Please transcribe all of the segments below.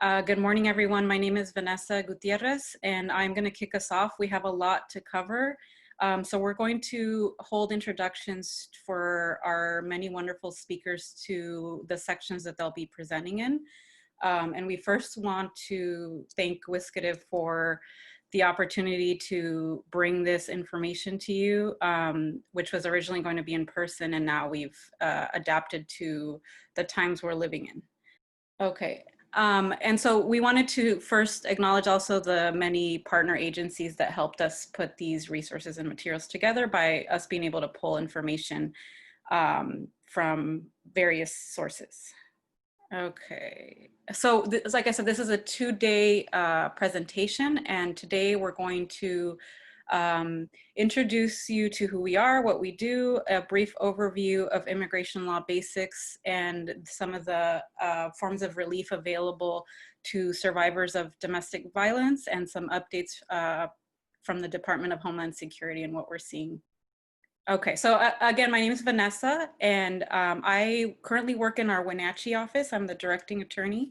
Good morning, everyone. My name is Vanessa Gutierrez, and I'm going to kick us off. We have a lot to cover. So we're going to hold introductions for our many wonderful speakers to the sections that they'll be presenting in. And we first want to thank WSCDIV for the opportunity to bring this information to you, which was originally going to be in person, and now we've adapted to the times we're living in. Okay. And so we wanted to first acknowledge also the many partner agencies that helped us put these resources and materials together by us being able to pull information from various sources. Okay, so like I said, this is a two-day presentation, and today we're going to introduce you to who we are, what we do, a brief overview of immigration law basics and some of the forms of relief available to survivors of domestic violence, and some updates from the Department of Homeland Security and what we're seeing. Okay, so again, my name is Vanessa, and I currently work in our Wenatchee office. I'm the directing attorney.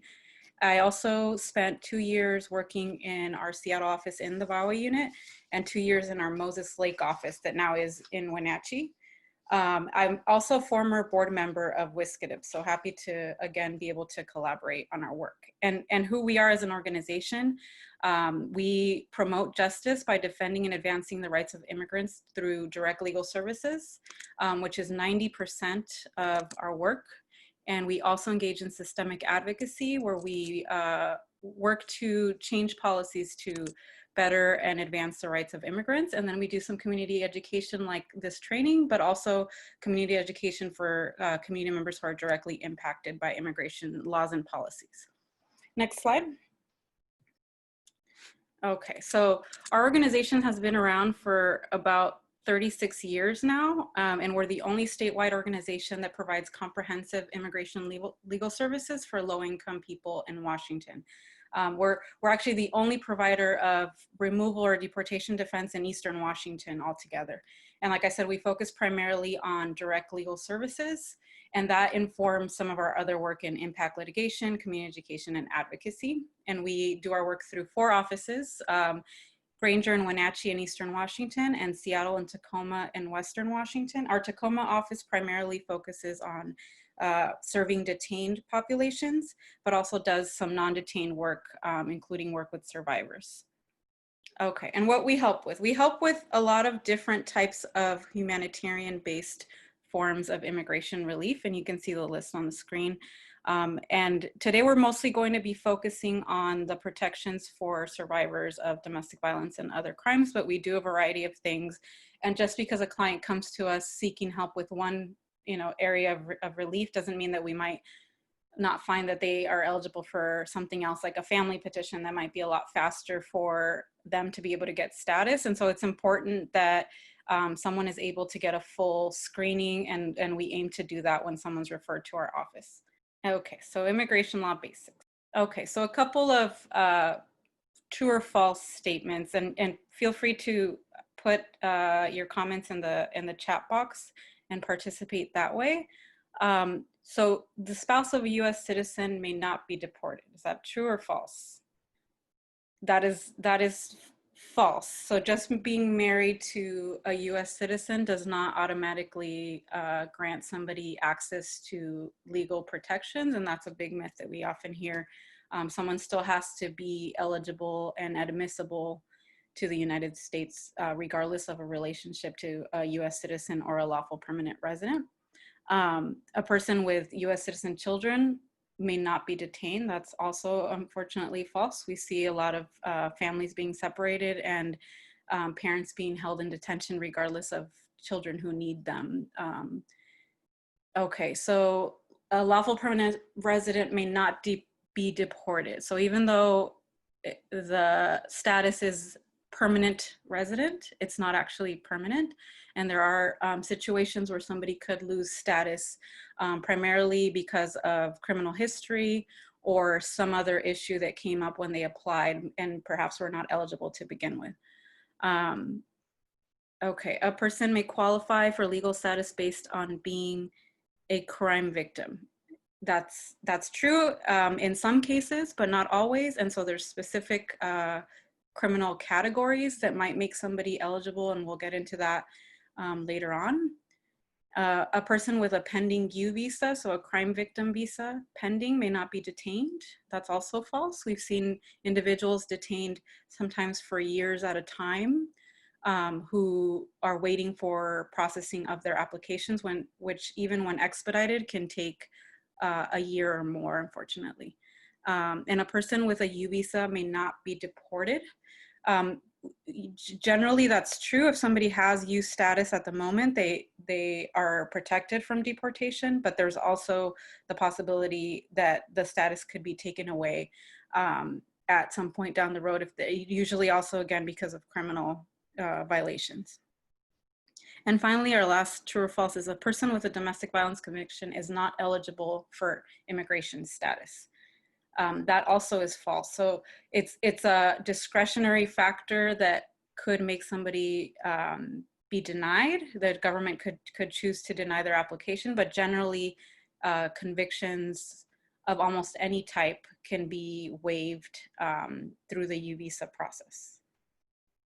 I also spent 2 years working in our Seattle office in the VAWA unit, and 2 years in our Moses Lake office that now is in Wenatchee. I'm also a former board member of WSCDIV, so happy to, again, be able to collaborate on our work. And who we are as an organization, we promote justice by defending and advancing the rights of immigrants through direct legal services, which is 90% of our work. And we also engage in systemic advocacy, where we work to change policies to better and advance the rights of immigrants. And then we do some community education like this training, but also community education for community members who are directly impacted by immigration laws and policies. Next slide. Okay, so our organization has been around for about 36 years now, and we're the only statewide organization that provides comprehensive immigration legal services for low-income people in Washington. We're actually the only provider of removal or deportation defense in Eastern Washington altogether. And like I said, we focus primarily on direct legal services, and that informs some of our other work in impact litigation, community education, and advocacy. And we do our work through 4 offices, Granger and Wenatchee in Eastern Washington, and Seattle and Tacoma in Western Washington. Our Tacoma office primarily focuses on serving detained populations, but also does some non-detained work, including work with survivors. Okay, and what we help with a lot of different types of humanitarian-based forms of immigration relief, and you can see the list on the screen. And today we're mostly going to be focusing on the protections for survivors of domestic violence and other crimes, but we do a variety of things. And just because a client comes to us seeking help with one area of relief doesn't mean that we might not find that they are eligible for something else, like a family petition that might be a lot faster for them to be able to get status. And so it's important that someone is able to get a full screening, and we aim to do that when someone's referred to our office. Okay, so immigration law basics. Okay, so a couple of true or false statements, and feel free to put your comments in the chat box and participate that way. So the spouse of a US citizen may not be deported. Is that true or false? That is false. So just being married to a US citizen does not automatically grant somebody access to legal protections, and that's a big myth that we often hear. Someone still has to be eligible and admissible to the United States, regardless of a relationship to a US citizen or a lawful permanent resident. A person with US citizen children may not be detained. That's also unfortunately false. We see a lot of families being separated and parents being held in detention regardless of children who need them. Okay, so a lawful permanent resident may not be deported. So even though the status is permanent resident, it's not actually permanent. And there are situations where somebody could lose status primarily because of criminal history or some other issue that came up when they applied and perhaps were not eligible to begin with. Okay, a person may qualify for legal status based on being a crime victim. that's true in some cases, but not always. And so there's specific criminal categories that might make somebody eligible, and we'll get into that later on. A person with a pending U visa, so a crime victim visa pending, may not be detained. That's also false. We've seen individuals detained sometimes for years at a time who are waiting for processing of their applications, which even when expedited can take a year or more, unfortunately. And a person with a U visa may not be deported. Generally, that's true. If somebody has U status at the moment, they are protected from deportation, but there's also the possibility that the status could be taken away at some point down the road, if they, usually also, again, because of criminal violations. And finally, our last true or false is a person with a domestic violence conviction is not eligible for immigration status. That also is false. So it's a discretionary factor that could make somebody be denied. The government could choose to deny their application, but generally convictions of almost any type can be waived through the U visa process.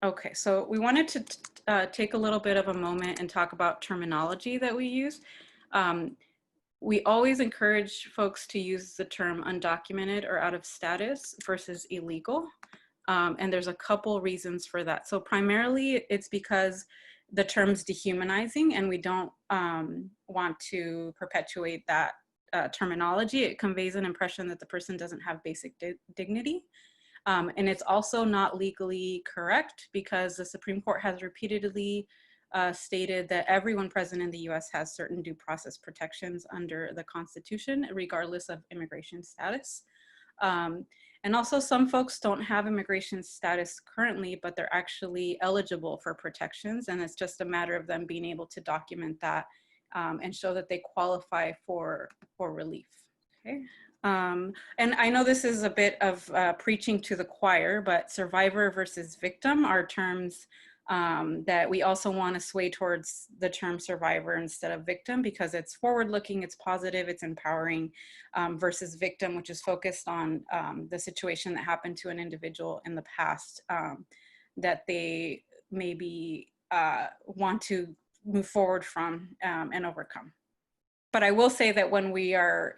Okay, so we wanted to take a little bit of a moment and talk about terminology that we use. We always encourage folks to use the term undocumented or out of status versus illegal. And there's a couple reasons for that. So primarily it's because the term's dehumanizing and we don't want to perpetuate that terminology. It conveys an impression that the person doesn't have basic dignity. And it's also not legally correct because the Supreme Court has repeatedly stated that everyone present in the US has certain due process protections under the Constitution, regardless of immigration status. And also some folks don't have immigration status currently, but they're actually eligible for protections. And it's just a matter of them being able to document that and show that they qualify for relief. Okay. And I know this is a bit of preaching to the choir, but survivor versus victim are terms that we also want to sway towards the term survivor instead of victim because it's forward-looking, it's positive, it's empowering, versus victim, which is focused on the situation that happened to an individual in the past that they maybe want to move forward from and overcome. But I will say that when we are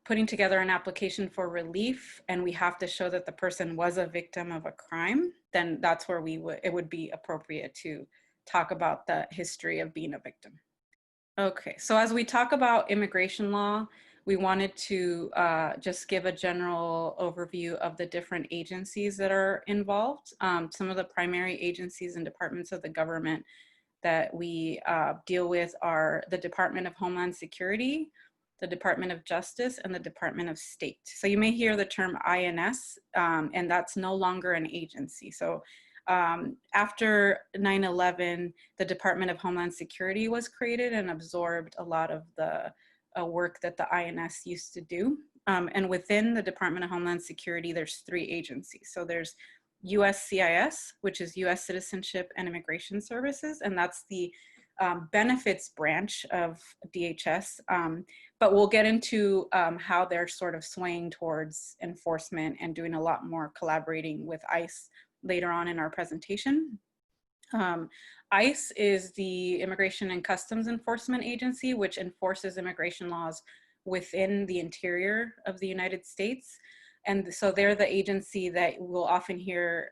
putting together an application for relief and we have to show that the person was a victim of a crime, then that's where it would be appropriate to talk about the history of being a victim. Okay, so as we talk about immigration law, we wanted to just give a general overview of the different agencies that are involved. Some of the primary agencies and departments of the government that we deal with are the Department of Homeland Security, the Department of Justice, and the Department of State. So you may hear the term INS, and that's no longer an agency. So after 9/11, the Department of Homeland Security was created and absorbed a lot of the work that the INS used to do. And within the Department of Homeland Security, there's 3 agencies. So there's USCIS, which is US Citizenship and Immigration Services, and that's the benefits branch of DHS. But we'll get into how they're sort of swaying towards enforcement and doing a lot more collaborating with ICE later on in our presentation. ICE is the Immigration and Customs Enforcement Agency, which enforces immigration laws within the interior of the United States. And so they're the agency that we'll often hear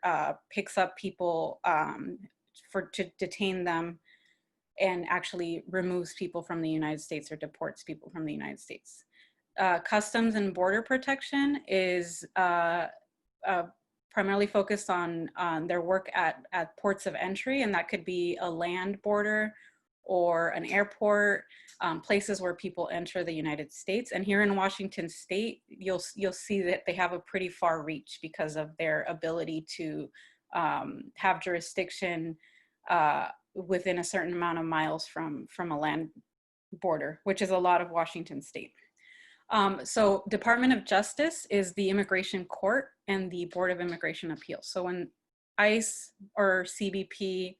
picks up people to detain them and actually removes people from the United States or deports people from the United States. Customs and Border Protection is primarily focused on their work at ports of entry, and that could be a land border or an airport, places where people enter the United States. And here in Washington State, you'll see that they have a pretty far reach because of their ability to have jurisdiction within a certain amount of miles from a land border, which is a lot of Washington State. So Department of Justice is the Immigration Court and the Board of Immigration Appeals. So when ICE or CBP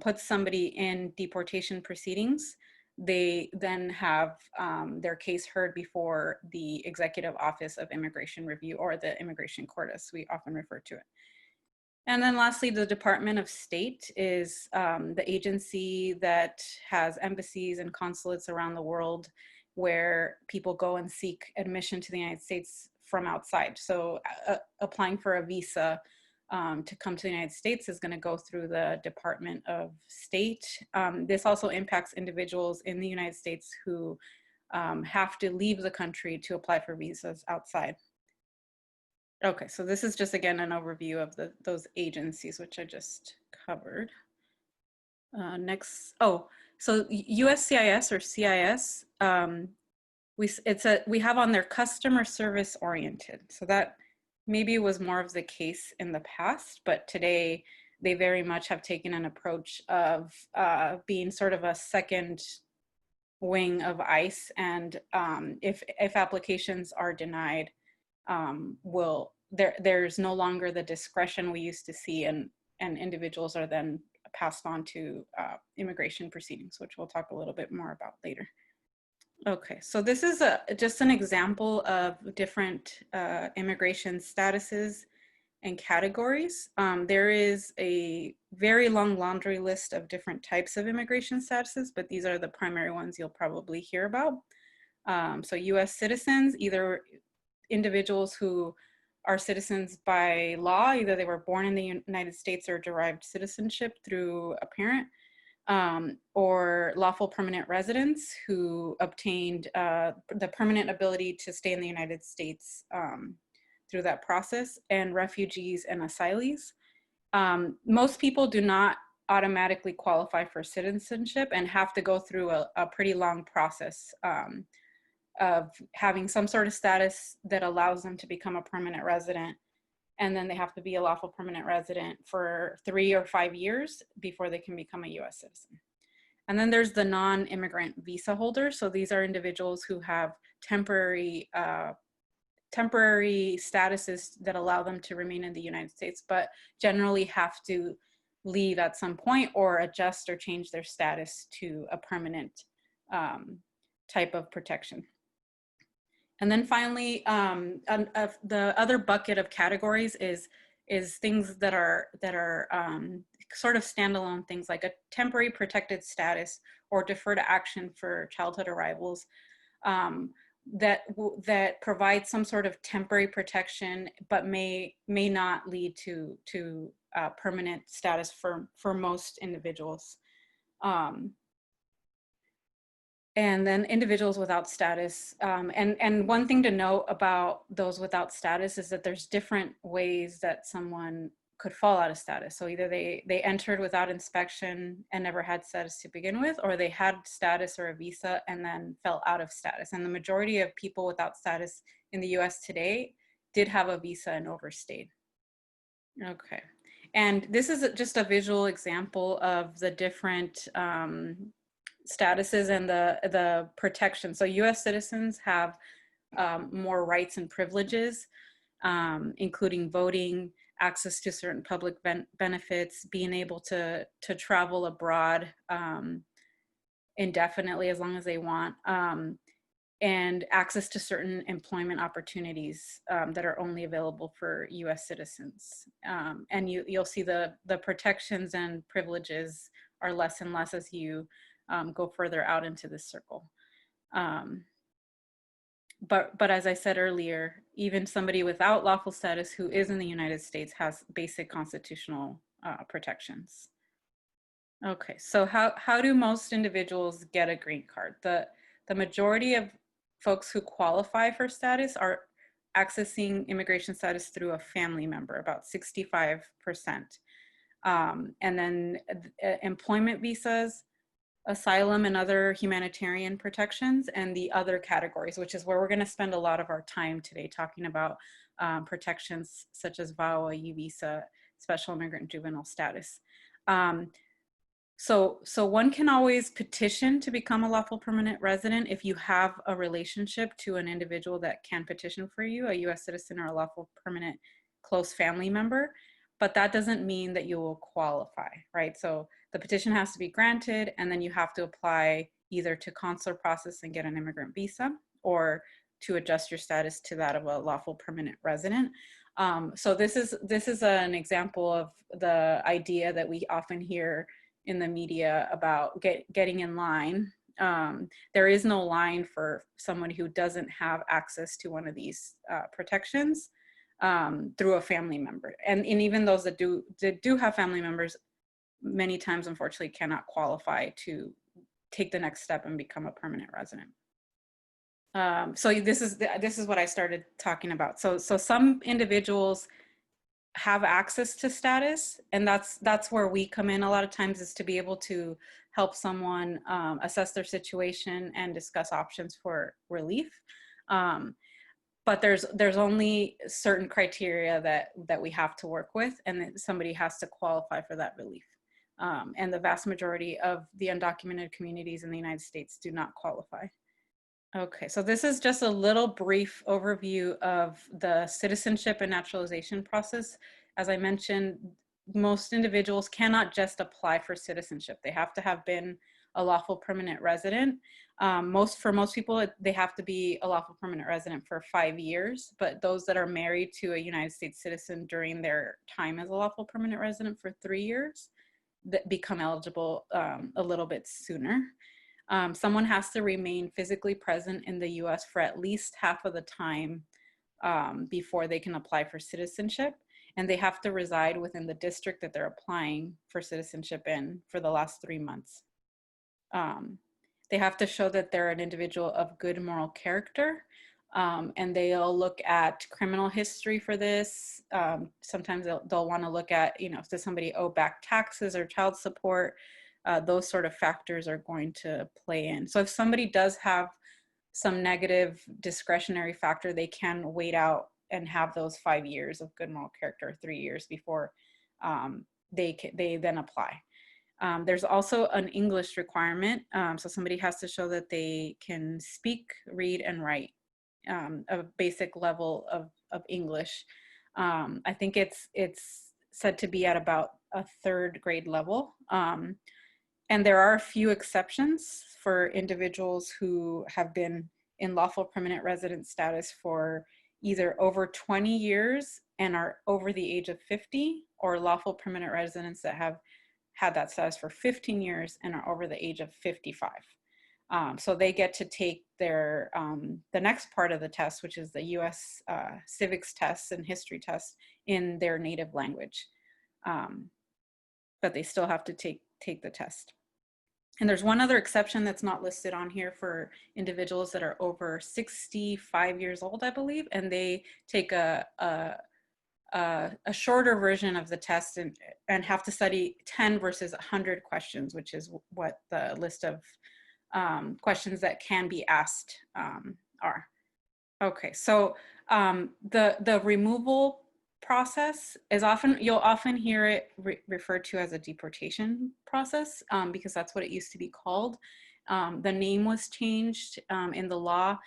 puts somebody in deportation proceedings, they then have their case heard before the Executive Office of Immigration Review, or the Immigration Court, as we often refer to it. And then lastly, the Department of State is the agency that has embassies and consulates around the world where people go and seek admission to the United States from outside. So applying for a visa to come to the United States is going to go through the Department of State. This also impacts individuals in the United States who have to leave the country to apply for visas outside. Okay, so this is just, again, an overview of those agencies, which I just covered. Next, so USCIS or CIS, we have on there customer service oriented. So that maybe was more of the case in the past, but today they very much have taken an approach of being sort of a second wing of ICE, and if applications are denied, there's no longer the discretion we used to see, and individuals are then passed on to immigration proceedings, which we'll talk a little bit more about later. Okay, so this is just an example of different immigration statuses and categories. There is a very long laundry list of different types of immigration statuses, but these are the primary ones you'll probably hear about. So US citizens, either individuals who are citizens by law, either they were born in the United States or derived citizenship through a parent, or lawful permanent residents who obtained the permanent ability to stay in the United States through that process, and refugees and asylees. Most people do not automatically qualify for citizenship and have to go through a pretty long process of having some sort of status that allows them to become a permanent resident. And then they have to be a lawful permanent resident for 3 or 5 years before they can become a US citizen. And then there's the non-immigrant visa holders. So these are individuals who have temporary statuses that allow them to remain in the United States, but generally have to leave at some point or adjust or change their status to a permanent type of protection. And then finally, the other bucket of categories is things that are sort of standalone things, like a temporary protected status or deferred action for childhood arrivals that provide some sort of temporary protection, but may not lead to permanent status for most individuals. And then individuals without status. And one thing to note about those without status is that there's different ways that someone could fall out of status. So either they entered without inspection and never had status to begin with, or they had status or a visa and then fell out of status. And the majority of people without status in the US today did have a visa and overstayed. Okay. And this is just a visual example of the different statuses and the protection. So US citizens have more rights and privileges, including voting, access to certain public benefits, being able to travel abroad indefinitely as long as they want, and access to certain employment opportunities that are only available for US citizens. And you'll see the protections and privileges are less and less as you go further out into this circle. But as I said earlier, even somebody without lawful status who is in the United States has basic constitutional protections. Okay, so how do most individuals get a green card? The majority of folks who qualify for status are accessing immigration status through a family member, about 65%. And then employment visas, asylum and other humanitarian protections, and the other categories, which is where we're going to spend a lot of our time today talking about protections such as VAWA, U-Visa, special immigrant juvenile status. So one can always petition to become a lawful permanent resident if you have a relationship to an individual that can petition for you, a US citizen or a lawful permanent close family member, but that doesn't mean that you will qualify, right? So the petition has to be granted, and then you have to apply either to consular process and get an immigrant visa, or to adjust your status to that of a lawful permanent resident. So this is an example of the idea that we often hear in the media about getting in line. There is no line for someone who doesn't have access to one of these protections through a family member. And even those that do have family members, many times unfortunately cannot qualify to take the next step and become a permanent resident. So this is what I started talking about. So some individuals have access to status, and that's where we come in a lot of times, is to be able to help someone assess their situation and discuss options for relief. But there's only certain criteria that we have to work with, and that somebody has to qualify for that relief. And the vast majority of the undocumented communities in the United States do not qualify. Okay, so this is just a little brief overview of the citizenship and naturalization process. As I mentioned, most individuals cannot just apply for citizenship. They have to have been a lawful permanent resident. For most people, they have to be a lawful permanent resident for 5 years, but those that are married to a United States citizen during their time as a lawful permanent resident for 3 years, that become eligible a little bit sooner. Someone has to remain physically present in the US for at least half of the time before they can apply for citizenship. And they have to reside within the district that they're applying for citizenship in for the last 3 months. They have to show that they're an individual of good moral character. And they'll look at criminal history for this. Sometimes they'll want to look at, does somebody owe back taxes or child support? Those sort of factors are going to play in. So if somebody does have some negative discretionary factor, they can wait out and have those 5 years of good moral character, 3 years before they then apply. There's also an English requirement. So somebody has to show that they can speak, read, and write a basic level of English. I think it's said to be at about a 3rd grade level. And there are a few exceptions for individuals who have been in lawful permanent resident status for either over 20 years and are over the age of 50, or lawful permanent residents that have had that status for 15 years and are over the age of 55. So they get to take their the next part of the test, which is the US civics test and history test, in their native language. But they still have to take the test. And there's one other exception that's not listed on here for individuals that are over 65 years old, I believe, and they take a shorter version of the test and have to study 10 versus 100 questions, which is what the list of questions that can be asked are. Okay, so the removal process is you'll often hear it referred to as a deportation process, because that's what it used to be called. The name was changed in the law,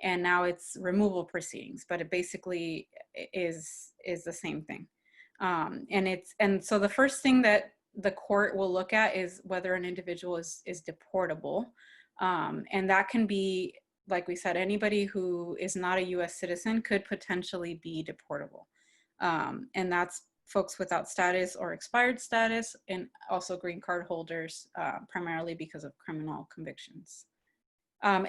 and now it's removal proceedings, but it basically is the same thing. And so the first thing that the court will look at is whether an individual is deportable. And that can be, like we said, anybody who is not a US citizen could potentially be deportable. And that's folks without status or expired status, and also green card holders, primarily because of criminal convictions.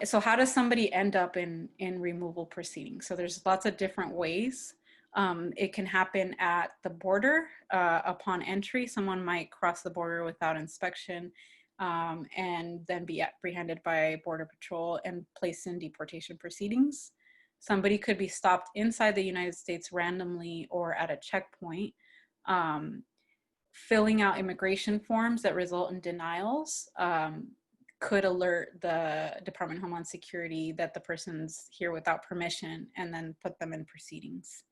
So how does somebody end up in removal proceedings? So there's lots of different ways. It can happen at the border. Upon entry, someone might cross the border without inspection, and then be apprehended by Border Patrol and placed in deportation proceedings. Somebody could be stopped inside the United States randomly or at a checkpoint, filling out immigration forms that result in denials. Could alert the Department of Homeland Security that the person's here without permission, and then put them in proceedings.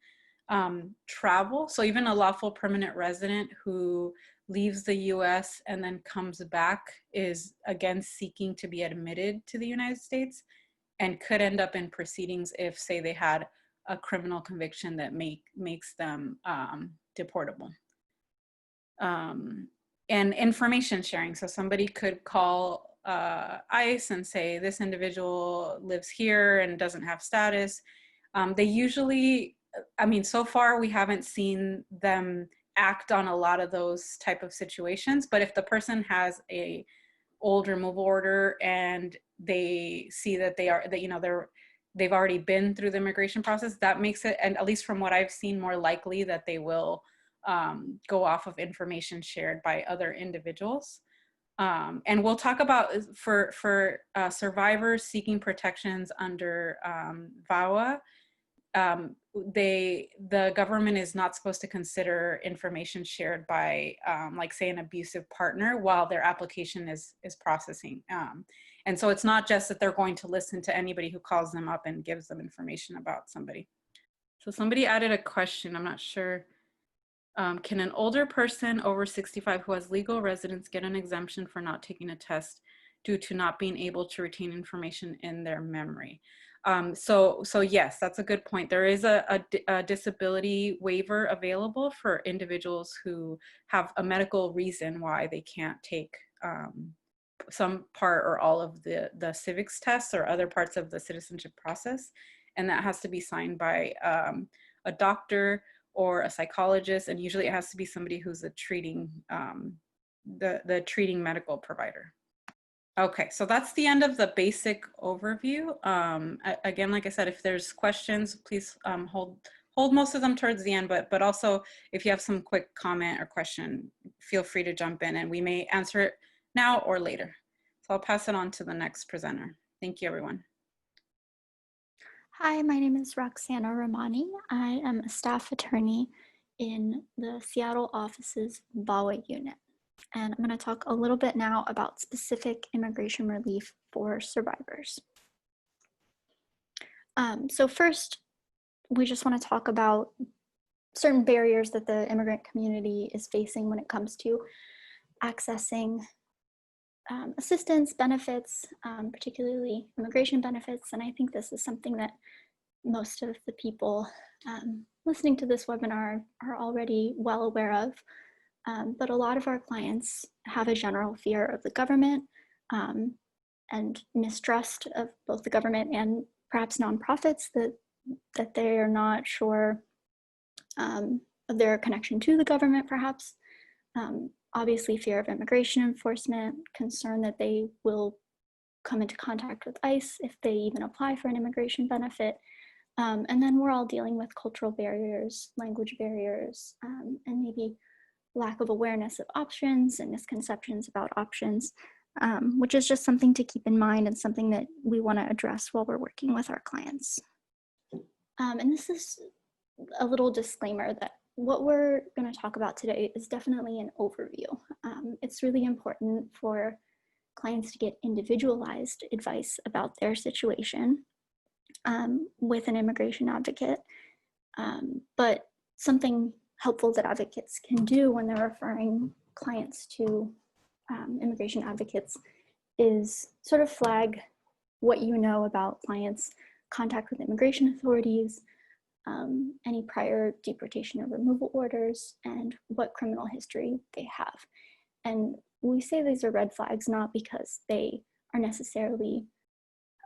Travel, so even a lawful permanent resident who leaves the US and then comes back is again seeking to be admitted to the United States, and could end up in proceedings if, say, they had a criminal conviction that makes them deportable. And information sharing. So somebody could call ICE and say this individual lives here and doesn't have status, they usually, I mean, so far we haven't seen them act on a lot of those type of situations. But if the person has a old removal order and they see that they've already been through the immigration process, that makes it, and at least from what I've seen, more likely that they will go off of information shared by other individuals. And we'll talk about for survivors seeking protections under VAWA. The government is not supposed to consider information shared by like say an abusive partner while their application is processing. And so it's not just that they're going to listen to anybody who calls them up and gives them information about somebody. So somebody added a question, I'm not sure. Can an older person over 65 who has legal residence get an exemption for not taking a test due to not being able to retain information in their memory? So yes, that's a good point. There is a disability waiver available for individuals who have a medical reason why they can't take some part or all of the civics tests or other parts of the citizenship process. And that has to be signed by a doctor or a psychologist, and usually it has to be somebody who's a treating, the treating medical provider. Okay, so that's the end of the basic overview. Again, like I said, if there's questions, please hold most of them towards the end, but also if you have some quick comment or question, feel free to jump in and we may answer it now or later. So I'll pass it on to the next presenter. Thank you, everyone. Hi, my name is Roxana Ramani. I am a staff attorney in the Seattle office's VAWA unit. And I'm going to talk a little bit now about specific immigration relief for survivors. So first, we just want to talk about certain barriers that the immigrant community is facing when it comes to accessing assistance, benefits, particularly immigration benefits. And I think this is something that most of the people listening to this webinar are already well aware of. But a lot of our clients have a general fear of the government and mistrust of both the government and perhaps nonprofits, that they are not sure of their connection to the government, perhaps. Obviously, fear of immigration enforcement, concern that they will come into contact with ICE if they even apply for an immigration benefit. And then we're all dealing with cultural barriers, language barriers, and maybe lack of awareness of options and misconceptions about options, which is just something to keep in mind and something that we want to address while we're working with our clients. And this is a little disclaimer that what we're going to talk about today is definitely an overview. It's really important for clients to get individualized advice about their situation with an immigration advocate, but something helpful that advocates can do when they're referring clients to immigration advocates is sort of flag what you know about clients' contact with immigration authorities, any prior deportation or removal orders, and what criminal history they have. And we say these are red flags not because they are necessarily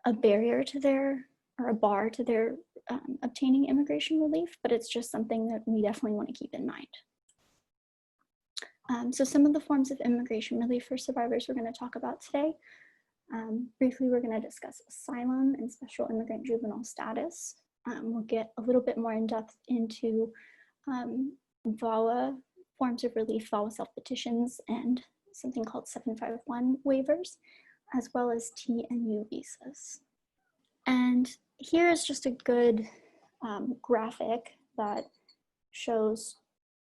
a barrier to their, or a bar to their obtaining immigration relief, but it's just something that we definitely want to keep in mind. So some of the forms of immigration relief for survivors we're going to talk about today. Briefly, we're going to discuss asylum and special immigrant juvenile status. We'll get a little bit more in depth into VAWA forms of relief, VAWA self-petitions, and something called 751 waivers, as well as T and U visas. And here is just a good graphic that shows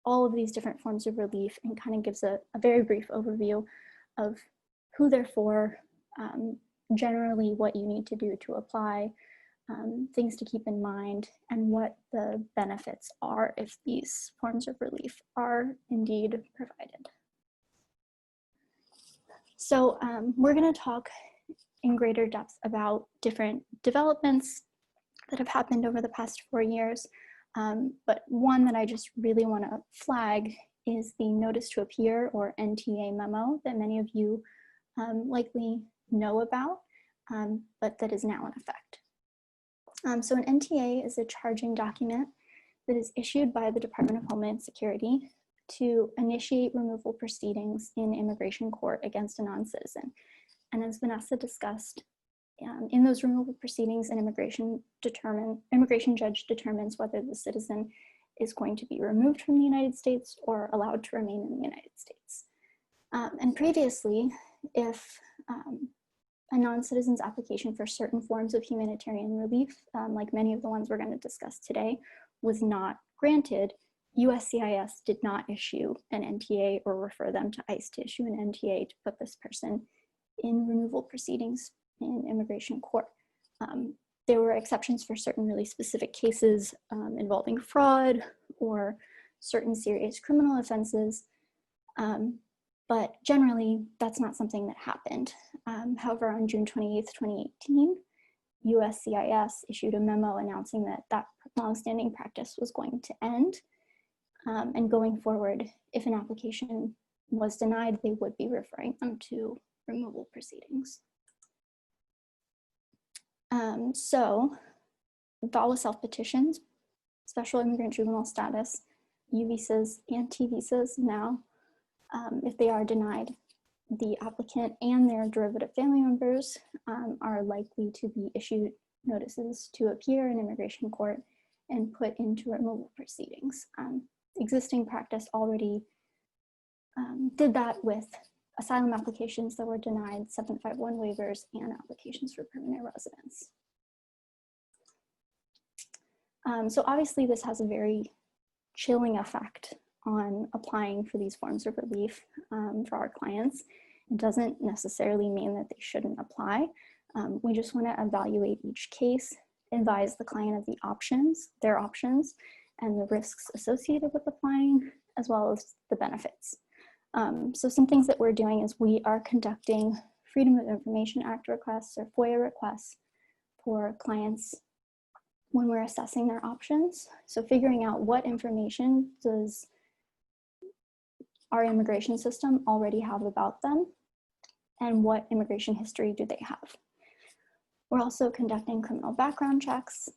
all of these different forms of relief and kind of gives a very brief overview of who they're for, generally what you need to do to apply, things to keep in mind, and what the benefits are if these forms of relief are indeed provided. So we're going to talk in greater depth about different developments that have happened over the past 4 years. But one that I just really want to flag is the Notice to Appear, or NTA memo, that many of you likely know about, but that is now in effect. So an NTA is a charging document that is issued by the Department of Homeland Security to initiate removal proceedings in immigration court against a non-citizen. And as Vanessa discussed, in those removal proceedings, an immigration judge determines whether the citizen is going to be removed from the United States or allowed to remain in the United States. And previously, if a non-citizen's application for certain forms of humanitarian relief, like many of the ones we're going to discuss today, was not granted, USCIS did not issue an NTA or refer them to ICE to issue an NTA to put this person in removal proceedings in immigration court. There were exceptions for certain really specific cases involving fraud or certain serious criminal offenses, but generally that's not something that happened. However, on June 28th, 2018, USCIS issued a memo announcing that that longstanding practice was going to end. And going forward, if an application was denied, they would be referring them to removal proceedings. So VAWA self-petitions, special immigrant juvenile status, U visas and T visas now, if they are denied, the applicant and their derivative family members are likely to be issued notices to appear in immigration court and put into removal proceedings. Existing practice already did that with asylum applications that were denied, 751 waivers, and applications for permanent residence. So obviously this has a very chilling effect on applying for these forms of relief for our clients. It doesn't necessarily mean that they shouldn't apply. We just want to evaluate each case, advise the client of the options, their options, and the risks associated with applying, as well as the benefits. So some things that we're doing is we are conducting Freedom of Information Act requests or FOIA requests for clients when we're assessing their options. So figuring out what information does our immigration system already have about them and what immigration history do they have. We're also conducting criminal background checks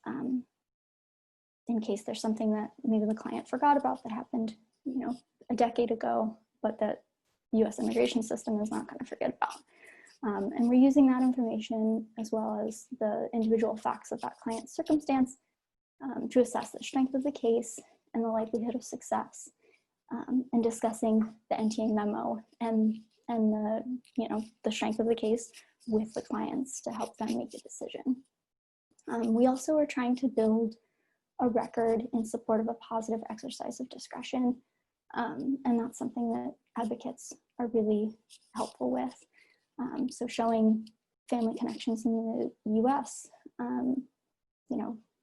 in case there's something that maybe the client forgot about that happened, a decade ago, but that the US immigration system is not going to forget about. And we're using that information as well as the individual facts of that client's circumstance to assess the strength of the case and the likelihood of success, and discussing the NTA memo and the strength of the case with the clients to help them make a decision. We also are trying to build a record in support of a positive exercise of discretion, and that's something that advocates are really helpful with. So showing family connections in the US,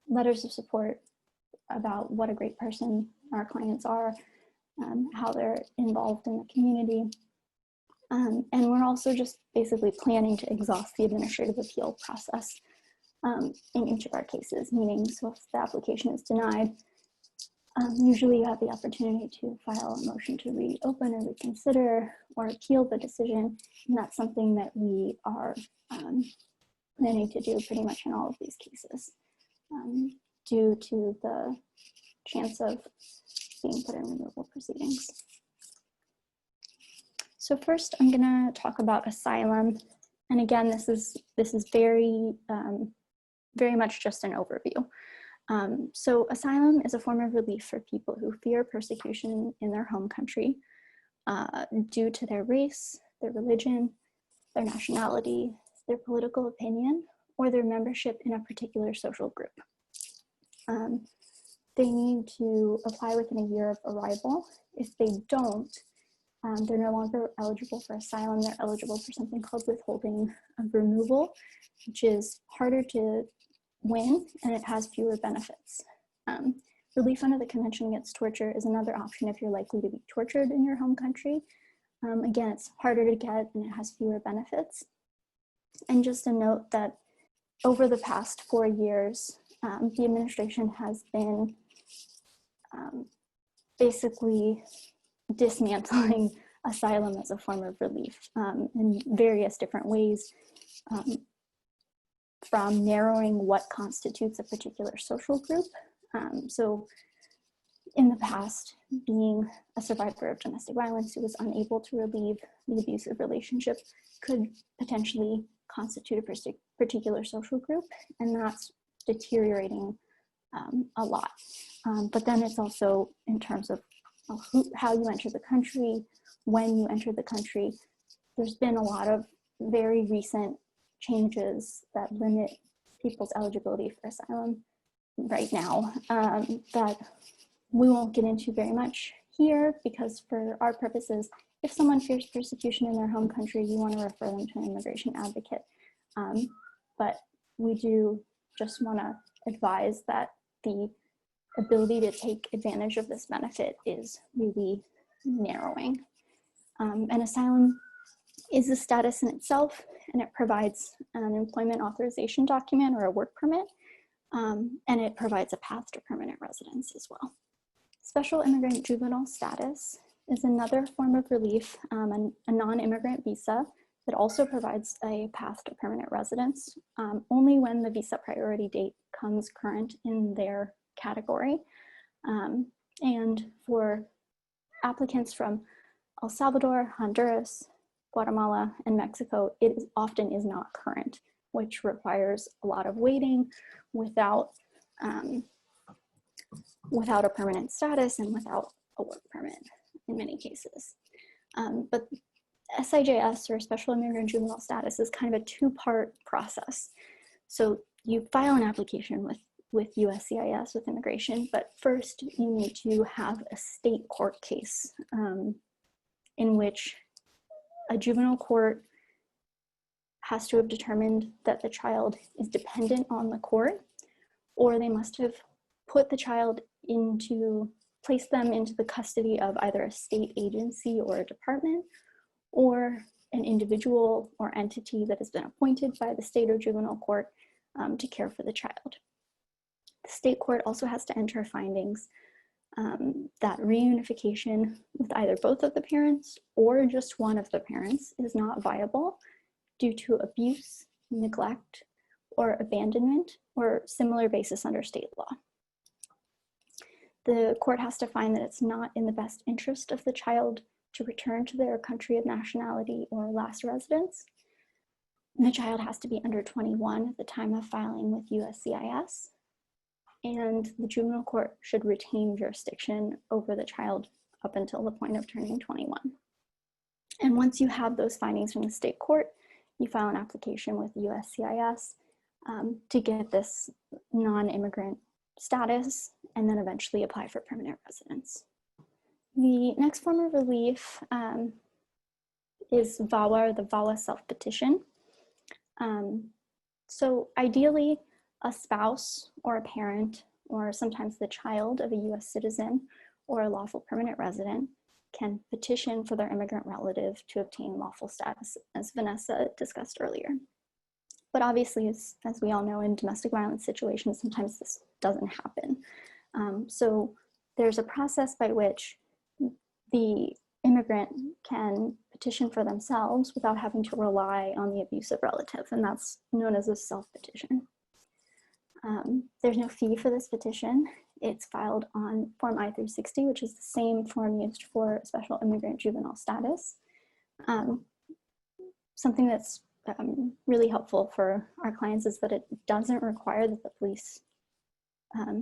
letters of support about what a great person our clients are, how they're involved in the community. And we're also just basically planning to exhaust the administrative appeal process in each of our cases, meaning so if the application is denied, usually you have the opportunity to file a motion to reopen or reconsider or appeal the decision, and that's something that we are planning to do pretty much in all of these cases due to the chance of being put in removal proceedings. So first I'm gonna talk about asylum. And again, this is very much just an overview. So asylum is a form of relief for people who fear persecution in their home country due to their race, their religion, their nationality, their political opinion, or their membership in a particular social group. They need to apply within a year of arrival. If they don't, they're no longer eligible for asylum. They're eligible for something called withholding of removal, which is harder to win and it has fewer benefits. Relief under the Convention Against Torture is another option if you're likely to be tortured in your home country. Again, it's harder to get and it has fewer benefits. And just a note that over the past 4 years, the administration has been basically dismantling asylum as a form of relief in various different ways, from narrowing what constitutes a particular social group. So in the past, being a survivor of domestic violence who was unable to relieve the abusive relationship could potentially constitute a particular social group, and that's deteriorating a lot. But then it's also in terms of how you enter the country, when you enter the country. There's been a lot of very recent changes that limit people's eligibility for asylum right now that we won't get into very much here, because for our purposes, if someone fears persecution in their home country, you want to refer them to an immigration advocate. But we do just want to advise that the ability to take advantage of this benefit is really narrowing. And asylum is a status in itself, and it provides an employment authorization document or a work permit, and it provides a path to permanent residence as well. Special immigrant juvenile status is another form of relief, a non-immigrant visa that also provides a path to permanent residence, only when the visa priority date comes current in their category. And for applicants from El Salvador, Honduras, Guatemala, and Mexico, it often is not current, which requires a lot of waiting without a permanent status and without a work permit in many cases. But SIJS, or Special Immigrant Juvenile Status, is kind of a two-part process. So you file an application with USCIS, with immigration, but first you need to have a state court case in which a juvenile court has to have determined that the child is dependent on the court, or they must have put the child place them into the custody of either a state agency or a department, or an individual or entity that has been appointed by the state or juvenile court to care for the child. The state court also has to enter findings that reunification with either both of the parents or just one of the parents is not viable due to abuse, neglect, or abandonment, or similar basis under state law. The court has to find that it's not in the best interest of the child to return to their country of nationality or last residence. And the child has to be under 21 at the time of filing with USCIS. And the juvenile court should retain jurisdiction over the child up until the point of turning 21. And once you have those findings from the state court, you file an application with USCIS to get this non-immigrant status, and then eventually apply for permanent residence. The next form of relief is VAWA, or the VAWA self-petition. So ideally, a spouse or a parent, or sometimes the child of a US citizen or a lawful permanent resident, can petition for their immigrant relative to obtain lawful status, as Vanessa discussed earlier. But obviously, as we all know, in domestic violence situations, sometimes this doesn't happen. So there's a process by which the immigrant can petition for themselves without having to rely on the abusive relative, and that's known as a self-petition. There's no fee for this petition. It's filed on Form I-360, which is the same form used for special immigrant juvenile status. Something that's really helpful for our clients is that it doesn't require that the police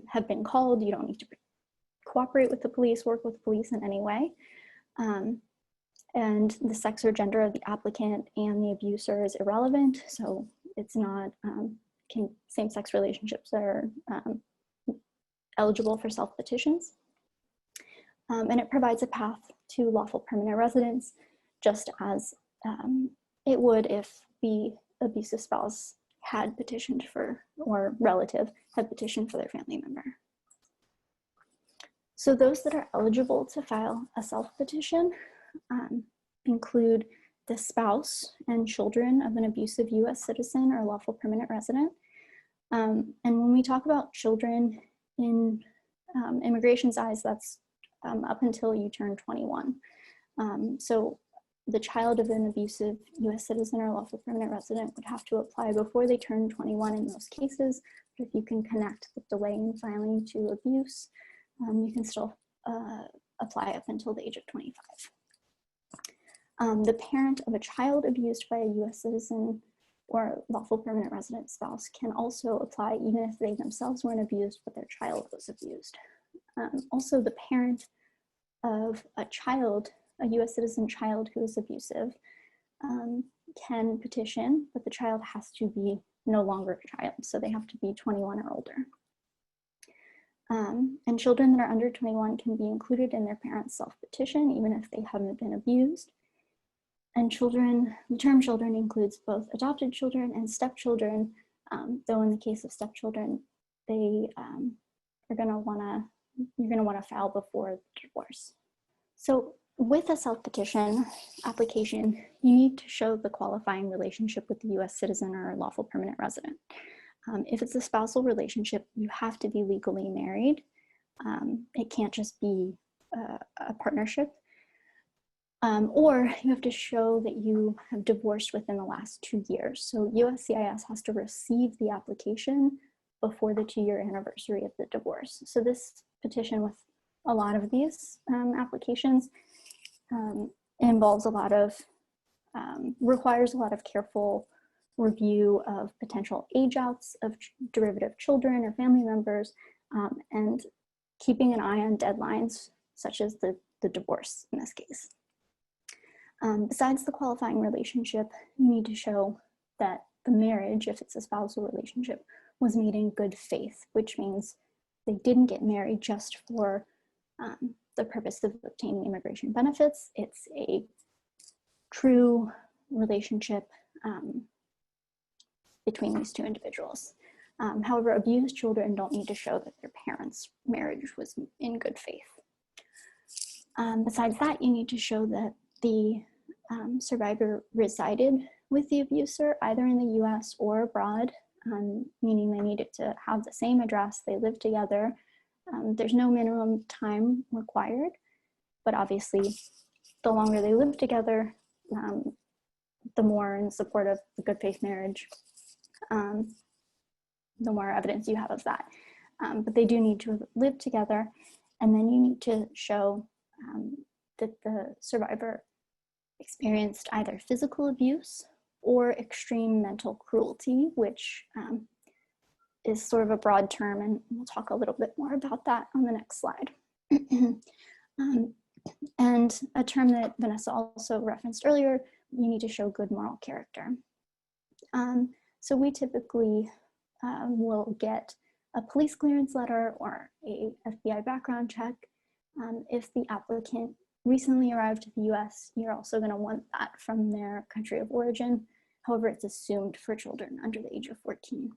have been called. You don't need to cooperate with the police, work with the police in any way. And the sex or gender of the applicant and the abuser is irrelevant. So it's not, same-sex relationships are eligible for self-petitions. And it provides a path to lawful permanent residence, just as it would if the abusive spouse had petitioned for, or relative had petitioned for their family member. So those that are eligible to file a self-petition include the spouse and children of an abusive US citizen or lawful permanent resident. And when we talk about children in immigration's eyes, that's up until you turn 21. So the child of an abusive US citizen or lawful permanent resident would have to apply before they turn 21 in most cases. But if you can connect the delay in filing to abuse, you can still apply up until the age of 25. The parent of a child abused by a US citizen or lawful permanent resident spouse can also apply even if they themselves weren't abused, but their child was abused. Also, the parent of a child, a US citizen child who is abusive, can petition, but the child has to be no longer a child, so they have to be 21 or older. And children that are under 21 can be included in their parents' self-petition, even if they haven't been abused. And children, the term children includes both adopted children and stepchildren, though in the case of stepchildren, they you're gonna wanna file before the divorce. So with a self-petition application, you need to show the qualifying relationship with the US citizen or lawful permanent resident. If it's a spousal relationship, you have to be legally married. It can't just be a partnership. Or you have to show that you have divorced within the last 2 years. So USCIS has to receive the application before the 2-year anniversary of the divorce. So this petition with a lot of these applications involves a lot of, requires a lot of careful review of potential age outs of derivative children or family members, and keeping an eye on deadlines such as the divorce in this case. Besides the qualifying relationship, you need to show that the marriage, if it's a spousal relationship, was made in good faith, which means they didn't get married just for the purpose of obtaining immigration benefits. It's a true relationship between these two individuals. However, abused children don't need to show that their parents' marriage was in good faith. Besides that, you need to show that the survivor resided with the abuser either in the US or abroad, meaning they needed to have the same address, they lived together. There's no minimum time required, but obviously the longer they live together, the more in support of the good faith marriage, the more evidence you have of that. But they do need to live together, and then you need to show that the survivor experienced either physical abuse or extreme mental cruelty, which is sort of a broad term, and we'll talk a little bit more about that on the next slide. And a term that Vanessa also referenced earlier, you need to show good moral character. So we typically will get a police clearance letter or a FBI background check. If the applicant recently arrived to the US, you're also going to want that from their country of origin. However, it's assumed for children under the age of 14.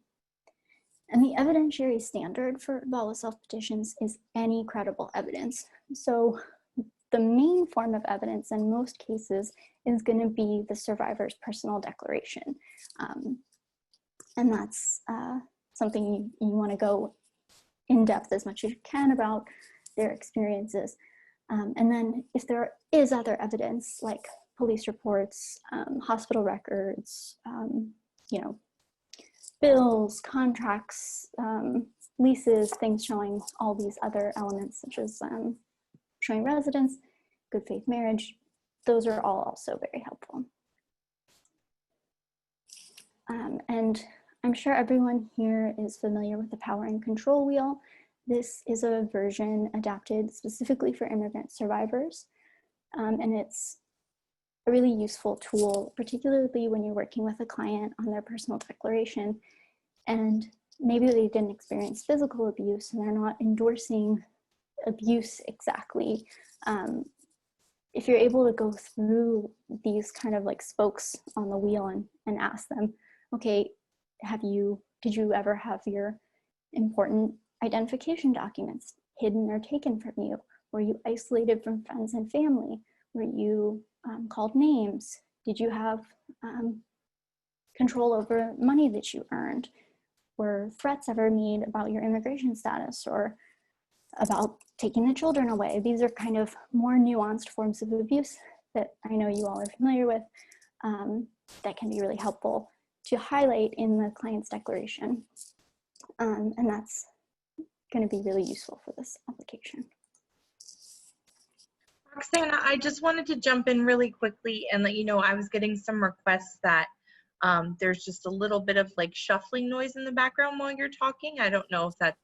And the evidentiary standard for VAWA self-petitions is any credible evidence. So the main form of evidence in most cases is going to be the survivor's personal declaration. And that's something you want to go in depth as much as you can about their experiences. And then if there is other evidence like police reports, hospital records, bills, contracts, leases, things showing all these other elements such as showing residence, good faith marriage, those are all also very helpful. And I'm sure everyone here is familiar with the power and control wheel. This is a version adapted specifically for immigrant survivors. And it's a really useful tool, particularly when you're working with a client on their personal declaration and maybe they didn't experience physical abuse and they're not endorsing abuse exactly. If you're able to go through these kind of like spokes on the wheel and ask them, okay, did you ever have your important identification documents hidden or taken from you? Were you isolated from friends and family? Were you called names? Did you have control over money that you earned? Were threats ever made about your immigration status? Or about taking the children away. These are kind of more nuanced forms of abuse that I know you all are familiar with, that can be really helpful to highlight in the client's declaration. And that's going to be really useful for this application. Roxana, I just wanted to jump in really quickly and let you know I was getting some requests that there's just a little bit of like shuffling noise in the background while you're talking. I don't know if that's,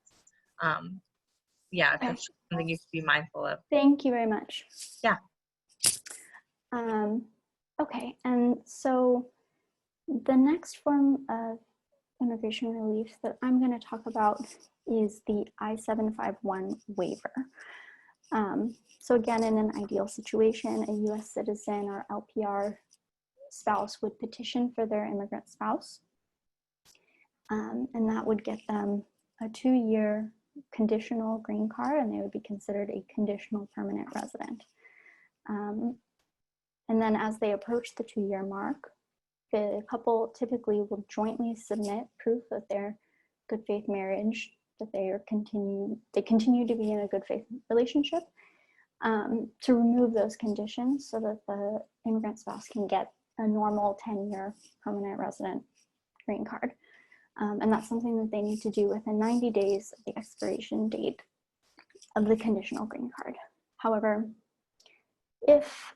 yeah, if that's something you should be mindful of. Thank you very much. Yeah. Okay, and so the next form of immigration relief that I'm going to talk about is the I-751 waiver. So again, in an ideal situation, a US citizen or LPR spouse would petition for their immigrant spouse, and that would get them a 2-year conditional green card, and they would be considered a conditional permanent resident. And then as they approach the 2-year mark, the couple typically will jointly submit proof that their good faith marriage, that they continue to be in a good faith relationship, to remove those conditions so that the immigrant spouse can get a normal 10-year permanent resident green card. And that's something that they need to do within 90 days of the expiration date of the conditional green card. However, if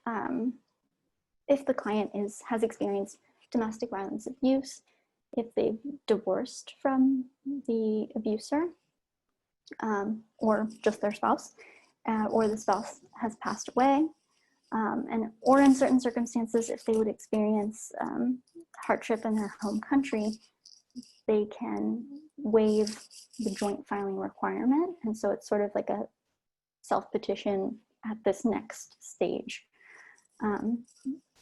the client has experienced domestic violence abuse, if they've divorced from the abuser, or just their spouse, or the spouse has passed away, or in certain circumstances, if they would experience hardship in their home country, they can waive the joint filing requirement. And so it's sort of like a self-petition at this next stage.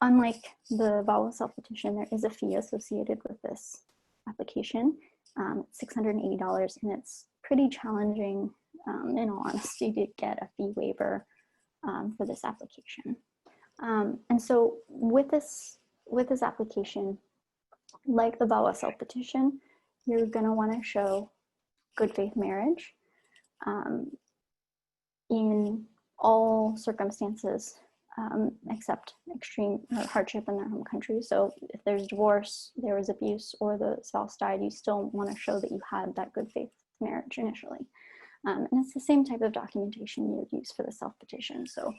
Unlike the VAWA self-petition, there is a fee associated with this application, $680, and it's pretty challenging, in all honesty, to get a fee waiver for this application. And so with this application, like the VAWA self-petition, you're going to want to show good faith marriage in all circumstances, except extreme hardship in their home country. So if there's divorce, there was abuse, or the spouse died, you still want to show that you had that good faith marriage initially. And it's the same type of documentation you would use for the self-petition. So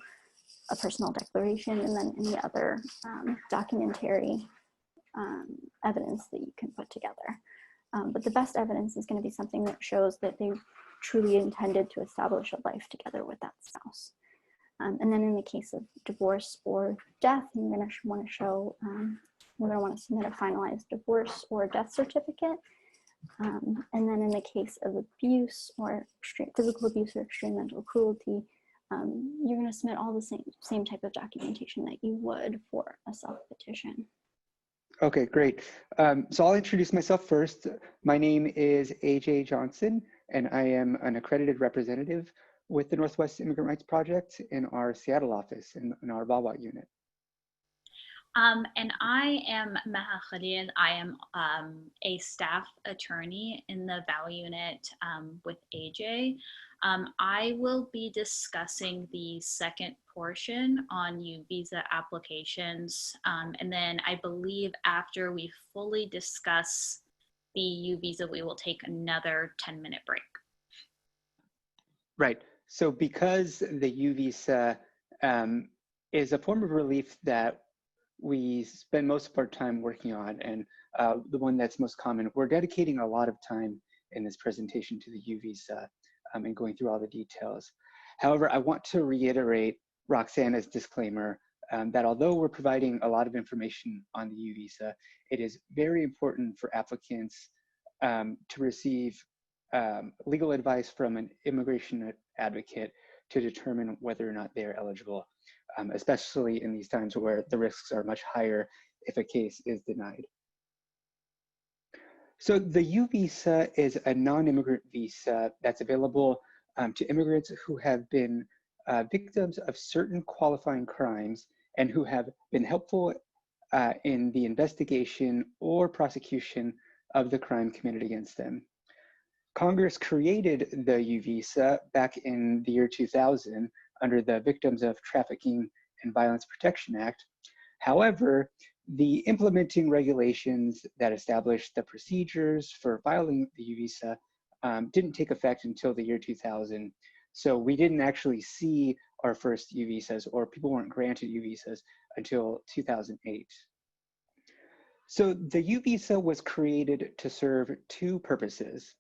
a personal declaration and then any other documentary evidence that you can put together. But the best evidence is going to be something that shows that they truly intended to establish a life together with that spouse. And then in the case of divorce or death, you're going to want to show, we're going to want to submit a finalized divorce or death certificate. And then in the case of abuse or extreme physical abuse or extreme mental cruelty, you're going to submit all the same type of documentation that you would for a self-petition. Okay, great. So I'll introduce myself first. My name is AJ Johnson, and I am an accredited representative with the Northwest Immigrant Rights Project in our Seattle office in our VAWA unit. And I am Maha Khalil. I am a staff attorney in the VAWA unit with AJ. I will be discussing the second portion on U visa applications. And then I believe after we fully discuss the U visa, we will take another 10-minute break. Right. So because the U visa is a form of relief that we spend most of our time working on, and the one that's most common, we're dedicating a lot of time in this presentation to the U visa and going through all the details. However, I want to reiterate Roxana's disclaimer that although we're providing a lot of information on the U visa, it is very important for applicants to receive legal advice from an immigration advocate to determine whether or not they're eligible, especially in these times where the risks are much higher if a case is denied. So the U visa is a non-immigrant visa that's available to immigrants who have been victims of certain qualifying crimes and who have been helpful in the investigation or prosecution of the crime committed against them. Congress created the U visa back in the year 2000 under the Victims of Trafficking and Violence Protection Act. However, the implementing regulations that established the procedures for filing the U visa didn't take effect until the year 2000. So we didn't actually see our first U visas, or people weren't granted U visas until 2008. So the U visa was created to serve two purposes.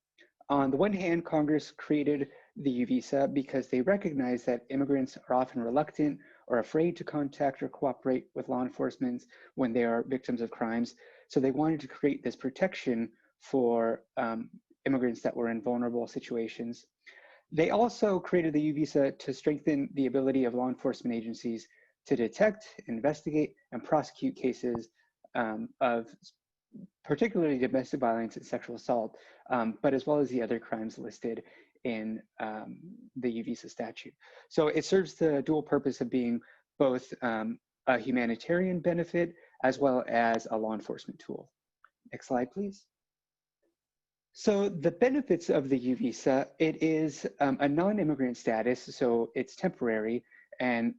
On the one hand, Congress created the U visa because they recognize that immigrants are often reluctant or afraid to contact or cooperate with law enforcement when they are victims of crimes. So they wanted to create this protection for immigrants that were in vulnerable situations. They also created the U visa to strengthen the ability of law enforcement agencies to detect, investigate, and prosecute cases of particularly domestic violence and sexual assault, but as well as the other crimes listed in the U visa statute. So it serves the dual purpose of being both a humanitarian benefit as well as a law enforcement tool. Next slide, please. So the benefits of the U visa, it is a non-immigrant status, so it's temporary and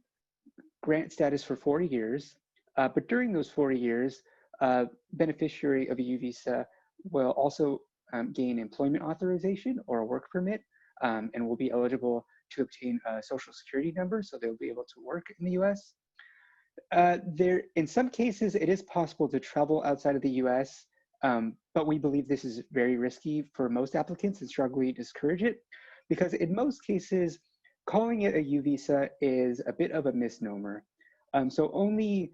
grant status for 40 years. But during those 40 years, beneficiary of a U visa will also gain employment authorization or a work permit, and will be eligible to obtain a social security number, so they'll be able to work in the US. In some cases, it is possible to travel outside of the US, but we believe this is very risky for most applicants and strongly discourage it, because in most cases, calling it a U visa is a bit of a misnomer. So only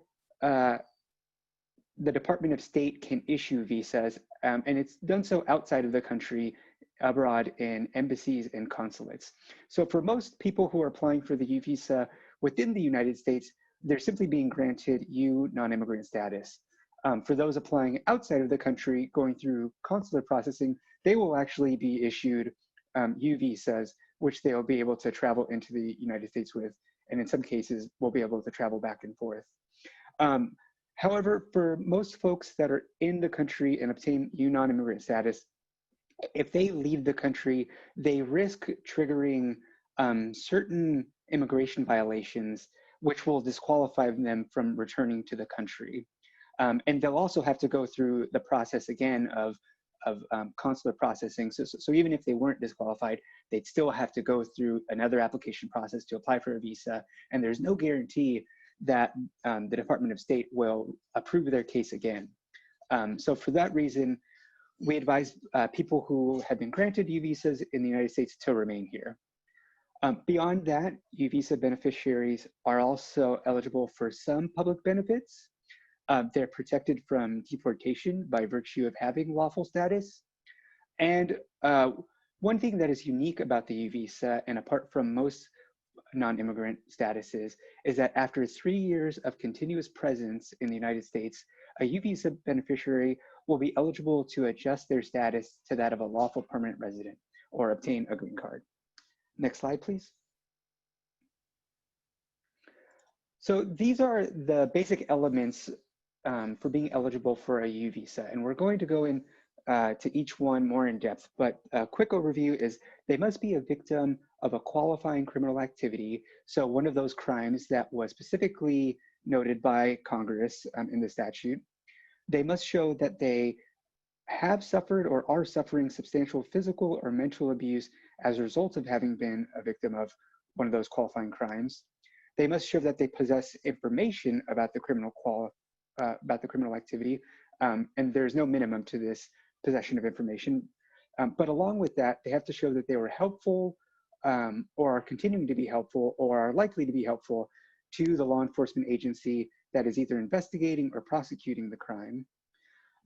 the Department of State can issue visas, and it's done so outside of the country, abroad in embassies and consulates. So for most people who are applying for the U visa within the United States, they're simply being granted U non-immigrant status. For those applying outside of the country, going through consular processing, they will actually be issued U visas, which they'll be able to travel into the United States with, and in some cases, will be able to travel back and forth. However, for most folks that are in the country and obtain U non-immigrant status, if they leave the country, they risk triggering certain immigration violations, which will disqualify them from returning to the country. And they'll also have to go through the process again of consular processing. So even if they weren't disqualified, they'd still have to go through another application process to apply for a visa. And there's no guarantee that the Department of State will approve their case again. So for that reason, we advise people who have been granted U visas in the United States to remain here. Beyond that, U visa beneficiaries are also eligible for some public benefits. They're protected from deportation by virtue of having lawful status. And one thing that is unique about the U visa, and apart from most non-immigrant statuses, is that after 3 years of continuous presence in the United States, a U visa beneficiary will be eligible to adjust their status to that of a lawful permanent resident or obtain a green card. Next slide, please. So these are the basic elements for being eligible for a U visa, and we're going to go in to each one more in depth, but a quick overview is they must be a victim of a qualifying criminal activity, so one of those crimes that was specifically noted by Congress in the statute. They must show that they have suffered or are suffering substantial physical or mental abuse as a result of having been a victim of one of those qualifying crimes. They must show that they possess information about the criminal activity, and there's no minimum to this possession of information. But along with that, they have to show that they were helpful or are continuing to be helpful or are likely to be helpful to the law enforcement agency that is either investigating or prosecuting the crime.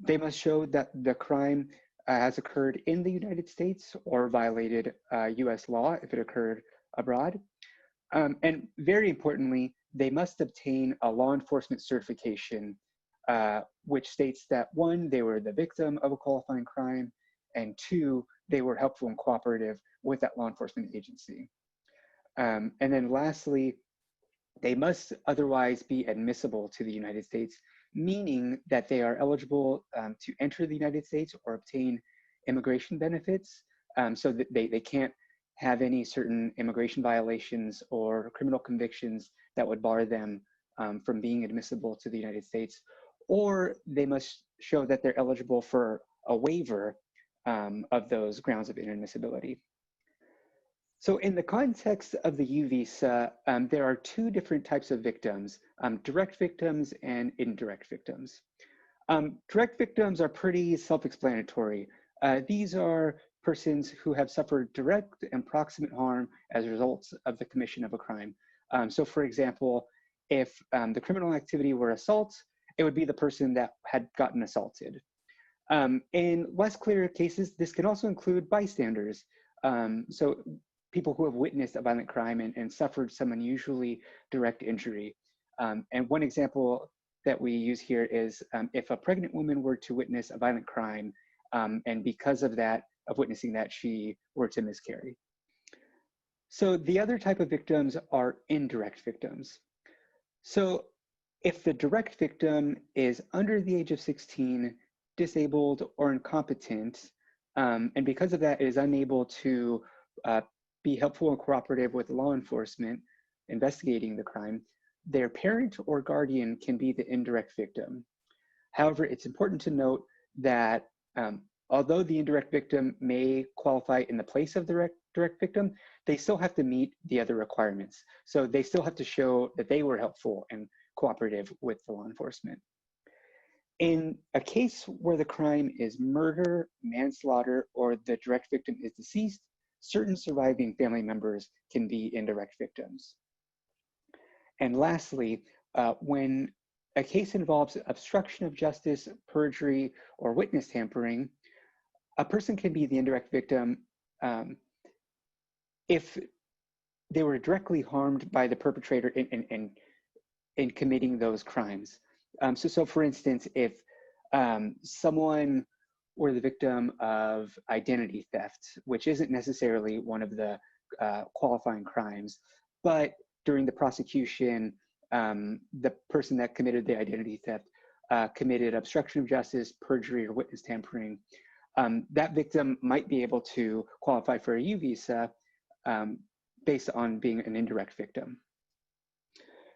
They must show that the crime has occurred in the United States or violated US law if it occurred abroad. And very importantly, they must obtain a law enforcement certification, which states that 1, they were the victim of a qualifying crime, and 2, they were helpful and cooperative with that law enforcement agency. And then lastly, they must otherwise be admissible to the United States, meaning that they are eligible to enter the United States or obtain immigration benefits so that they can't have any certain immigration violations or criminal convictions that would bar them from being admissible to the United States, or they must show that they're eligible for a waiver of those grounds of inadmissibility. So in the context of the U visa, there are two different types of victims, direct victims and indirect victims. Direct victims are pretty self-explanatory. These are persons who have suffered direct and proximate harm as a result of the commission of a crime. So for example, if the criminal activity were assault, it would be the person that had gotten assaulted. In less clear cases, this can also include bystanders. So people who have witnessed a violent crime and suffered some unusually direct injury. And one example that we use here is if a pregnant woman were to witness a violent crime, and because of witnessing that, she were to miscarry. So the other type of victims are indirect victims. So if the direct victim is under the age of 16, disabled or incompetent, and because of that is unable to be helpful and cooperative with law enforcement investigating the crime, their parent or guardian can be the indirect victim. However, it's important to note that although the indirect victim may qualify in the place of the direct victim, they still have to meet the other requirements. So they still have to show that they were helpful and cooperative with the law enforcement. In a case where the crime is murder, manslaughter, or the direct victim is deceased, certain surviving family members can be indirect victims. And lastly, when a case involves obstruction of justice, perjury, or witness tampering, a person can be the indirect victim if they were directly harmed by the perpetrator in committing those crimes. So for instance, if someone were the victim of identity theft, which isn't necessarily one of the qualifying crimes, but during the prosecution, the person that committed the identity theft committed obstruction of justice, perjury, or witness tampering, that victim might be able to qualify for a U visa based on being an indirect victim.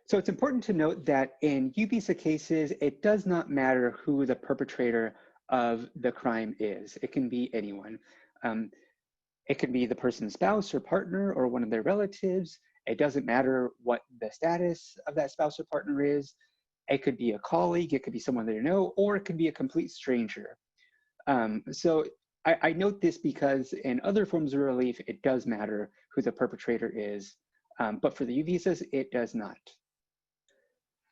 So it's important to note that in U visa cases, it does not matter who the perpetrator of the crime is. It can be anyone. It can be the person's spouse or partner or one of their relatives. It doesn't matter what the status of that spouse or partner is. It could be a colleague, it could be someone they know, or it could be a complete stranger. So I note this because in other forms of relief, it does matter who the perpetrator is, but for the U visas, it does not.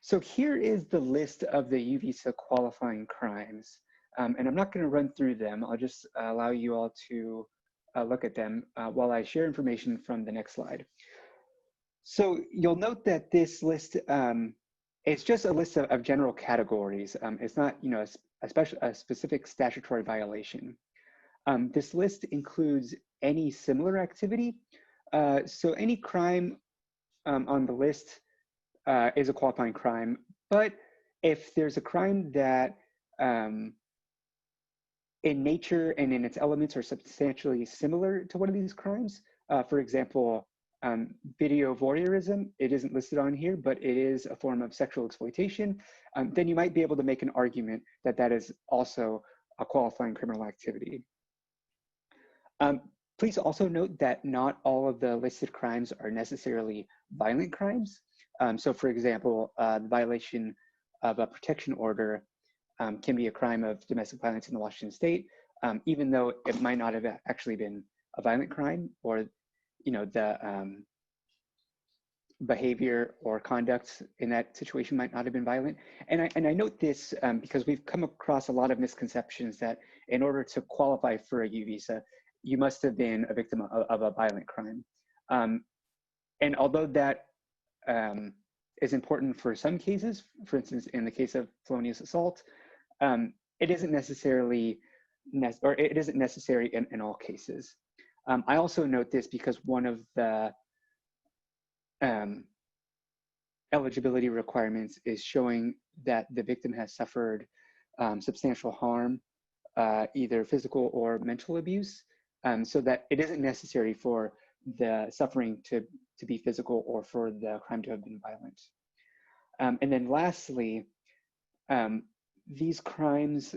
So here is the list of the U visa qualifying crimes. And I'm not going to run through them. I'll just allow you all to look at them while I share information from the next slide. So you'll note that this list, it's just a list of general categories. It's not, a specific statutory violation. This list includes any similar activity. So any crime on the list is a qualifying crime. But if there's a crime that in nature and in its elements are substantially similar to one of these crimes, for example, video voyeurism, it isn't listed on here, but it is a form of sexual exploitation, then you might be able to make an argument that that is also a qualifying criminal activity. Please also note that not all of the listed crimes are necessarily violent crimes. So for example, the violation of a protection order can be a crime of domestic violence in the Washington state, even though it might not have actually been a violent crime, or the behavior or conduct in that situation might not have been violent. And I note this because we've come across a lot of misconceptions that in order to qualify for a U visa, you must have been a victim of a violent crime. And although that is important for some cases, for instance, in the case of felonious assault, it isn't necessary in all cases. I also note this because one of the eligibility requirements is showing that the victim has suffered substantial harm, either physical or mental abuse. so that it isn't necessary for the suffering to be physical or for the crime to have been violent. And then lastly, these crimes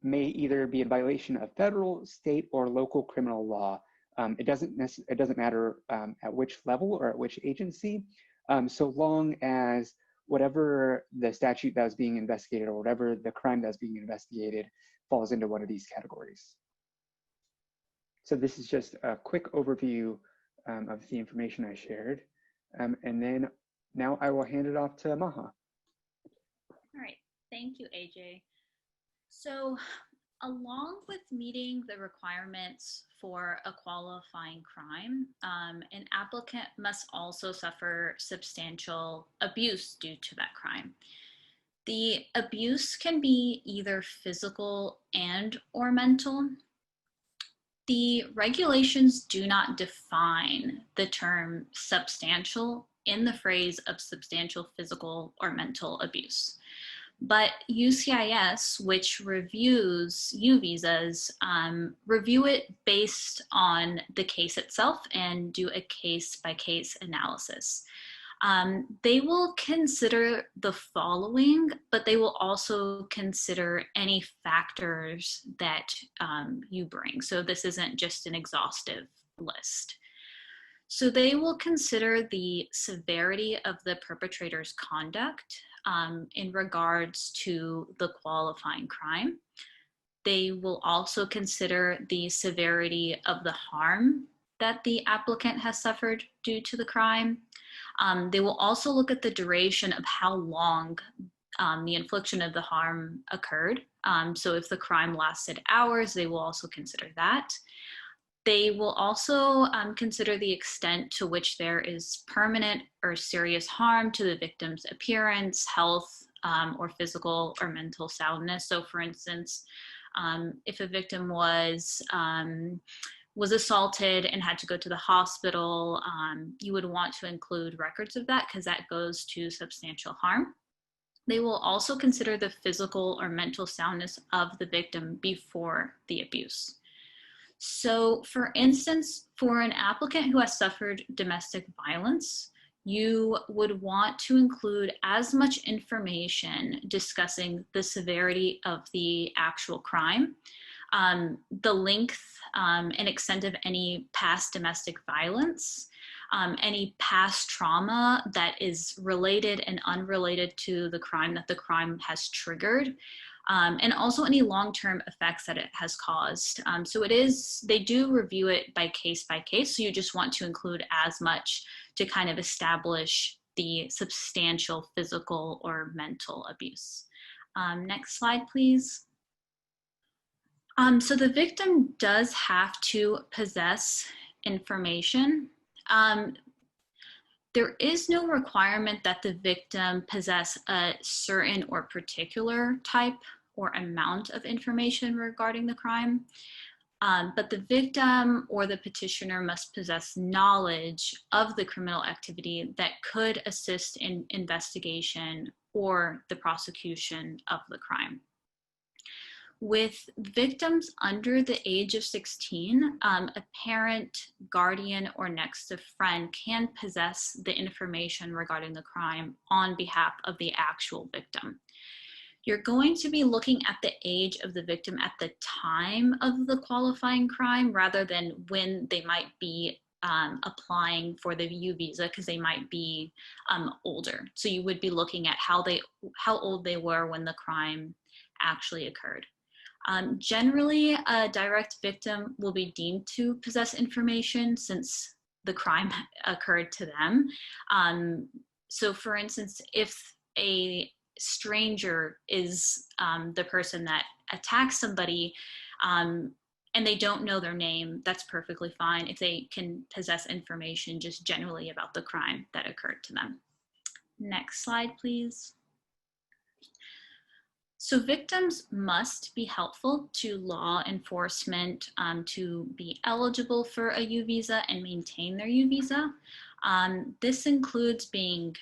may either be in violation of federal, state, or local criminal law. It doesn't matter at which level or at which agency, so long as whatever the statute that was being investigated or whatever the crime that's being investigated falls into one of these categories. So this is just a quick overview of the information I shared. And then now I will hand it off to Maha. All right, thank you, AJ. So along with meeting the requirements for a qualifying crime, an applicant must also suffer substantial abuse due to that crime. The abuse can be either physical and or mental. The regulations do not define the term substantial in the phrase of substantial physical or mental abuse. But UCIS, which reviews U visas, review it based on the case itself and do a case-by-case analysis. They will consider the following, but they will also consider any factors that you bring. So this isn't just an exhaustive list. So they will consider the severity of the perpetrator's conduct in regards to the qualifying crime. They will also consider the severity of the harm that the applicant has suffered due to the crime. They will also look at the duration of how long the infliction of the harm occurred. So if the crime lasted hours, they will also consider that. They will also consider the extent to which there is permanent or serious harm to the victim's appearance, health, or physical or mental soundness. So for instance, if a victim was assaulted and had to go to the hospital, you would want to include records of that because that goes to substantial harm. They will also consider the physical or mental soundness of the victim before the abuse. So for instance, for an applicant who has suffered domestic violence, you would want to include as much information discussing the severity of the actual crime, the length and extent of any past domestic violence, any past trauma that is related and unrelated to the crime that the crime has triggered, and also any long-term effects that it has caused. So they do review it by case, so you just want to include as much to kind of establish the substantial physical or mental abuse. Next slide, please. So the victim does have to possess information. There is no requirement that the victim possess a certain or particular type or amount of information regarding the crime, but the victim or the petitioner must possess knowledge of the criminal activity that could assist in investigation or the prosecution of the crime. With victims under the age of 16, a parent, guardian, or next of friend can possess the information regarding the crime on behalf of the actual victim. You're going to be looking at the age of the victim at the time of the qualifying crime rather than when they might be applying for the U visa, because they might be older. So you would be looking at how old they were when the crime actually occurred. Generally, a direct victim will be deemed to possess information since the crime occurred to them. So for instance, if a stranger is the person that attacks somebody and they don't know their name, that's perfectly fine if they can possess information just generally about the crime that occurred to them. Next slide, please. So victims must be helpful to law enforcement to be eligible for a U visa and maintain their U visa. This includes being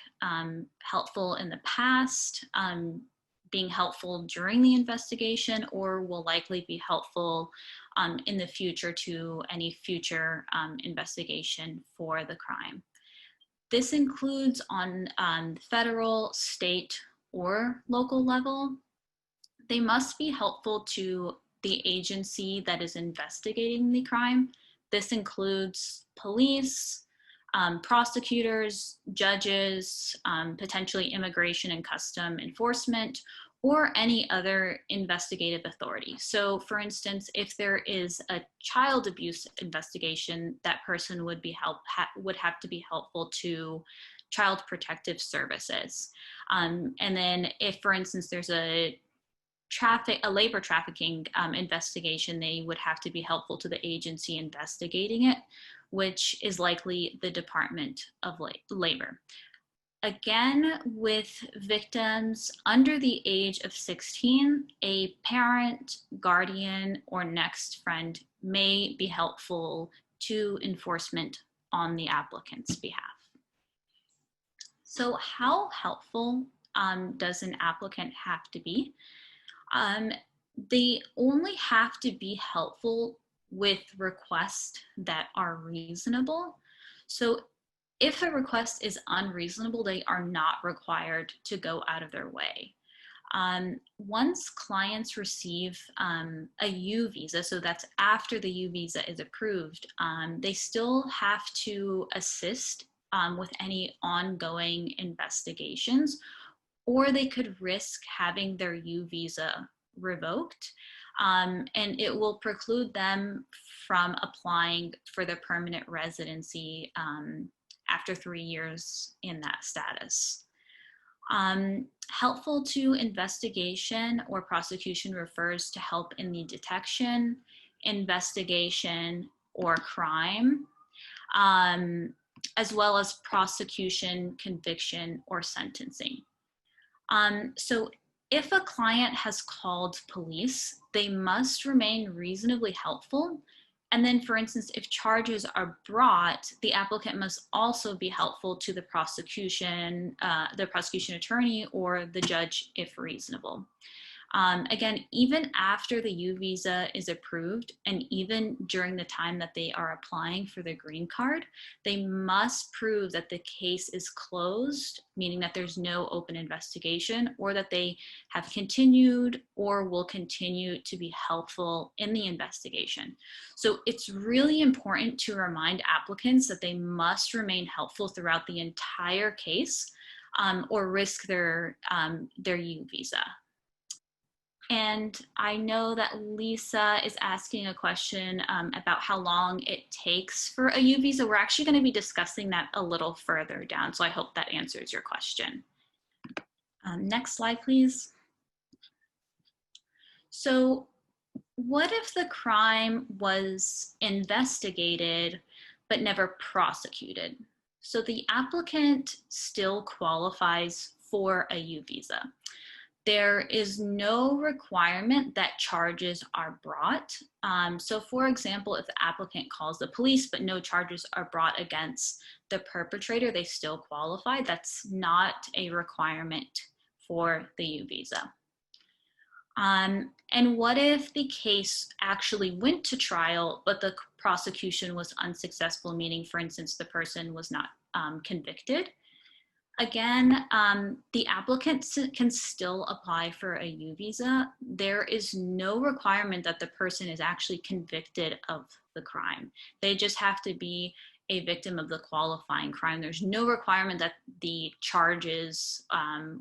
helpful in the past, being helpful during the investigation, or will likely be helpful in the future to any future investigation for the crime. This includes on federal, state, or local level. They must be helpful to the agency that is investigating the crime. This includes police, prosecutors, judges, potentially immigration and custom enforcement, or any other investigative authority. So for instance, if there is a child abuse investigation, that person would have to be helpful to Child Protective Services. And then if, for instance, there's a labor trafficking investigation, they would have to be helpful to the agency investigating it, which is likely the Department of Labor. Again, with victims under the age of 16, a parent, guardian, or next friend may be helpful to enforcement on the applicant's behalf. So how helpful does an applicant have to be? They only have to be helpful with requests that are reasonable. So if a request is unreasonable, they are not required to go out of their way. Once clients receive a U visa, so that's after the U visa is approved, they still have to assist with any ongoing investigations, or they could risk having their U visa revoked, and it will preclude them from applying for the permanent residency after 3 years in that status. Helpful to investigation or prosecution refers to help in the detection, investigation, or crime, as well as prosecution, conviction, or sentencing. So if a client has called police, they must remain reasonably helpful. And then, for instance, if charges are brought, the applicant must also be helpful to the prosecution attorney or the judge if reasonable. Again, even after the U visa is approved and even during the time that they are applying for the green card, they must prove that the case is closed, meaning that there's no open investigation, or that they have continued or will continue to be helpful in the investigation. So it's really important to remind applicants that they must remain helpful throughout the entire case or risk their U visa. And I know that Lisa is asking a question about how long it takes for a U visa. We're actually going to be discussing that a little further down, so I hope that answers your question. Next slide, please. So what if the crime was investigated but never prosecuted? So the applicant still qualifies for a U visa. There is no requirement that charges are brought. So for example, if the applicant calls the police but no charges are brought against the perpetrator, they still qualify. That's not a requirement for the U visa. And what if the case actually went to trial, but the prosecution was unsuccessful, meaning, for instance, the person was not convicted? Again, the applicant can still apply for a U visa. There is no requirement that the person is actually convicted of the crime. They just have to be a victim of the qualifying crime. There's no requirement that the charges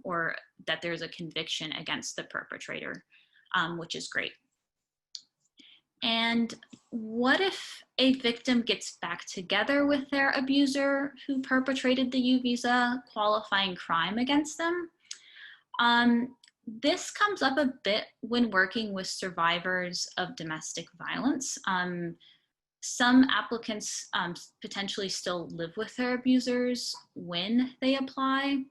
or that there's a conviction against the perpetrator, which is great. And what if a victim gets back together with their abuser who perpetrated the U visa qualifying crime against them? This comes up a bit when working with survivors of domestic violence. Some applicants potentially still live with their abusers when they apply.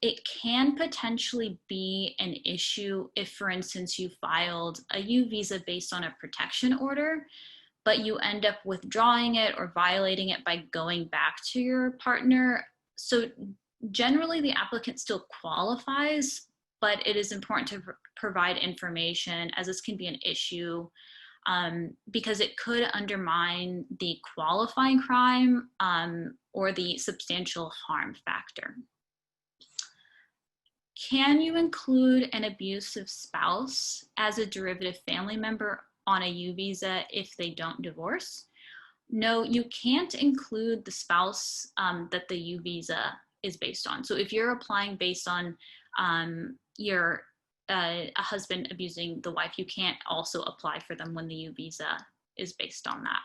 It can potentially be an issue if, for instance, you filed a U visa based on a protection order, but you end up withdrawing it or violating it by going back to your partner. So generally the applicant still qualifies, but it is important to provide information, as this can be an issue because it could undermine the qualifying crime or the substantial harm factor. Can you include an abusive spouse as a derivative family member on a U visa if they don't divorce? No, you can't include the spouse that the U visa is based on. So if you're applying based on a husband abusing the wife, you can't also apply for them when the U visa is based on that.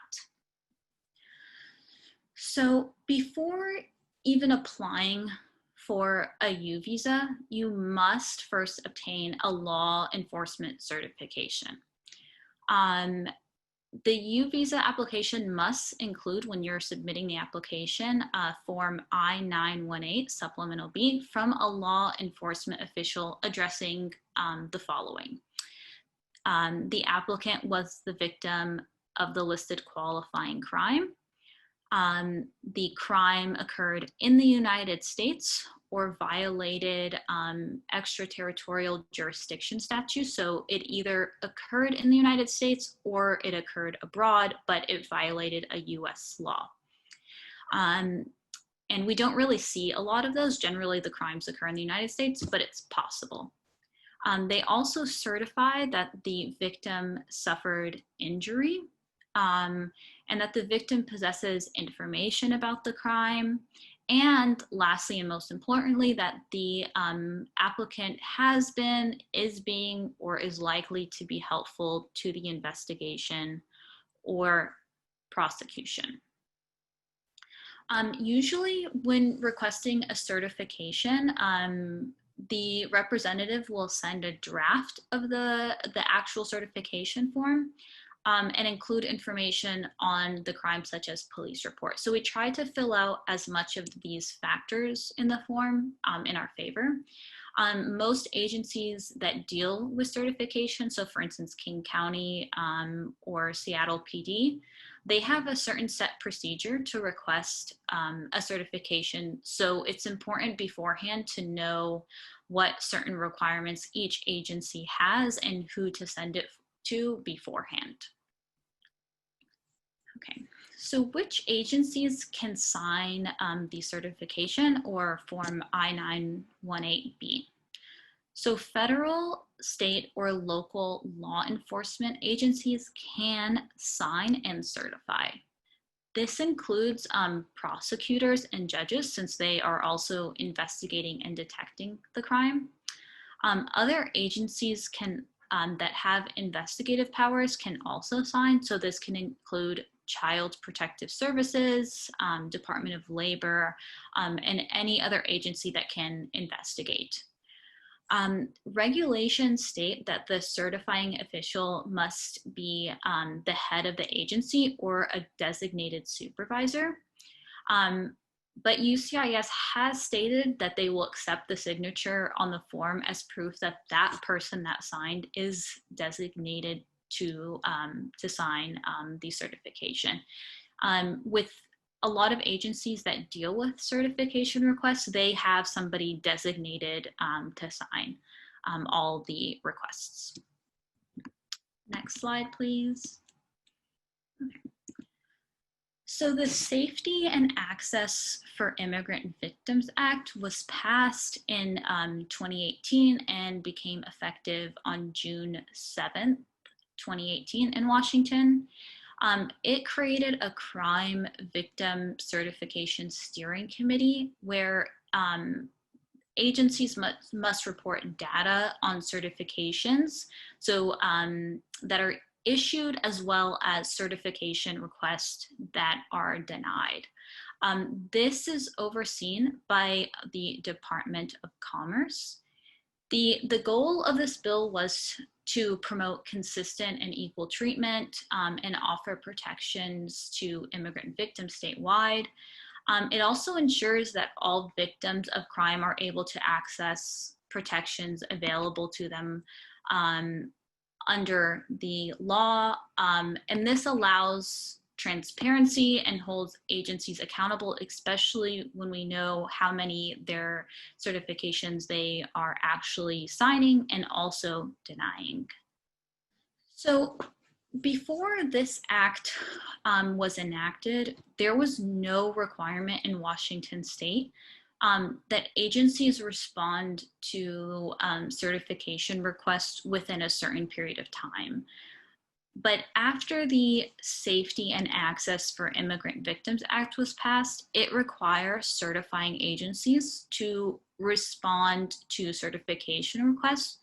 So before even applying for a U visa, you must first obtain a law enforcement certification. The U visa application must include, when you're submitting the application, Form I-918 Supplemental B from a law enforcement official addressing the following. The applicant was the victim of the listed qualifying crime. The crime occurred in the United States or violated extraterritorial jurisdiction statutes. So it either occurred in the United States or it occurred abroad, but it violated a US law. And we don't really see a lot of those. Generally, the crimes occur in the United States, but it's possible. They also certify that the victim suffered injury and that the victim possesses information about the crime. And lastly, and most importantly, that the applicant has been, is being, or is likely to be helpful to the investigation or prosecution. Usually when requesting a certification, the representative will send a draft of the actual certification form and include information on the crime, such as police report. So we try to fill out as much of these factors in the form in our favor. Most agencies that deal with certification, so for instance, King County or Seattle PD, they have a certain set procedure to request a certification. So it's important beforehand to know what certain requirements each agency has and who to send it to beforehand. Okay, so which agencies can sign the certification or Form I-918B? So federal, state, or local law enforcement agencies can sign and certify. This includes prosecutors and judges, since they are also investigating and detecting the crime. Other agencies can that have investigative powers can also sign. So this can include Child Protective Services, Department of Labor, and any other agency that can investigate. Regulations state that the certifying official must be the head of the agency or a designated supervisor. But UCIS has stated that they will accept the signature on the form as proof that that person that signed is designated to sign the certification. With a lot of agencies that deal with certification requests, they have somebody designated to sign all the requests. Next slide, please. Okay. So the Safety and Access for Immigrant Victims Act was passed in 2018 and became effective on June 7th, 2018 in Washington. It created a crime victim certification steering committee where agencies must report data on certifications that are issued, as well as certification requests that are denied. This is overseen by the Department of Commerce. The goal of this bill was to promote consistent and equal treatment and offer protections to immigrant victims statewide. It also ensures that all victims of crime are able to access protections available to them under the law, and this allows transparency and holds agencies accountable, especially when we know how many their certifications they are actually signing and also denying. So Before this act was enacted, there was no requirement in Washington state that agencies respond to certification requests within a certain period of time. But after the Safety and Access for Immigrant Victims Act was passed, it requires certifying agencies to respond to certification requests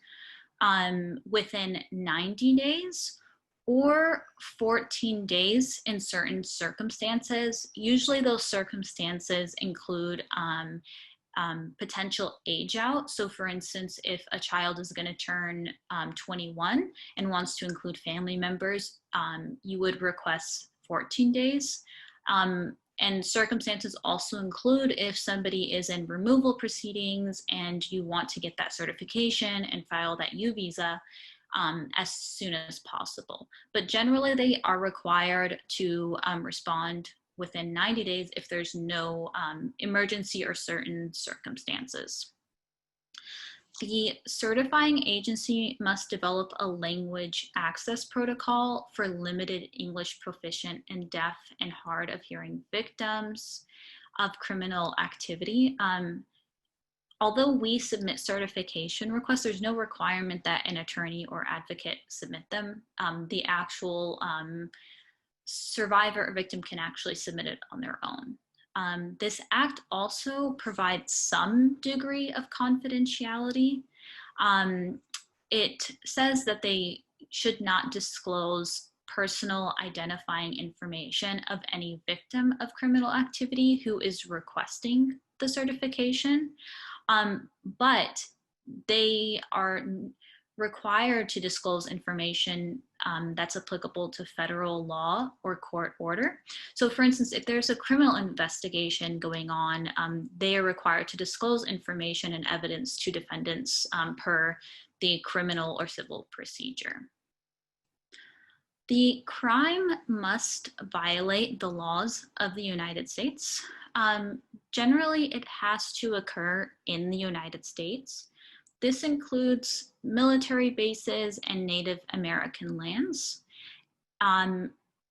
within 90 days or 14 days in certain circumstances. Usually those circumstances include potential age out. So for instance, if a child is going to turn 21 and wants to include family members, you would request 14 days. And circumstances also include if somebody is in removal proceedings and you want to get that certification and file that U visa as soon as possible. But generally they are required to respond within 90 days if there's no emergency or certain circumstances. The certifying agency must develop a language access protocol for limited English proficient and deaf and hard of hearing victims of criminal activity. Although we submit certification requests, there's no requirement that an attorney or advocate submit them. The actual survivor or victim can actually submit it on their own. This act also provides some degree of confidentiality. It says that they should not disclose personal identifying information of any victim of criminal activity who is requesting the certification, but they are required to disclose information that's applicable to federal law or court order. So for instance, if there's a criminal investigation going on, they are required to disclose information and evidence to defendants per the criminal or civil procedure. The crime must violate the laws of the United States. Generally, it has to occur in the United States. This includes military bases and Native American lands.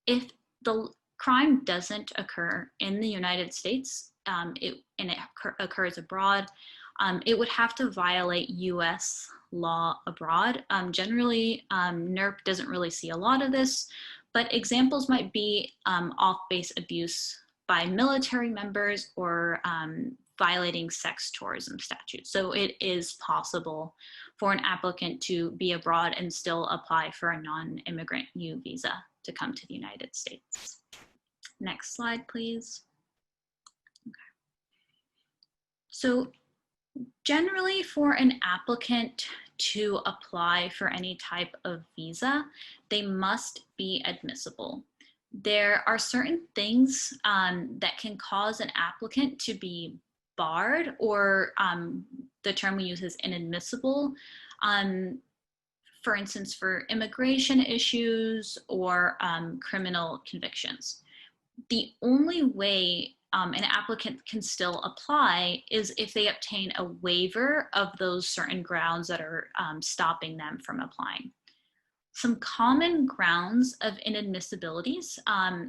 If the crime doesn't occur in the United States and it occurs abroad, it would have to violate US law abroad. Generally, NERP doesn't really see a lot of this, but examples might be off-base abuse by military members or violating sex tourism statutes. So it is possible for an applicant to be abroad and still apply for a non-immigrant U visa to come to the United States. Next slide, please. Okay. So generally for an applicant to apply for any type of visa, they must be admissible. There are certain things that can cause an applicant to be barred, or the term we use is inadmissible. For instance, for immigration issues or criminal convictions. The only way an applicant can still apply is if they obtain a waiver of those certain grounds that are stopping them from applying. Some common grounds of inadmissibilities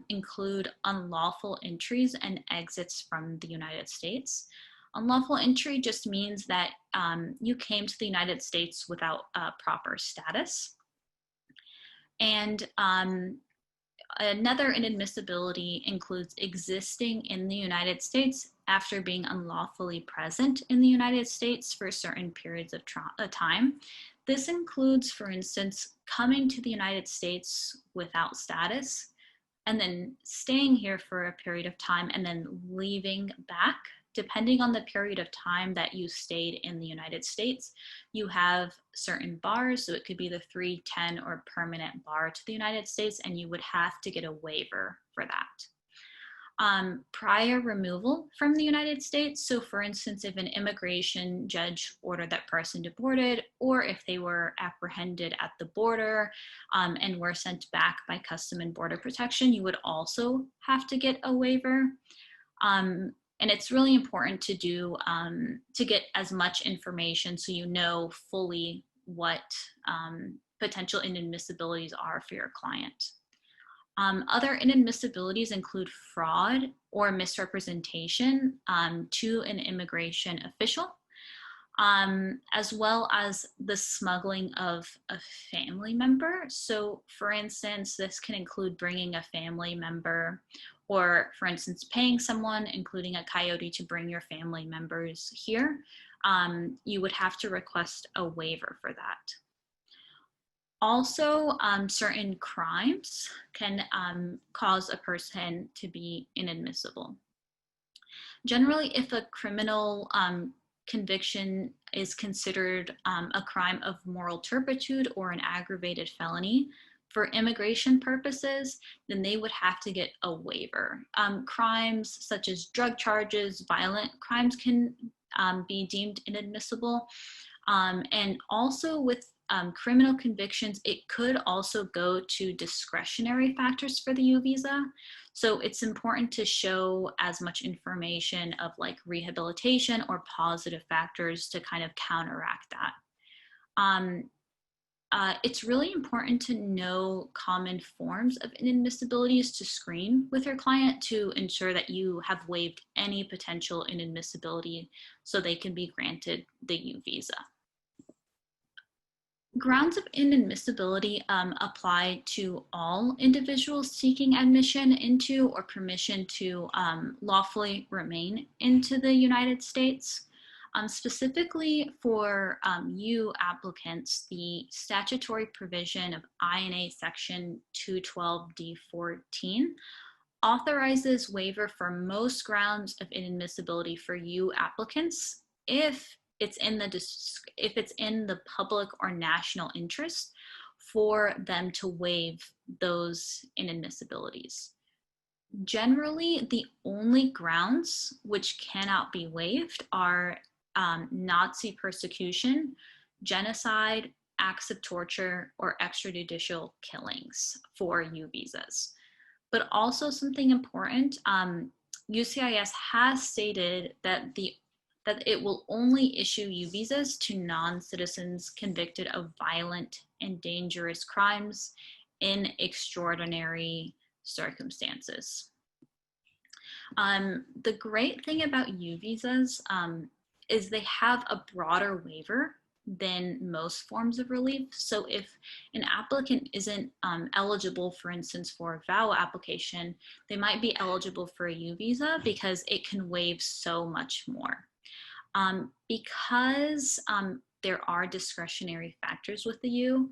include unlawful entries and exits from the United States. Unlawful entry just means that you came to the United States without proper status. And another inadmissibility includes existing in the United States after being unlawfully present in the United States for certain periods of time. This includes, for instance, coming to the United States without status and then staying here for a period of time and then leaving back. Depending on the period of time that you stayed in the United States, you have certain bars. So it could be the 3, 10, or permanent bar to the United States, and you would have to get a waiver for that. Prior removal from the United States. So for instance, if an immigration judge ordered that person deported, or if they were apprehended at the border and were sent back by Custom and Border Protection, you would also have to get a waiver. And it's really important to do, to get as much information so you know fully what potential inadmissibilities are for your client. Other inadmissibilities include fraud or misrepresentation to an immigration official, as well as the smuggling of a family member. So for instance, this can include bringing a family member, or for instance, paying someone, including a coyote, to bring your family members here. You would have to request a waiver for that. Also, certain crimes can cause a person to be inadmissible. Generally, if a criminal conviction is considered a crime of moral turpitude or an aggravated felony for immigration purposes, then they would have to get a waiver. Crimes such as drug charges, violent crimes can be deemed inadmissible. And also with criminal convictions, it could also go to discretionary factors for the U visa. So it's important to show as much information of like rehabilitation or positive factors to kind of counteract that. It's really important to know common forms of inadmissibilities to screen with your client to ensure that you have waived any potential inadmissibility so they can be granted the U visa. Grounds of inadmissibility apply to all individuals seeking admission into or permission to lawfully remain into the United States. Specifically for U applicants, the statutory provision of INA Section 212D14 authorizes waiver for most grounds of inadmissibility for U applicants if it's in the public or national interest for them to waive those inadmissibilities. Generally, the only grounds which cannot be waived are Nazi persecution, genocide, acts of torture, or extrajudicial killings for U visas. But also something important, UCIS has stated that it will only issue U visas to non-citizens convicted of violent and dangerous crimes in extraordinary circumstances. The great thing about U visas is they have a broader waiver than most forms of relief. So if an applicant isn't eligible, for instance, for a VAWA application, they might be eligible for a U visa because it can waive so much more. Because there are discretionary factors with the U,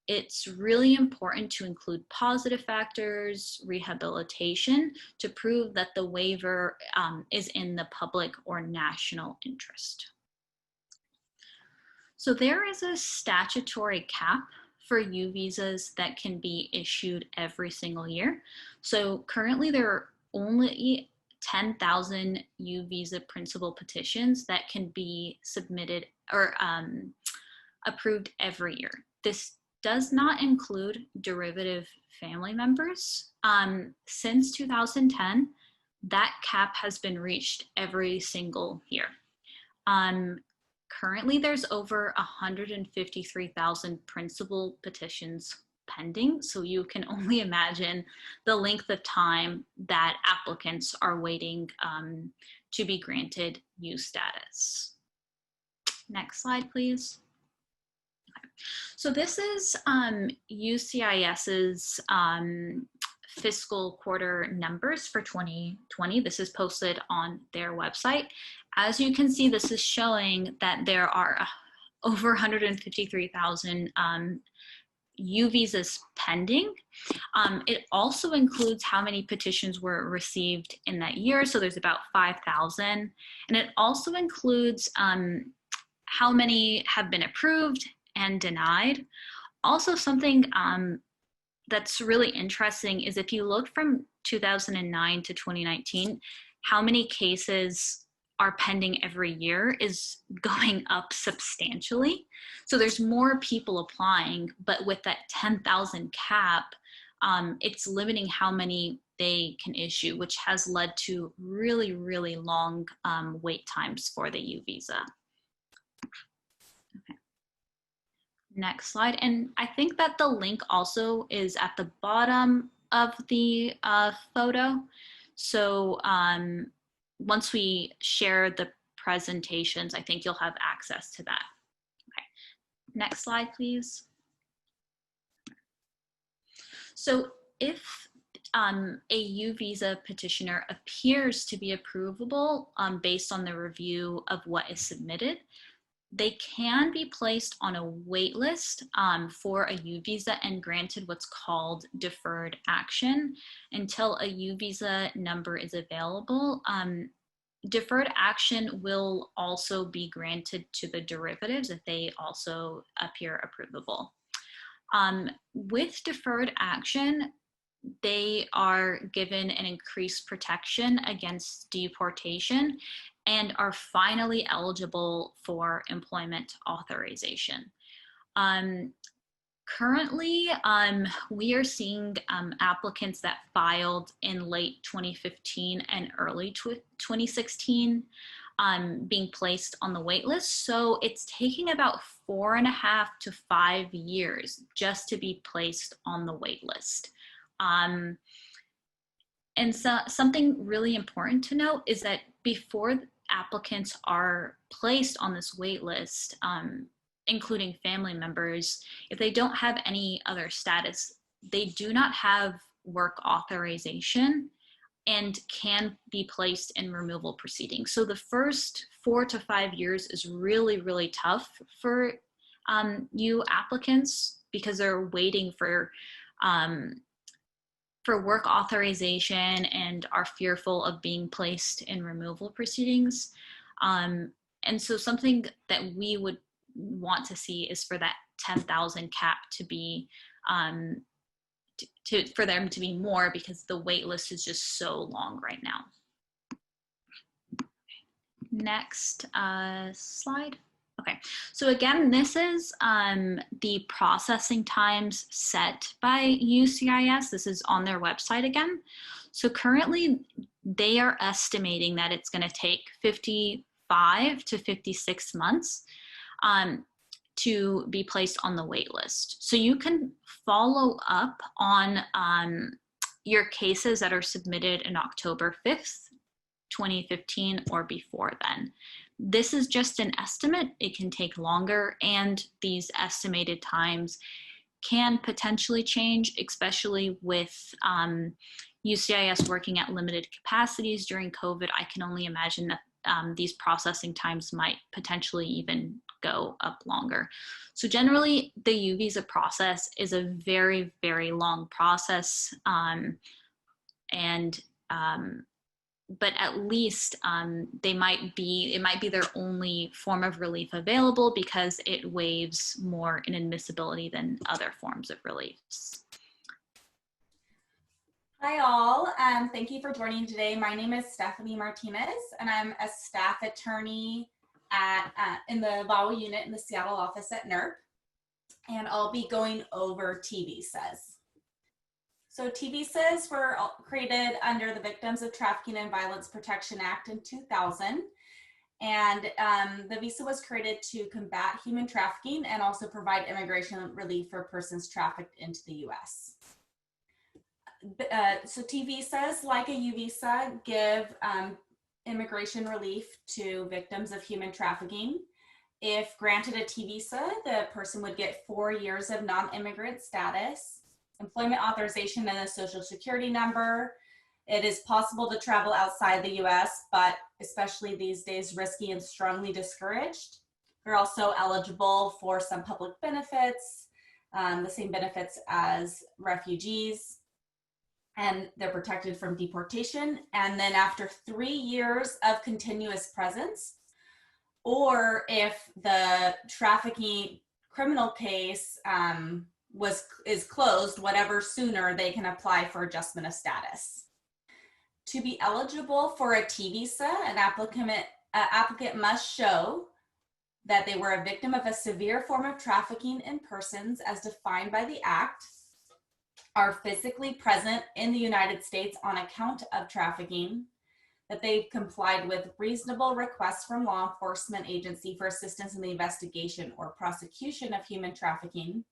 it's really important to include positive factors, rehabilitation, to prove that the waiver is in the public or national interest. So there is a statutory cap for U visas that can be issued every single year. So currently there are only 10,000 U visa principal petitions that can be submitted or approved every year. This does not include derivative family members. Since 2010, that cap has been reached every single year. Currently, there's over 153,000 principal petitions pending, so you can only imagine the length of time that applicants are waiting to be granted U status. Next slide, please. Okay. So this is UCIS's fiscal quarter numbers for 2020. This is posted on their website. As you can see, this is showing that there are over 153,000 U visas pending. It also includes how many petitions were received in that year. So there's about 5,000. And it also includes how many have been approved and denied. Also something that's really interesting is if you look from 2009 to 2019, how many cases are pending every year is going up substantially. So there's more people applying, but with that 10,000 cap, it's limiting how many they can issue, which has led to really, really long wait times for the U visa. Okay. Next slide. And I think that the link also is at the bottom of the photo. So once we share the presentations, I think you'll have access to that. Okay. Next slide, please. So if a U visa petitioner appears to be approvable based on the review of what is submitted, they can be placed on a wait list for a U visa and granted what's called deferred action until a U visa number is available. Deferred action will also be granted to the derivatives if they also appear approvable. With deferred action, they are given an increased protection against deportation and are finally eligible for employment authorization. Currently, we are seeing applicants that filed in late 2015 and early 2016 being placed on the wait list. So it's taking about 4.5 to 5 years just to be placed on the wait list. And so something really important to note is that before applicants are placed on this wait list, including family members, if they don't have any other status, they do not have work authorization and can be placed in removal proceedings. So the first 4 to 5 years is really, really tough for you applicants because they're waiting for work authorization and are fearful of being placed in removal proceedings. And so something that we would want to see is for that 10,000 cap to be, for them to be more because the wait list is just so long right now. Next slide. Okay, so again, this is the processing times set by UCIS. This is on their website again. So currently, they are estimating that it's going to take 55 to 56 months to be placed on the wait list. So you can follow up on your cases that are submitted in October 5th, 2015 or before then. This is just an estimate. It can take longer, and these estimated times can potentially change, especially with UCIS working at limited capacities during COVID. I can only imagine that these processing times might potentially even go up longer. So generally, the U visa process is a very, very long process, but at least it might be their only form of relief available because it waives more inadmissibility than other forms of reliefs. Hi all, thank you for joining today. My name is Stephanie Martinez and I'm a staff attorney in the VAWA unit in the Seattle office at NERC, and I'll be going over T visas. So T visas were created under the Victims of Trafficking and Violence Protection Act in 2000. And the visa was created to combat human trafficking and also provide immigration relief for persons trafficked into the US. So T visas, like a U visa, give immigration relief to victims of human trafficking. If granted a T visa, the person would get 4 years of non-immigrant status, employment authorization, and a social security number. It is possible to travel outside the US, but especially these days, risky and strongly discouraged. They're also eligible for some public benefits, the same benefits as refugees, and they're protected from deportation. And then after 3 years of continuous presence, or if the trafficking criminal case is closed, whatever sooner, they can apply for adjustment of status. To be eligible for a T visa, an applicant must show that they were a victim of a severe form of trafficking in persons as defined by the Act, are physically present in the United States on account of trafficking, that they've complied with reasonable requests from law enforcement agency for assistance in the investigation or prosecution of human trafficking,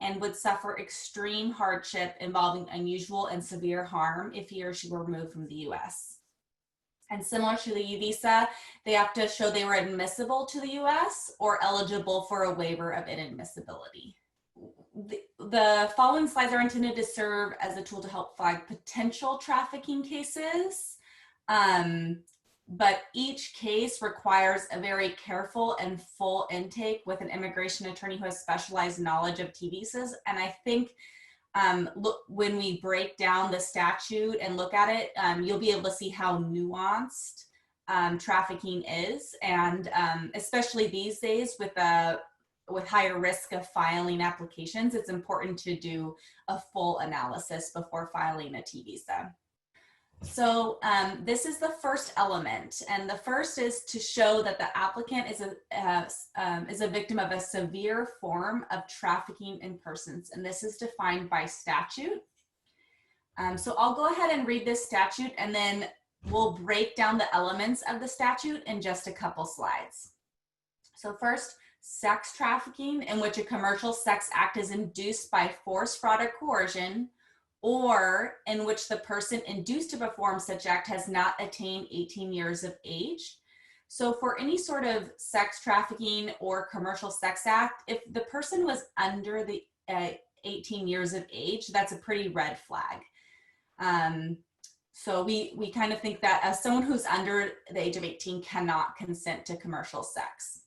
and would suffer extreme hardship involving unusual and severe harm if he or she were removed from the US. And similar to the U visa, they have to show they were admissible to the US or eligible for a waiver of inadmissibility. The following slides are intended to serve as a tool to help flag potential trafficking cases. But each case requires a very careful and full intake with an immigration attorney who has specialized knowledge of T visas. And I think look, when we break down the statute and look at it, you'll be able to see how nuanced trafficking is. And especially these days with higher risk of filing applications, it's important to do a full analysis before filing a T visa. So this is the first element, and the first is to show that the applicant is a victim of a severe form of trafficking in persons, and this is defined by statute. So I'll go ahead and read this statute, and then we'll break down the elements of the statute in just a couple slides. So first, sex trafficking, in which a commercial sex act is induced by force, fraud, or coercion, or in which the person induced to perform such act has not attained 18 years of age. So for any sort of sex trafficking or commercial sex act, if the person was under the 18 years of age, that's a pretty red flag. So we kind of think that as someone who's under the age of 18 cannot consent to commercial sex.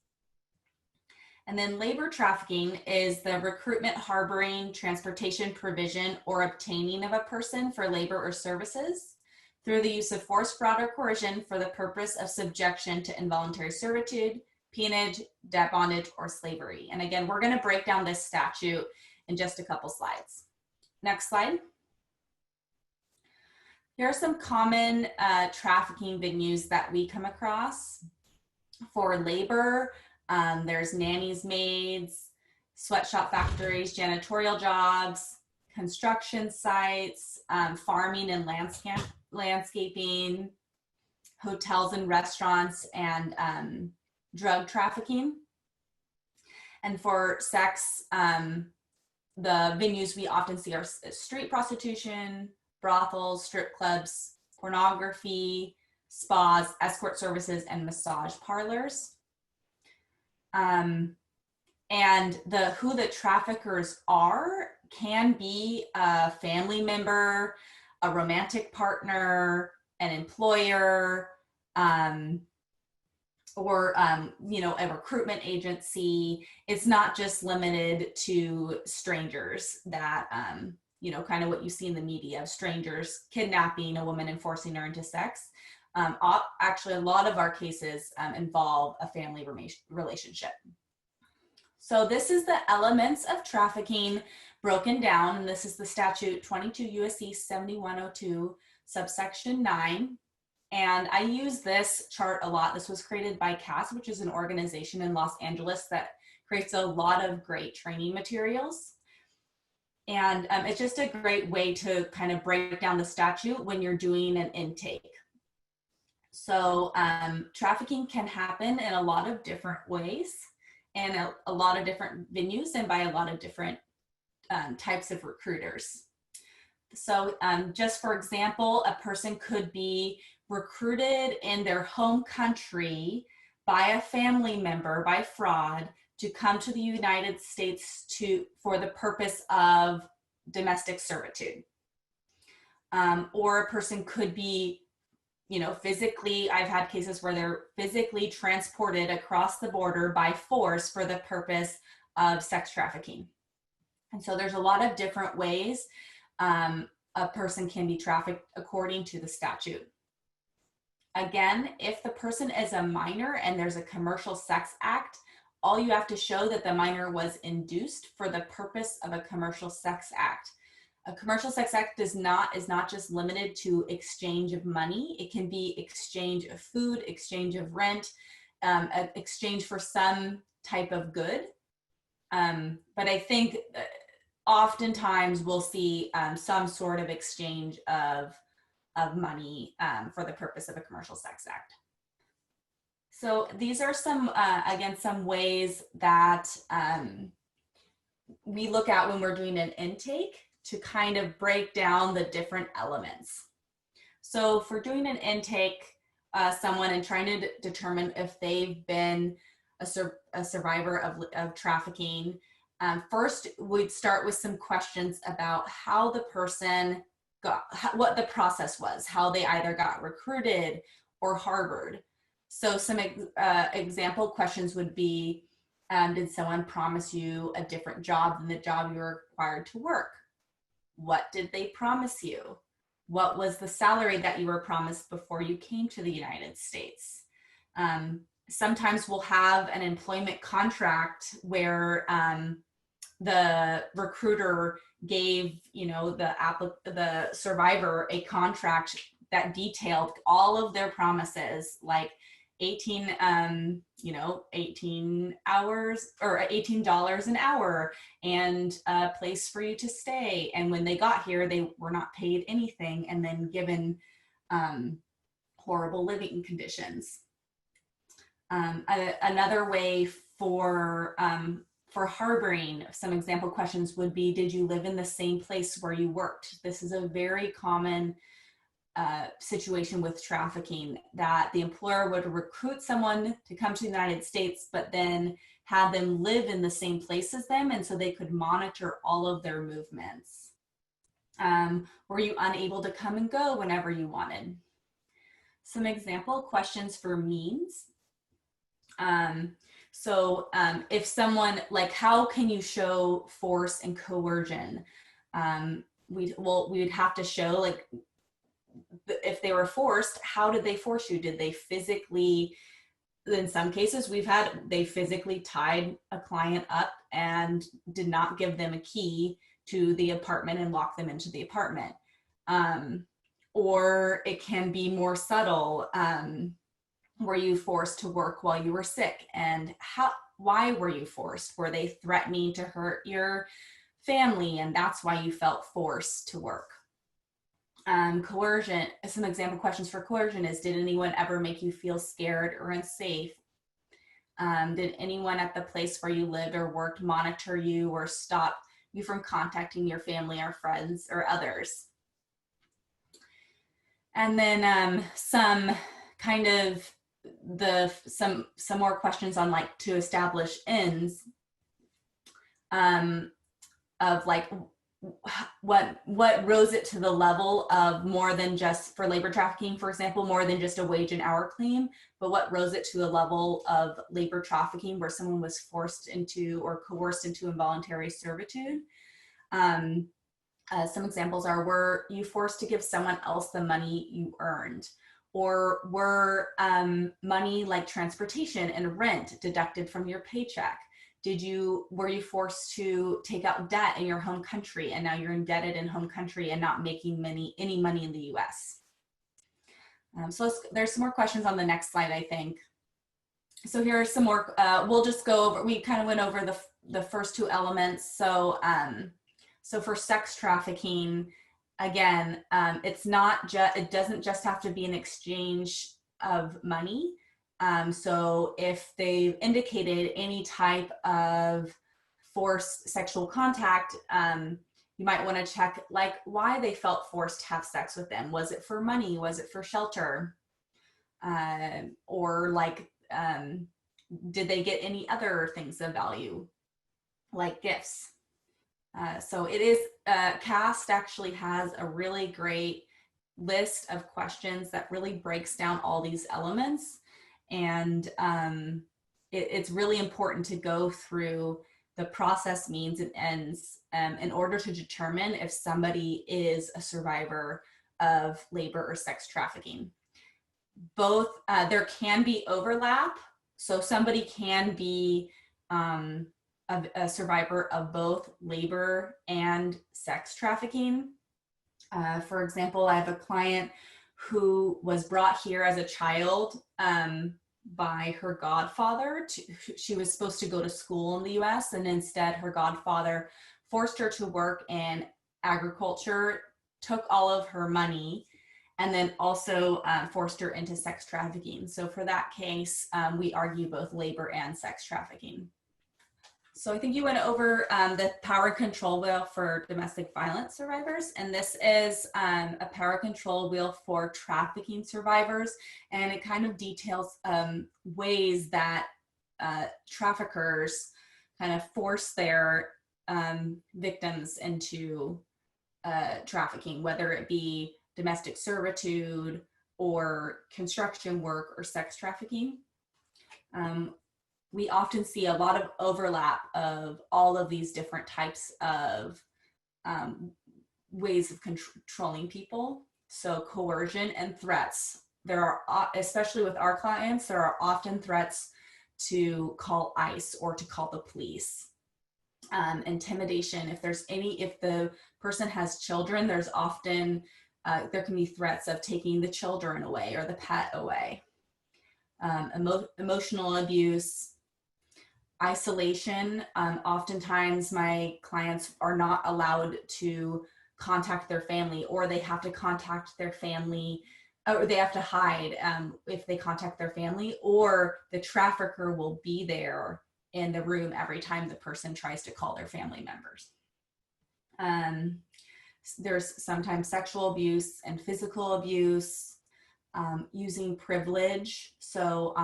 And then labor trafficking is the recruitment, harboring, transportation, provision, or obtaining of a person for labor or services through the use of force, fraud, or coercion for the purpose of subjection to involuntary servitude, peonage, debt bondage, or slavery. And again, we're going to break down this statute in just a couple slides. Next slide. Here are some common trafficking venues that we come across. For labor, there's nannies, maids, sweatshop factories, janitorial jobs, construction sites, farming and landscaping, hotels and restaurants, and drug trafficking. And for sex, the venues we often see are street prostitution, brothels, strip clubs, pornography, spas, escort services, and massage parlors. And who the traffickers are can be a family member, a romantic partner, an employer, or you know, a recruitment agency. It's not just limited to strangers that you know, kind of what you see in the media of strangers kidnapping a woman and forcing her into sex. Actually, a lot of our cases involve a family relationship. So this is the elements of trafficking broken down, and this is the statute 22 U.S.C. 7102, subsection 9. And I use this chart a lot. This was created by CAS, which is an organization in Los Angeles that creates a lot of great training materials. And it's just a great way to kind of break down the statute when you're doing an intake. So trafficking can happen in a lot of different ways and a lot of different venues and by a lot of different types of recruiters. So just for example, a person could be recruited in their home country by a family member by fraud to come to the United States for the purpose of domestic servitude. Or a person could be, you know, physically, I've had cases where they're physically transported across the border by force for the purpose of sex trafficking. And so there's a lot of different ways a person can be trafficked according to the statute. Again, if the person is a minor and there's a commercial sex act, all you have to show that the minor was induced for the purpose of a commercial sex act. A commercial sex act is not just limited to exchange of money. It can be exchange of food, exchange of rent, exchange for some type of good. But I think oftentimes we'll see some sort of exchange of of money for the purpose of a commercial sex act. So these are some, again, some ways that we look at when we're doing an intake to kind of break down the different elements. So for doing an intake, someone and trying to determine if they've been a survivor of trafficking, first we'd start with some questions about how the person what the process was, how they either got recruited or harbored. So some example questions would be, did someone promise you a different job than the job you were required to work? What did they promise you? What was the salary that you were promised before you came to the United States? Sometimes we'll have an employment contract where the recruiter gave, the survivor a contract that detailed all of their promises, like 18 hours or $18 an hour and a place for you to stay. And when they got here, they were not paid anything and then given horrible living conditions. Another way for harboring, some example questions would be, did you live in the same place where you worked? This is a very common situation with trafficking, that the employer would recruit someone to come to the United States, but then have them live in the same place as them, and so they could monitor all of their movements. Were you unable to come and go whenever you wanted? Some example questions for means. If someone, like, how can you show force and coercion? We would have to show, like, if they were forced, how did they force you? Did they physically, in some cases they physically tied a client up and did not give them a key to the apartment and lock them into the apartment. Or it can be more subtle. Were you forced to work while you were sick? And why were you forced? Were they threatening to hurt your family and that's why you felt forced to work? Coercion, some example questions for coercion is, did anyone ever make you feel scared or unsafe? Did anyone at the place where you lived or worked monitor you or stop you from contacting your family or friends or others? And then some kind of some more questions on, like, to establish ends, of like what rose it to the level of more than just, for labor trafficking, for example, more than just a wage and hour claim, but what rose it to a level of labor trafficking where someone was forced into or coerced into involuntary servitude. Some examples are, were you forced to give someone else the money you earned? Or were money like transportation and rent deducted from your paycheck? Were you forced to take out debt in your home country and now you're indebted in home country and not making any money in the US? So there's some more questions on the next slide, I think. So here are some more, we'll just go over, we kind of went over the first two elements. So, so for sex trafficking, again, it doesn't just have to be an exchange of money. So if they've indicated any type of forced sexual contact, you might want to check, like, why they felt forced to have sex with them. Was it for money? Was it for shelter? Or like, did they get any other things of value, like gifts? So it is, CAST actually has a really great list of questions that really breaks down all these elements. And it's really important to go through the process, means, and ends in order to determine if somebody is a survivor of labor or sex trafficking. Both, there can be overlap. So somebody can be a survivor of both labor and sex trafficking. For example, I have a client who was brought here as a child by her godfather. She was supposed to go to school in the US, and instead her godfather forced her to work in agriculture, took all of her money, and then also forced her into sex trafficking. So for that case, we argue both labor and sex trafficking. So I think you went over the power control wheel for domestic violence survivors. And this is a power control wheel for trafficking survivors. And it kind of details ways that traffickers kind of force their victims into trafficking, whether it be domestic servitude or construction work or sex trafficking. We often see a lot of overlap of all of these different types of ways of controlling people. So coercion and threats. There are, especially with our clients, there are often threats to call ICE or to call the police. Intimidation, if the person has children, there's often, there can be threats of taking the children away or the pet away. Emotional abuse, isolation. Oftentimes my clients are not allowed to contact their family, or they have to contact their family, or they have to hide if they contact their family, or the trafficker will be there in the room every time the person tries to call their family members. There's sometimes sexual abuse and physical abuse, using privilege. So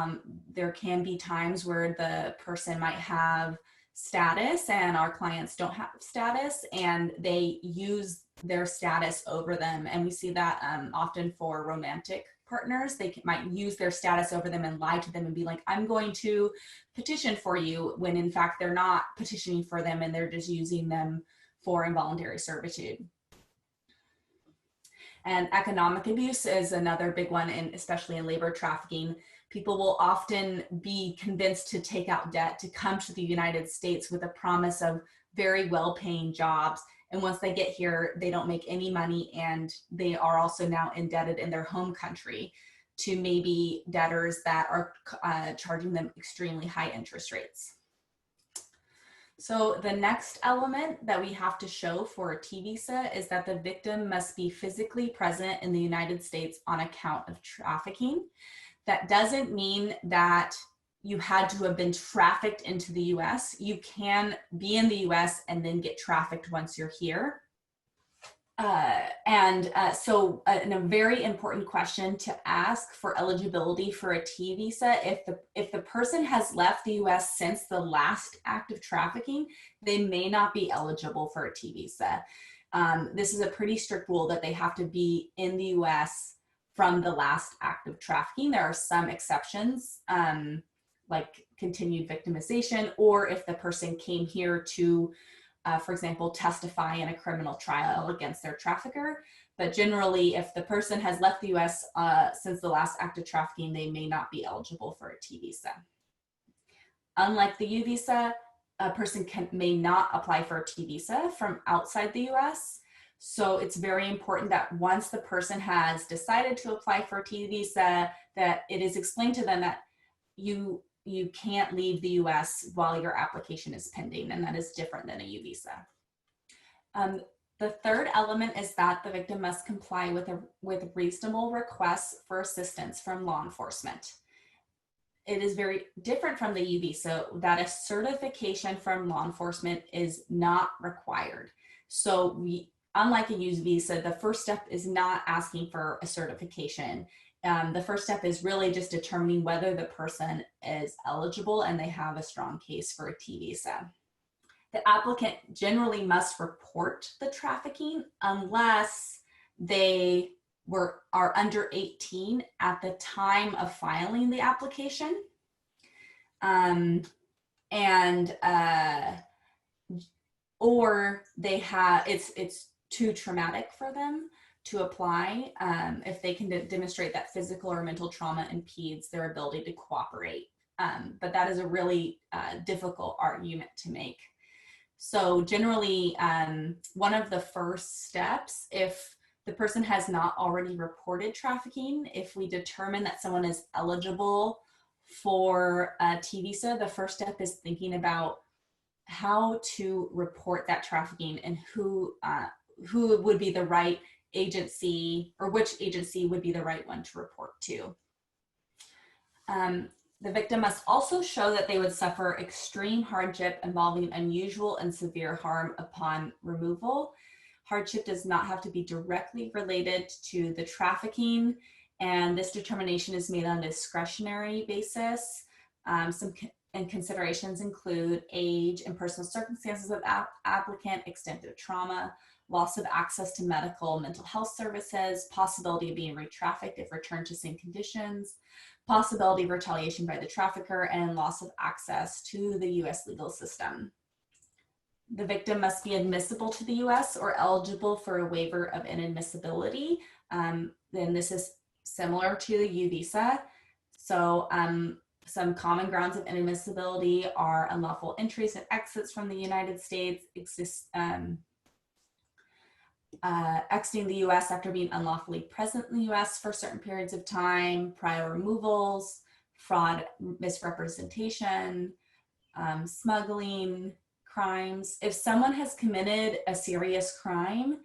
there can be times where the person might have status and our clients don't have status, and they use their status over them. And we see that often for romantic partners. They might use their status over them and lie to them and be like, I'm going to petition for you, when in fact they're not petitioning for them and they're just using them for involuntary servitude. And economic abuse is another big one, and especially in labor trafficking. People will often be convinced to take out debt to come to the United States with a promise of very well-paying jobs. And once they get here, they don't make any money, and they are also now indebted in their home country to maybe debtors that are charging them extremely high interest rates. So the next element that we have to show for a T visa is that the victim must be physically present in the United States on account of trafficking. That doesn't mean that you had to have been trafficked into the US. You can be in the US and then get trafficked once you're here. So a very important question to ask for eligibility for a T visa, if the person has left the US since the last act of trafficking, they may not be eligible for a T visa. This is a pretty strict rule that they have to be in the US from the last act of trafficking. There are some exceptions, like continued victimization, or if the person came here to for example, testify in a criminal trial against their trafficker. But generally, if the person has left the US since the last act of trafficking, they may not be eligible for a T visa. Unlike the U visa, a person may not apply for a T visa from outside the US. So it's very important that once the person has decided to apply for a T visa, that it is explained to them that you can't leave the US while your application is pending, and that is different than a U visa. The third element is that the victim must comply with reasonable requests for assistance from law enforcement. It is very different from the U visa that a certification from law enforcement is not required. So unlike a U visa, the first step is not asking for a certification. The first step is really just determining whether the person is eligible and they have a strong case for a T visa. The applicant generally must report the trafficking unless they are under 18 at the time of filing the application. Or they have, it's too traumatic for them to apply. If they can demonstrate that physical or mental trauma impedes their ability to cooperate. But that is a really difficult argument to make. So generally, one of the first steps, if the person has not already reported trafficking, if we determine that someone is eligible for a T visa, the first step is thinking about how to report that trafficking and who would be the right agency or which agency would be the right one to report to. The victim must also show that they would suffer extreme hardship involving unusual and severe harm upon removal. Hardship does not have to be directly related to the trafficking, and this determination is made on a discretionary basis. And considerations include age and personal circumstances of applicant, extent of trauma, loss of access to medical, mental health services, possibility of being re-trafficked if returned to same conditions, possibility of retaliation by the trafficker, and loss of access to the US legal system. The victim must be admissible to the US or eligible for a waiver of inadmissibility. Then this is similar to the U visa. So some common grounds of inadmissibility are unlawful entries and exits from the United States, exiting the US after being unlawfully present in the US for certain periods of time, prior removals, fraud, misrepresentation, smuggling, crimes. If someone has committed a serious crime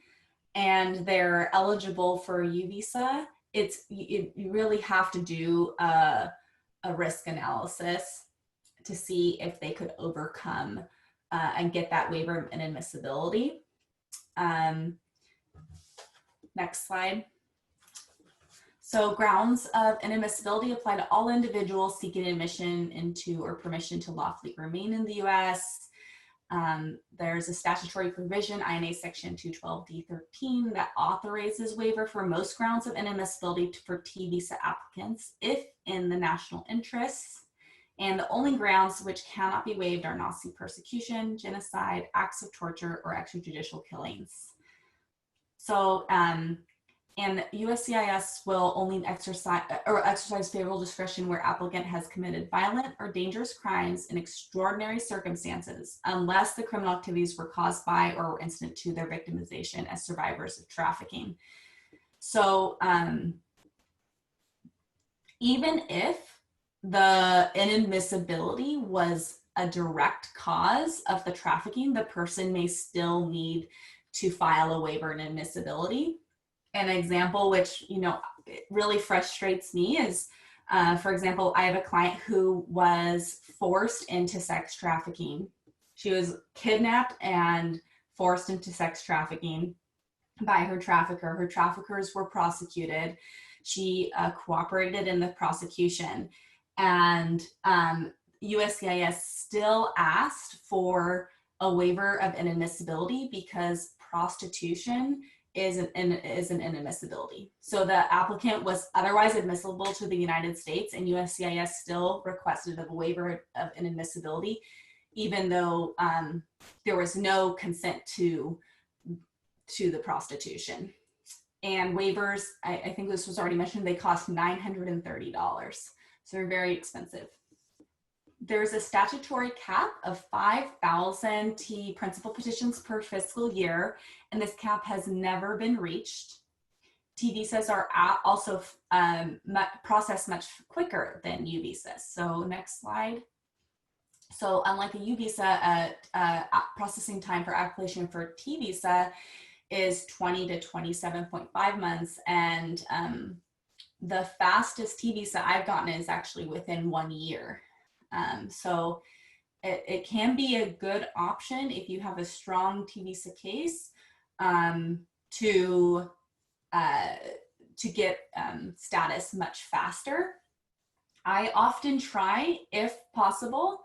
and they're eligible for a U visa, you really have to do a risk analysis to see if they could overcome and get that waiver of inadmissibility. Next slide. So grounds of inadmissibility apply to all individuals seeking admission into or permission to lawfully remain in the US. There's a statutory provision, INA section 212D13, that authorizes waiver for most grounds of inadmissibility for T visa applicants if in the national interests. And the only grounds which cannot be waived are Nazi persecution, genocide, acts of torture, or extrajudicial killings. So, and USCIS will only exercise favorable discretion where applicant has committed violent or dangerous crimes in extraordinary circumstances, unless the criminal activities were caused by or were incident to their victimization as survivors of trafficking. So even if the inadmissibility was a direct cause of the trafficking, the person may still need to file a waiver of inadmissibility. An example which, it really frustrates me is, for example, I have a client who was forced into sex trafficking. She was kidnapped and forced into sex trafficking by her trafficker. Her traffickers were prosecuted. She cooperated in the prosecution, and USCIS still asked for a waiver of inadmissibility because prostitution is an inadmissibility. So the applicant was otherwise admissible to the United States, and USCIS still requested a waiver of inadmissibility, even though there was no consent to the prostitution. And waivers, I think this was already mentioned, they cost $930. So they're very expensive. There's a statutory cap of 5,000 T principal petitions per fiscal year, and this cap has never been reached. T visas are also processed much quicker than U visas. So next slide. So unlike a U visa, processing time for application for T visa is 20 to 27.5 months, and the fastest T visa I've gotten is actually within 1 year. So it can be a good option if you have a strong T visa case to get status much faster. I often try, if possible,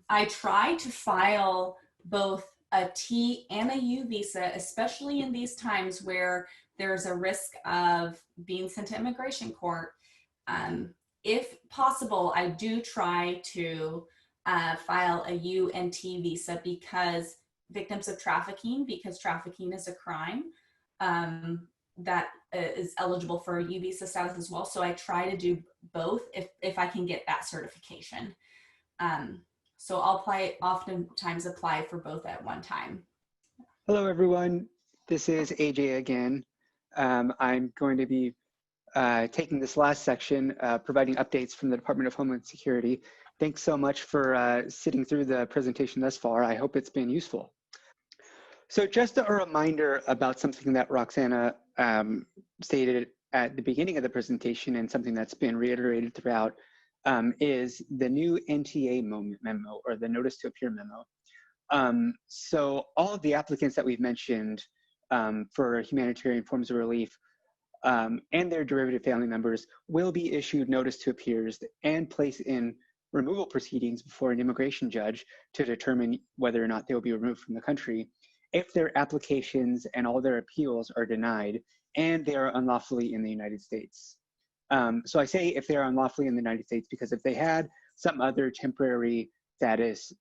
I try to file both a T and a U visa, especially in these times where there's a risk of being sent to immigration court. If possible, I do try to file a U and T visa because victims of trafficking, because trafficking is a crime, that is eligible for a U visa status as well. So I try to do both if I can get that certification. So I'll oftentimes apply for both at one time. Hello, everyone. This is AJ again. I'm going to be taking this last section, providing updates from the Department of Homeland Security. Thanks so much for sitting through the presentation thus far. I hope it's been useful. So just a reminder about something that Roxana stated at the beginning of the presentation and something that's been reiterated throughout is the new NTA memo, or the Notice to Appear memo. So all of the applicants that we've mentioned for humanitarian forms of relief and their derivative family members will be issued notice to appears and placed in removal proceedings before an immigration judge to determine whether or not they will be removed from the country if their applications and all their appeals are denied and they are unlawfully in the United States. So I say if they are unlawfully in the United States because if they had some other temporary status,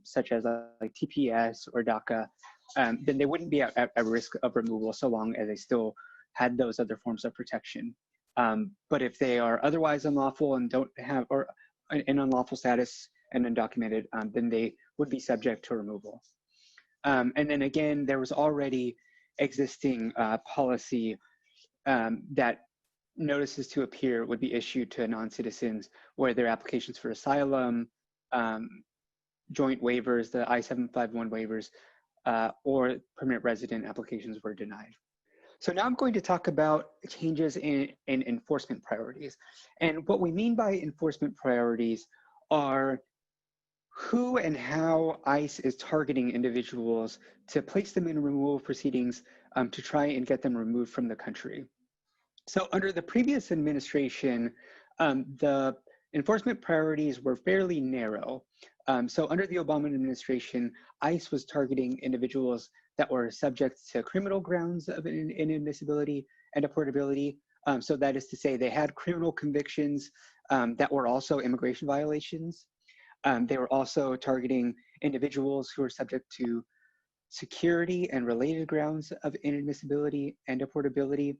such as like TPS or DACA, then they wouldn't be at risk of removal so long as they still had those other forms of protection. But if they are otherwise unlawful and don't have, or in unlawful status and undocumented, then they would be subject to removal. And then again, there was already existing policy that notices to appear would be issued to non-citizens where their applications for asylum, joint waivers, the I-751 waivers, or permanent resident applications were denied. So now I'm going to talk about changes in enforcement priorities. And what we mean by enforcement priorities are who and how ICE is targeting individuals to place them in removal proceedings to try and get them removed from the country. So under the previous administration, the enforcement priorities were fairly narrow. So under the Obama administration, ICE was targeting individuals that were subject to criminal grounds of inadmissibility and deportability. So that is to say they had criminal convictions that were also immigration violations. They were also targeting individuals who were subject to security and related grounds of inadmissibility and deportability.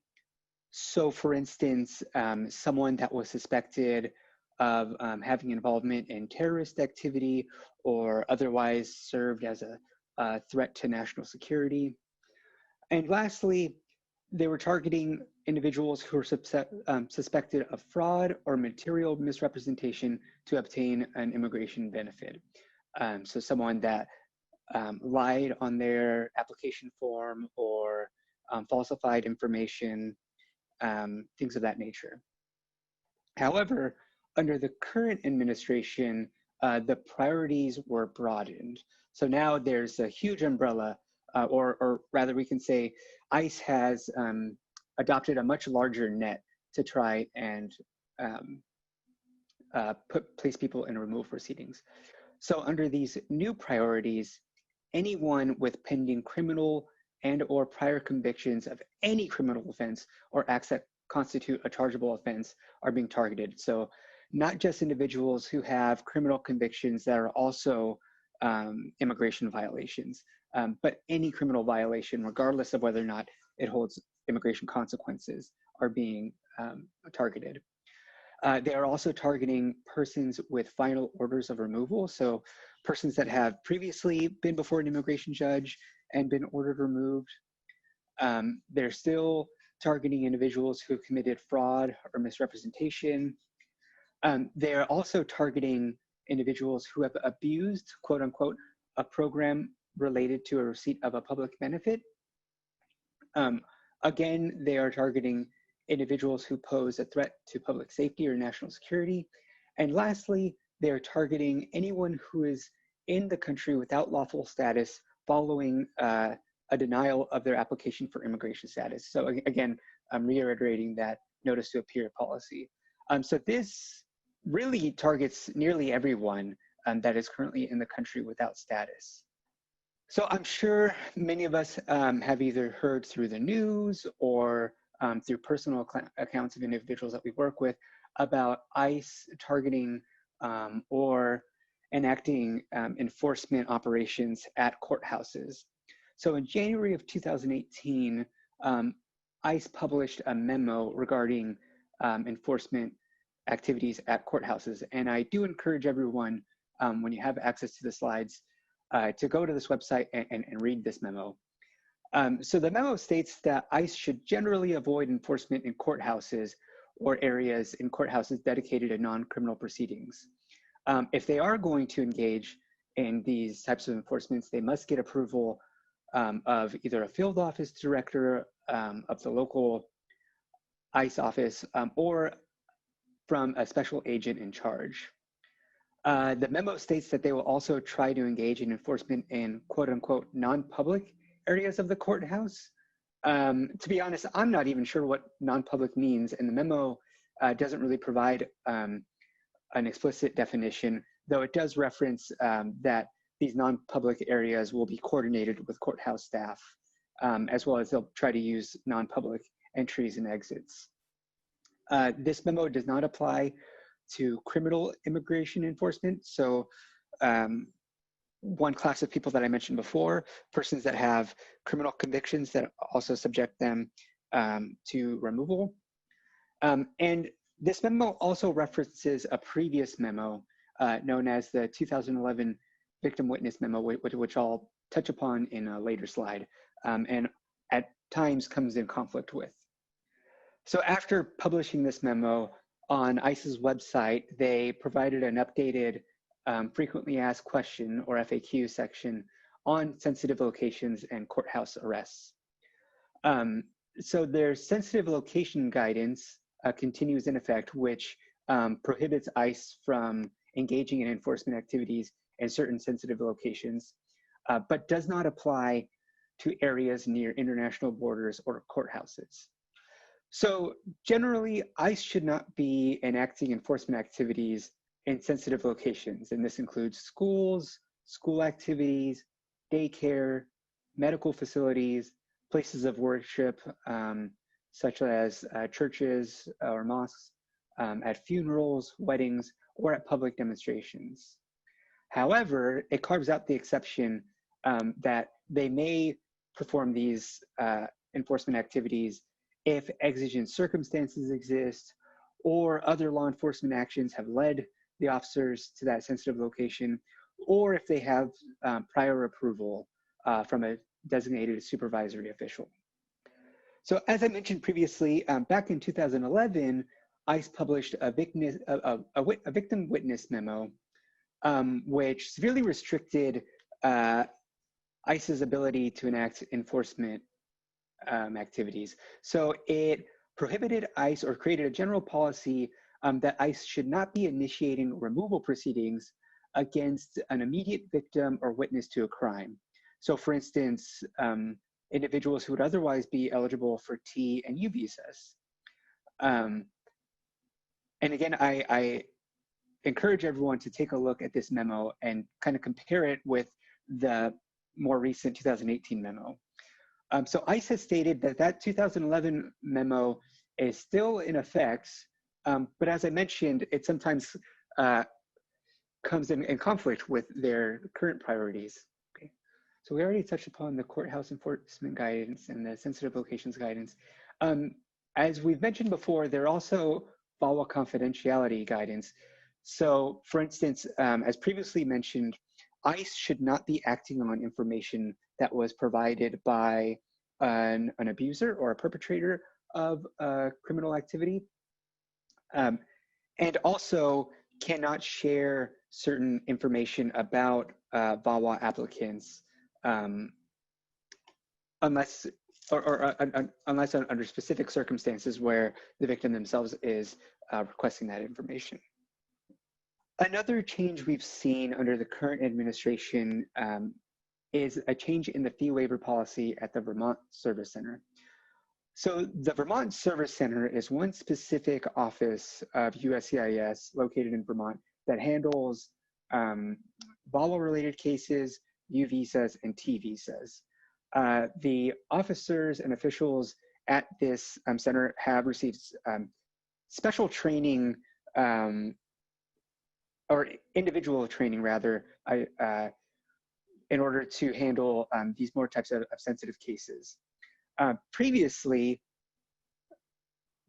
So for instance, someone that was suspected of having involvement in terrorist activity or otherwise served as a threat to national security. And lastly, they were targeting individuals who were suspected of fraud or material misrepresentation to obtain an immigration benefit. So someone that lied on their application form or falsified information, things of that nature. However, under the current administration, the priorities were broadened. So now there's a huge umbrella, or rather we can say ICE has adopted a much larger net to try and place people in removal proceedings. So under these new priorities, anyone with pending criminal and or prior convictions of any criminal offense or acts that constitute a chargeable offense are being targeted. So not just individuals who have criminal convictions that are also immigration violations, but any criminal violation, regardless of whether or not it holds immigration consequences, are being targeted. They are also targeting persons with final orders of removal. So persons that have previously been before an immigration judge and been ordered removed. They're still targeting individuals who have committed fraud or misrepresentation. They're also targeting individuals who have abused, quote unquote, a program related to a receipt of a public benefit. Again, they are targeting individuals who pose a threat to public safety or national security. And lastly, they are targeting anyone who is in the country without lawful status following a denial of their application for immigration status. So again, I'm reiterating that notice to appear policy. So this really targets nearly everyone that is currently in the country without status. So I'm sure many of us have either heard through the news or through personal accounts of individuals that we work with about ICE targeting or enacting enforcement operations at courthouses. So in January of 2018, ICE published a memo regarding enforcement activities at courthouses. And I do encourage everyone, when you have access to the slides, to go to this website and read this memo. So the memo states that ICE should generally avoid enforcement in courthouses or areas in courthouses dedicated to non-criminal proceedings. If they are going to engage in these types of enforcements, they must get approval of either a field office director of the local ICE office or from a special agent in charge. The memo states that they will also try to engage in enforcement in quote unquote non-public areas of the courthouse. To be honest, I'm not even sure what non-public means, and the memo doesn't really provide an explicit definition, though it does reference that these non-public areas will be coordinated with courthouse staff, as well as they'll try to use non-public entries and exits. This memo does not apply to criminal immigration enforcement. So one class of people that I mentioned before, persons that have criminal convictions that also subject them to removal. And this memo also references a previous memo known as the 2011 Victim Witness Memo, which I'll touch upon in a later slide, and at times comes in conflict with. So after publishing this memo on ICE's website, they provided an updated frequently asked question or FAQ section on sensitive locations and courthouse arrests. So their sensitive location guidance continues in effect, which prohibits ICE from engaging in enforcement activities in certain sensitive locations, but does not apply to areas near international borders or courthouses. So generally, ICE should not be enacting enforcement activities in sensitive locations, and this includes schools, school activities, daycare, medical facilities, places of worship, such as churches or mosques, at funerals, weddings, or at public demonstrations. However, it carves out the exception that they may perform these enforcement activities if exigent circumstances exist or other law enforcement actions have led the officers to that sensitive location, or if they have prior approval from a designated supervisory official. So as I mentioned previously, back in 2011, ICE published a victim witness memo, which severely restricted ICE's ability to enact enforcement activities. So it prohibited ICE or created a general policy that ICE should not be initiating removal proceedings against an immediate victim or witness to a crime. So for instance, individuals who would otherwise be eligible for T and U visas. And again, I encourage everyone to take a look at this memo and kind of compare it with the more recent 2018 memo. So ICE has stated that that 2011 memo is still in effect, but as I mentioned, it sometimes comes in conflict with their current priorities. Okay. So we already touched upon the courthouse enforcement guidance and the sensitive locations guidance. As we've mentioned before, there are also VAWA confidentiality guidance. So for instance, as previously mentioned, ICE should not be acting on information that was provided by an abuser or a perpetrator of criminal activity, and also cannot share certain information about VAWA applicants unless under specific circumstances where the victim themselves is requesting that information. Another change we've seen under the current administration is a change in the fee waiver policy at the Vermont Service Center. So the Vermont Service Center is one specific office of USCIS located in Vermont that handles VAWA-related cases, U visas, and T visas. The officers and officials at this center have received special training, or individual training rather, in order to handle these more types of sensitive cases. Previously,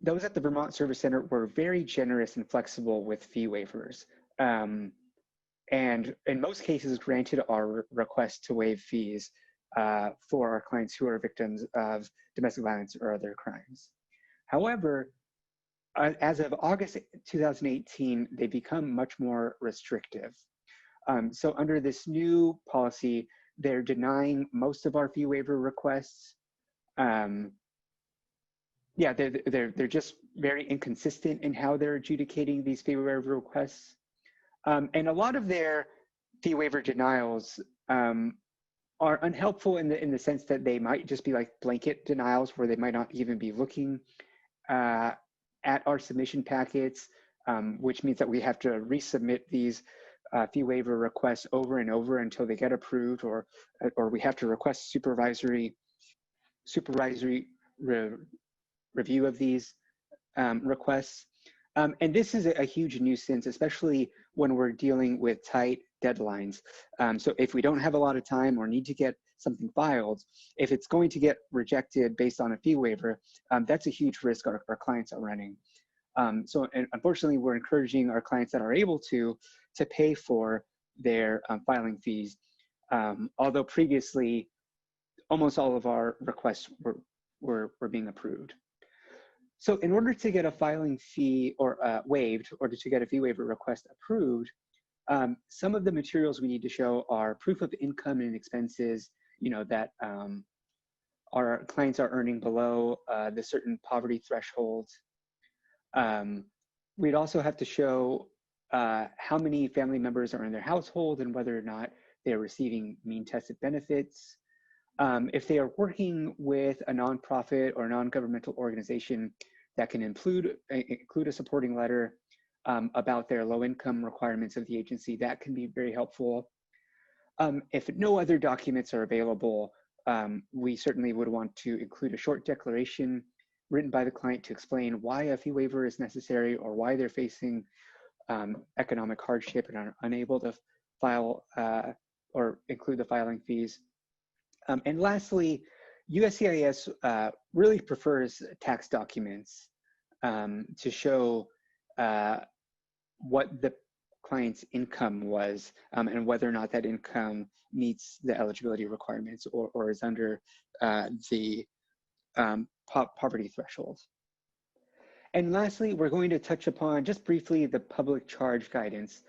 those at the Vermont Service Center were very generous and flexible with fee waivers. And in most cases granted our request to waive fees for our clients who are victims of domestic violence or other crimes. However, as of August 2018, they become much more restrictive. So under this new policy, they're denying most of our fee waiver requests. yeah, they're just very inconsistent in how they're adjudicating these fee waiver requests. And a lot of their fee waiver denials are unhelpful in the sense that they might just be like blanket denials where they might not even be looking at our submission packets, which means that we have to resubmit these fee waiver requests over and over until they get approved, or we have to request supervisory review of these requests. And this is a huge nuisance, especially when we're dealing with tight deadlines. So if we don't have a lot of time or need to get something filed, if it's going to get rejected based on a fee waiver, that's a huge risk our clients are running. So unfortunately, we're encouraging our clients that are able to pay for their filing fees, although previously almost all of our requests were being approved. So in order to get a filing fee or waived, or to get a fee waiver request approved, some of the materials we need to show are proof of income and expenses, that our clients are earning below the certain poverty threshold. We'd also have to show how many family members are in their household and whether or not they're receiving mean tested benefits. If they are working with a nonprofit or non-governmental organization, that can include a supporting letter about their low income requirements of the agency, that can be very helpful. If no other documents are available, we certainly would want to include a short declaration written by the client to explain why a fee waiver is necessary or why they're facing economic hardship and are unable to file or include the filing fees. And lastly, USCIS really prefers tax documents to show what the client's income was and whether or not that income meets the eligibility requirements or is under the poverty threshold. And lastly, we're going to touch upon just briefly the public charge guidance.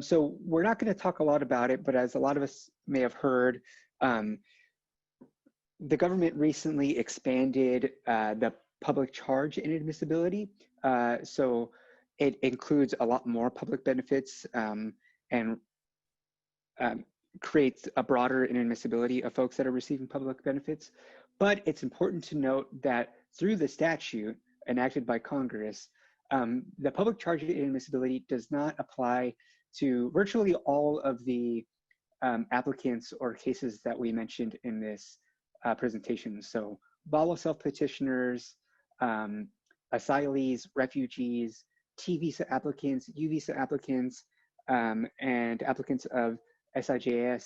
So we're not going to talk a lot about it, but as a lot of us may have heard, the government recently expanded the public charge inadmissibility. So it includes a lot more public benefits and creates a broader inadmissibility of folks that are receiving public benefits. But it's important to note that through the statute enacted by Congress, the public charge inadmissibility does not apply to virtually all of the applicants or cases that we mentioned in this presentation. So VAWA self-petitioners, asylees, refugees, T visa applicants, U visa applicants, and applicants of SIJS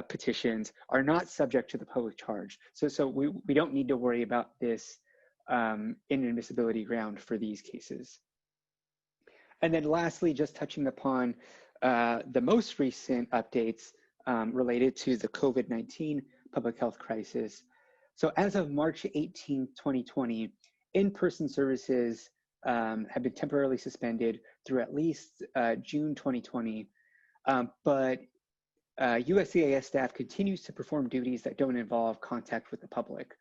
petitions are not subject to the public charge. So we don't need to worry about this inadmissibility ground for these cases. And then lastly, just touching upon the most recent updates related to the COVID-19 public health crisis. So as of March 18, 2020, in-person services have been temporarily suspended through at least June 2020, but USCIS staff continues to perform duties that don't involve contact with the public.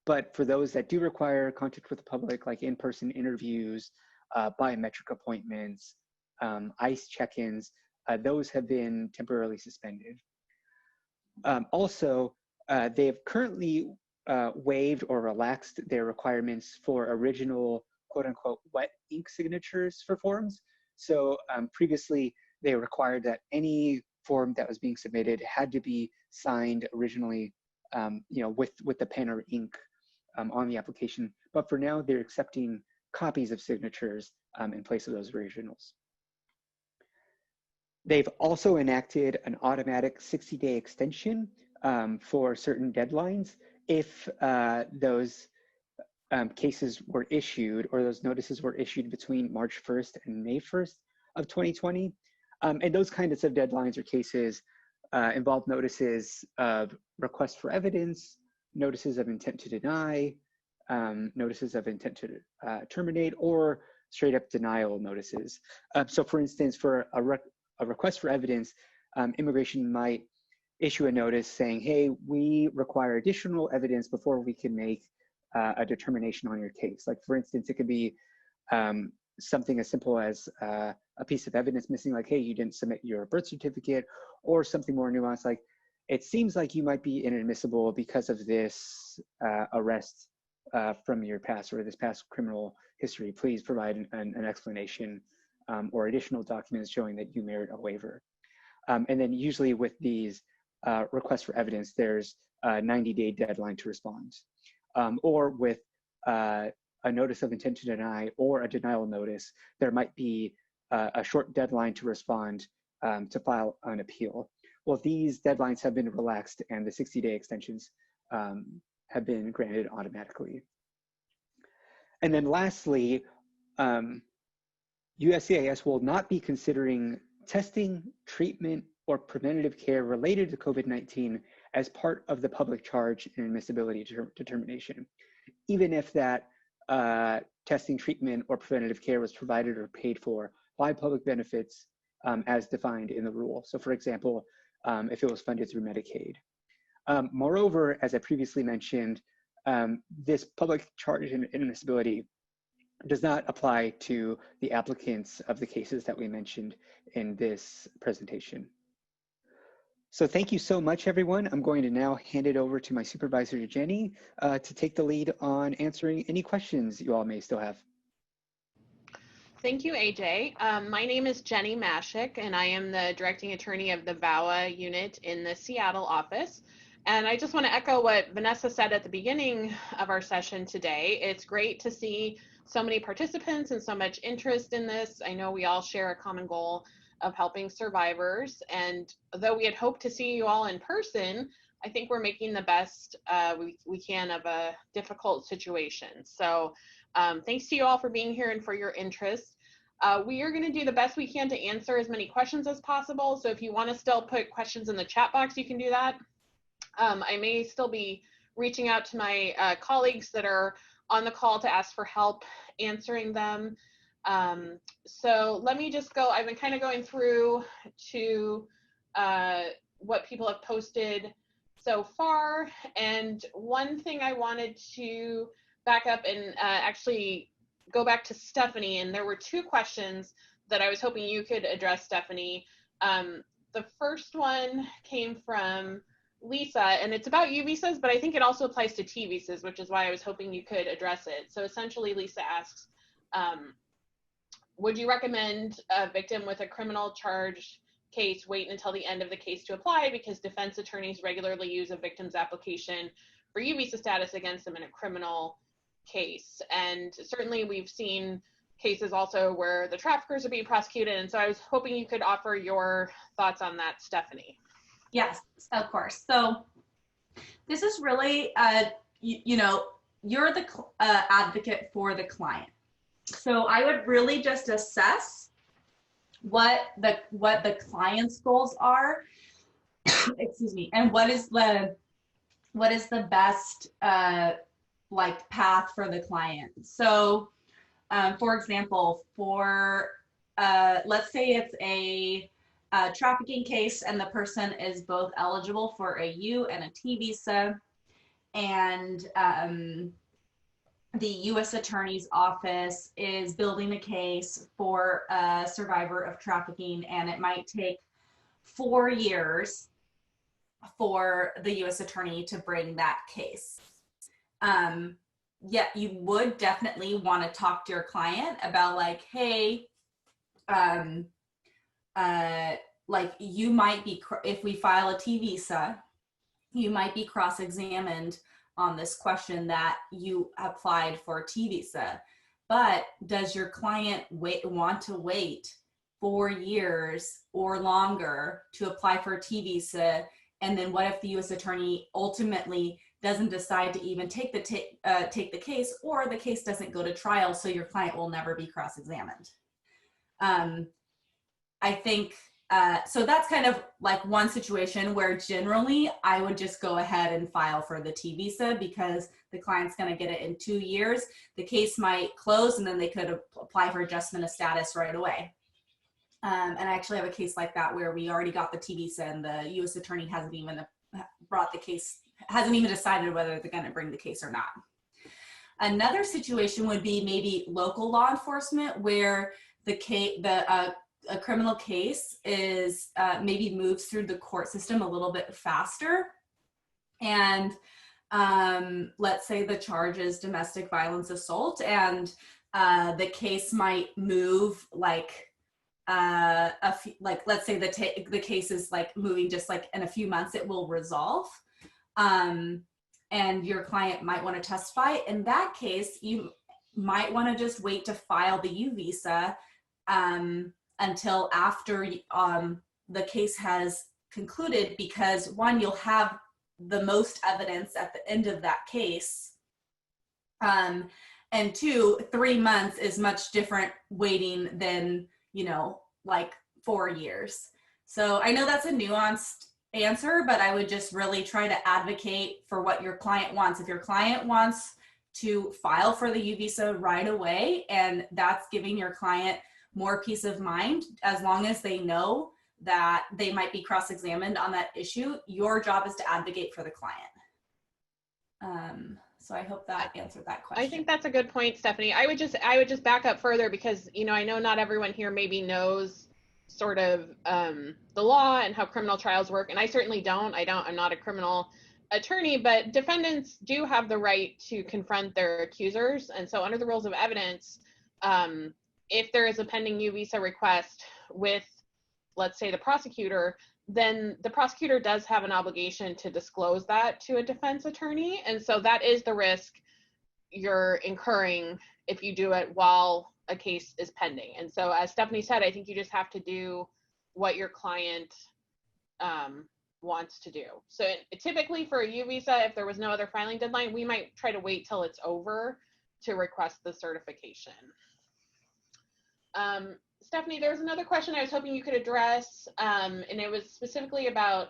But for those that do require contact with the public, like in-person interviews, biometric appointments, ICE check-ins, those have been temporarily suspended. Also, they have currently waived or relaxed their requirements for original quote-unquote wet ink signatures for forms. So previously, they required that any form that was being submitted had to be signed originally, with the pen or ink on the application. But for now, they're accepting copies of signatures in place of those originals. They've also enacted an automatic 60-day extension for certain deadlines if those cases were issued or those notices were issued between March 1st and May 1st of 2020. And those kinds of deadlines or cases involve notices of request for evidence, notices of intent to deny, notices of intent to terminate, or straight up denial notices. So for instance, for a request for evidence, immigration might issue a notice saying, hey, we require additional evidence before we can make a determination on your case. Like for instance, it could be something as simple as a piece of evidence missing, like, hey, you didn't submit your birth certificate, or something more nuanced, like, it seems like you might be inadmissible because of this arrest from your past or this past criminal history. Please provide an explanation or additional documents showing that you merit a waiver. And then usually with these requests for evidence, there's a 90-day deadline to respond. Or with a notice of intent to deny or a denial notice, there might be a short deadline to respond to file an appeal. Well, these deadlines have been relaxed and the 60-day extensions have been granted automatically. And then lastly, USCIS will not be considering testing, treatment, or preventative care related to COVID-19 as part of the public charge and admissibility determination, even if that testing, treatment, or preventative care was provided or paid for by public benefits as defined in the rule. So for example, if it was funded through Medicaid. Moreover, as I previously mentioned, this public charge and admissibility does not apply to the applicants of the cases that we mentioned in this presentation. So thank you so much, everyone. I'm going to now hand it over to my supervisor, Jenny, to take the lead on answering any questions you all may still have. Thank you, AJ. My name is Jenny Mashik, and I am the directing attorney of the VAWA unit in the Seattle office. And I just want to echo what Vanessa said at the beginning of our session today. It's great to see so many participants and so much interest in this. I know we all share a common goal of helping survivors. And though we had hoped to see you all in person, I think we're making the best we can of a difficult situation. So thanks to you all for being here and for your interest. We are going to do the best we can to answer as many questions as possible. So if you want to still put questions in the chat box, you can do that. I may still be reaching out to my colleagues that are on the call to ask for help answering them. So let me just go, I've been kind of going through to what people have posted so far. And one thing I wanted to back up and actually go back to Stephanie, and there were two questions that I was hoping you could address, Stephanie. The first one came from Lisa, and it's about U visas, but I think it also applies to T visas, which is why I was hoping you could address it. So essentially, Lisa asks, would you recommend a victim with a criminal charge case wait until the end of the case to apply because defense attorneys regularly use a victim's application for U visa status against them in a criminal case? And certainly we've seen cases also where the traffickers are being prosecuted. And so I was hoping you could offer your thoughts on that, Stephanie. Yes, of course. So this is really, you know, you're the advocate for the client. So I would really just assess what the client's goals are, excuse me, and what is the best like path for the client. So for example, for let's say it's a trafficking case and the person is both eligible for a U and a T visa, and the U.S. Attorney's Office is building a case for a survivor of trafficking, and it might take 4 years for the U.S. Attorney to bring that case. Yet you would definitely want to talk to your client about like, hey, like you might be, if we file a T visa, you might be cross-examined on this question that you applied for a T visa, but does your client want to wait 4 years or longer to apply for a T visa? And then what if the U.S. Attorney ultimately doesn't decide to even take the case, or the case doesn't go to trial, so your client will never be cross-examined? I think, so that's kind of like one situation where generally I would just go ahead and file for the T visa because the client's going to get it in 2 years. The case might close and then they could apply for adjustment of status right away. And I actually have a case like that where we already got the T visa and the U.S. Attorney hasn't even brought the case, hasn't even decided whether they're going to bring the case or not. Another situation would be maybe local law enforcement, where a criminal case is maybe moves through the court system a little bit faster. And let's say the charge is domestic violence assault, and the case might move like let's say the case is like moving just like in a few months it will resolve. And your client might want to testify. In that case, you might want to just wait to file the U visa until after the case has concluded, because one, you'll have the most evidence at the end of that case. And two, 3 months is much different waiting than, like 4 years. So I know that's a nuanced answer, but I would just really try to advocate for what your client wants. If your client wants to file for the U visa right away, and that's giving your client more peace of mind, as long as they know that they might be cross-examined on that issue, your job is to advocate for the client. So I hope that answered that question. I think that's a good point, Stephanie. I would just back up further, because, I know not everyone here maybe knows sort of the law and how criminal trials work. And I certainly don't. I'm not a criminal attorney, but defendants do have the right to confront their accusers. And so under the rules of evidence, if there is a pending U visa request with, let's say, the prosecutor, then the prosecutor does have an obligation to disclose that to a defense attorney. And so that is the risk you're incurring if you do it while a case is pending. And so, as Stephanie said, I think you just have to do what your client wants to do. So typically for a U visa, if there was no other filing deadline, we might try to wait till it's over to request the certification. Stephanie, there was another question I was hoping you could address, and it was specifically about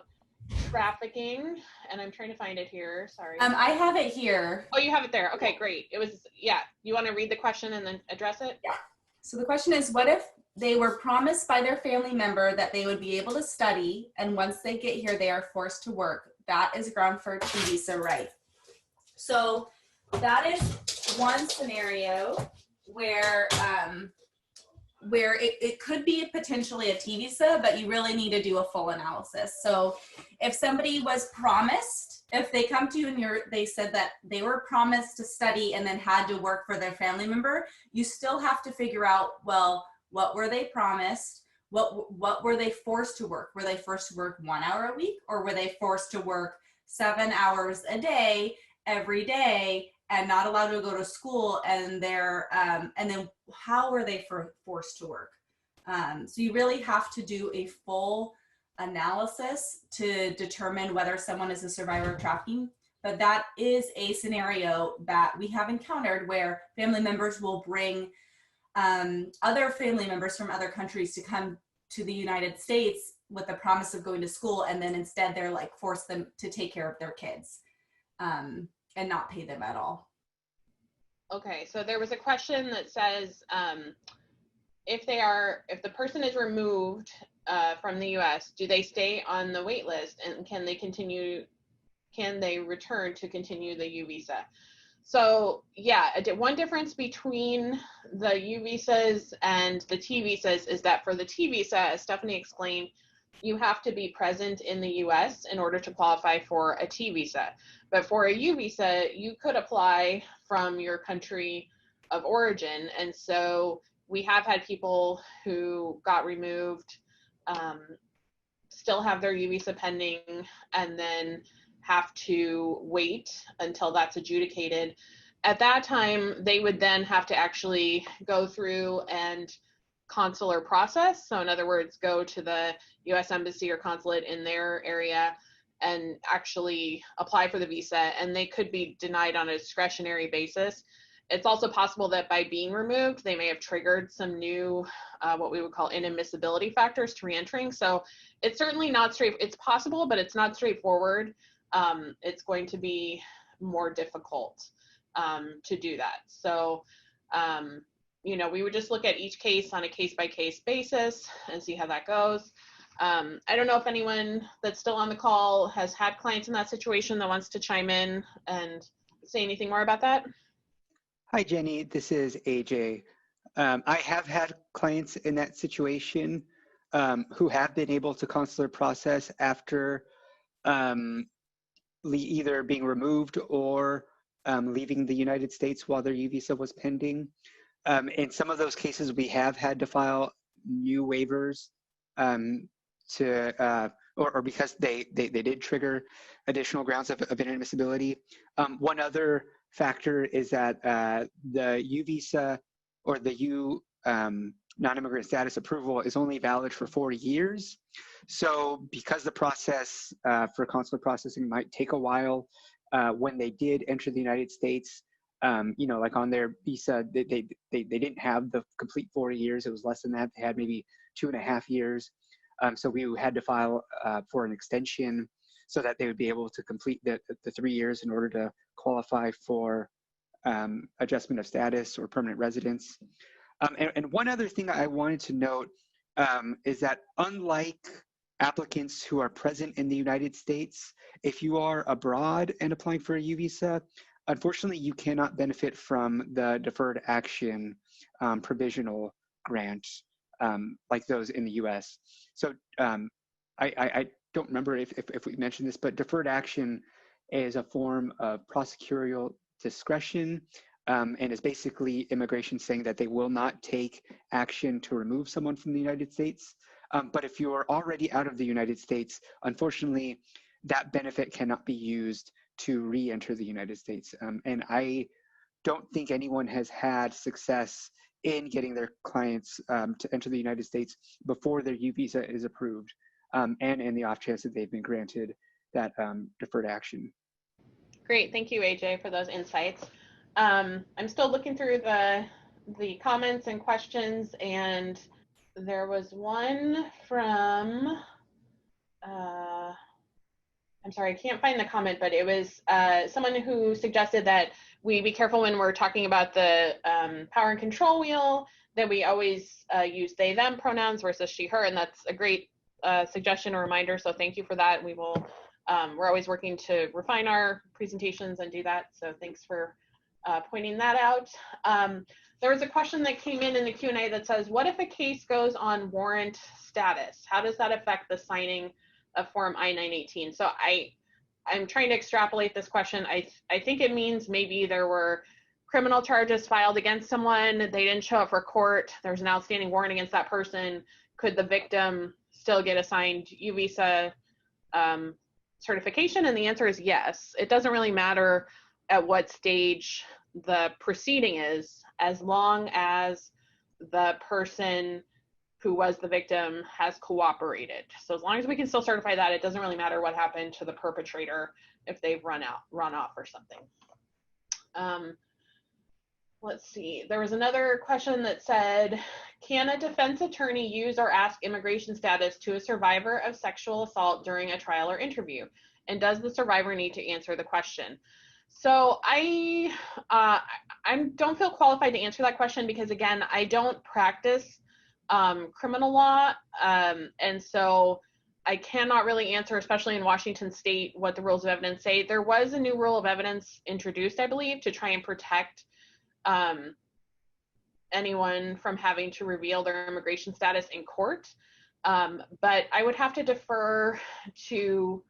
trafficking, and I'm trying to find it here. Sorry. I have it here. Oh, you have it there. Okay, great. It was, yeah. You want to read the question and then address it? Yeah. So the question is, what if they were promised by their family member that they would be able to study, and once they get here, they are forced to work? That is ground for T visa right. So that is one scenario where it could be potentially a T visa, but you really need to do a full analysis. So if somebody was promised, if they come to you and they said that they were promised to study and then had to work for their family member, you still have to figure out, well, what were they promised? What were they forced to work? Were they forced to work 1 hour a week, or were they forced to work 7 hours a day, every day, and not allowed to go to school? And and then how were they forced to work? So you really have to do a full analysis to determine whether someone is a survivor of trafficking. But that is a scenario that we have encountered, where family members will bring other family members from other countries to come to the United States with the promise of going to school, and then instead they're like force them to take care of their kids and not pay them at all. Okay, so there was a question that says, if the person is removed from the U.S., do they stay on the wait list, and can they return to continue the U visa? So yeah, one difference between the U visas and the T visas is that for the T visa, as Stephanie explained, you have to be present in the U.S. in order to qualify for a T visa. But for a U visa, you could apply from your country of origin. And so we have had people who got removed, still have their U visa pending, and then have to wait until that's adjudicated. At that time, they would then have to actually go through and consular process. So in other words, go to the U.S. Embassy or consulate in their area and actually apply for the visa, and they could be denied on a discretionary basis. It's also possible that by being removed, they may have triggered some new, what we would call inadmissibility factors to reentering. So it's certainly not it's possible, but it's not straightforward. It's going to be more difficult to do that. So, we would just look at each case on a case-by-case basis and see how that goes. I don't know if anyone that's still on the call has had clients in that situation that wants to chime in and say anything more about that. Hi, Jenny. This is AJ. I have had clients in that situation who have been able to consular process after either being removed or leaving the United States while their U visa was pending. In some of those cases, we have had to file new waivers or because they did trigger additional grounds of inadmissibility. One other factor is that the U visa or the U non-immigrant status approval is only valid for 4 years. So because the process for consular processing might take a while, when they did enter the United States, like on their visa, they didn't have the complete 4 years. It was less than that. They had maybe 2.5 years. So we had to file for an extension so that they would be able to complete the 3 years in order to qualify for adjustment of status or permanent residence. And one other thing I wanted to note is that unlike applicants who are present in the United States, if you are abroad and applying for a U visa, unfortunately, you cannot benefit from the deferred action provisional grant like those in the US. So I don't remember if we mentioned this, but deferred action is a form of prosecutorial discretion and is basically immigration saying that they will not take action to remove someone from the United States. But if you are already out of the United States, unfortunately, that benefit cannot be used to re-enter the United States. And I don't think anyone has had success in getting their clients to enter the United States before their U visa is approved, and in the off chance that they've been granted that deferred action. Great, thank you, AJ, for those insights. I'm still looking through the comments and questions, and there was one from, I'm sorry, I can't find the comment, but it was someone who suggested that we be careful when we're talking about the power and control wheel, that we always use they, them pronouns versus she, her, and that's a great suggestion or reminder, so thank you for that. We will, we're always working to refine our presentations and do that, so thanks for pointing that out. There was a question that came in the Q&A that says, what if a case goes on warrant status? How does that affect the signing of Form I-918? So I'm trying to extrapolate this question. I think it means maybe there were criminal charges filed against someone, they didn't show up for court, there's an outstanding warrant against that person. Could the victim still get assigned U visa certification? And the answer is yes. It doesn't really matter at what stage the proceeding is, as long as the person who was the victim has cooperated. So as long as we can still certify that, it doesn't really matter what happened to the perpetrator if they've run off or something. Let's see, there was another question that said, can a defense attorney use or ask immigration status to a survivor of sexual assault during a trial or interview? And does the survivor need to answer the question? So I don't feel qualified to answer that question because, again, I don't practice criminal law, and so I cannot really answer, especially in Washington State, what the rules of evidence say. There was a new rule of evidence introduced, I believe, to try and protect anyone from having to reveal their immigration status in court, but I would have to defer to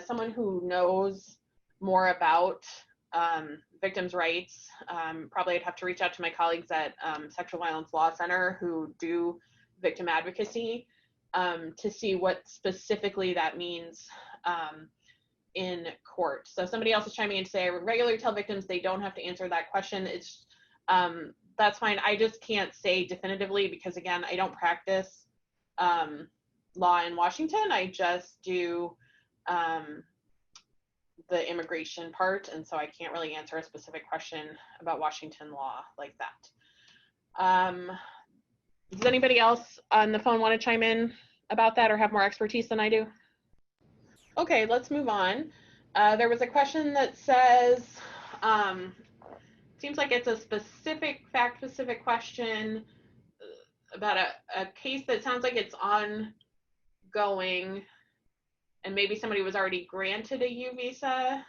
someone who knows more about victims' rights. Probably I'd have to reach out to my colleagues at Sexual Violence Law Center who do victim advocacy to see what specifically that means in court. So somebody else is chiming in to say, I regularly tell victims they don't have to answer that question. It's that's fine. I just can't say definitively because, again, I don't practice law in Washington. I just do the immigration part, and so I can't really answer a specific question about Washington law like that. Does anybody else on the phone want to chime in about that or have more expertise than I do? Okay, let's move on. There was a question that says, seems like it's a specific, fact-specific question about a case that sounds like it's ongoing, and maybe somebody was already granted a U visa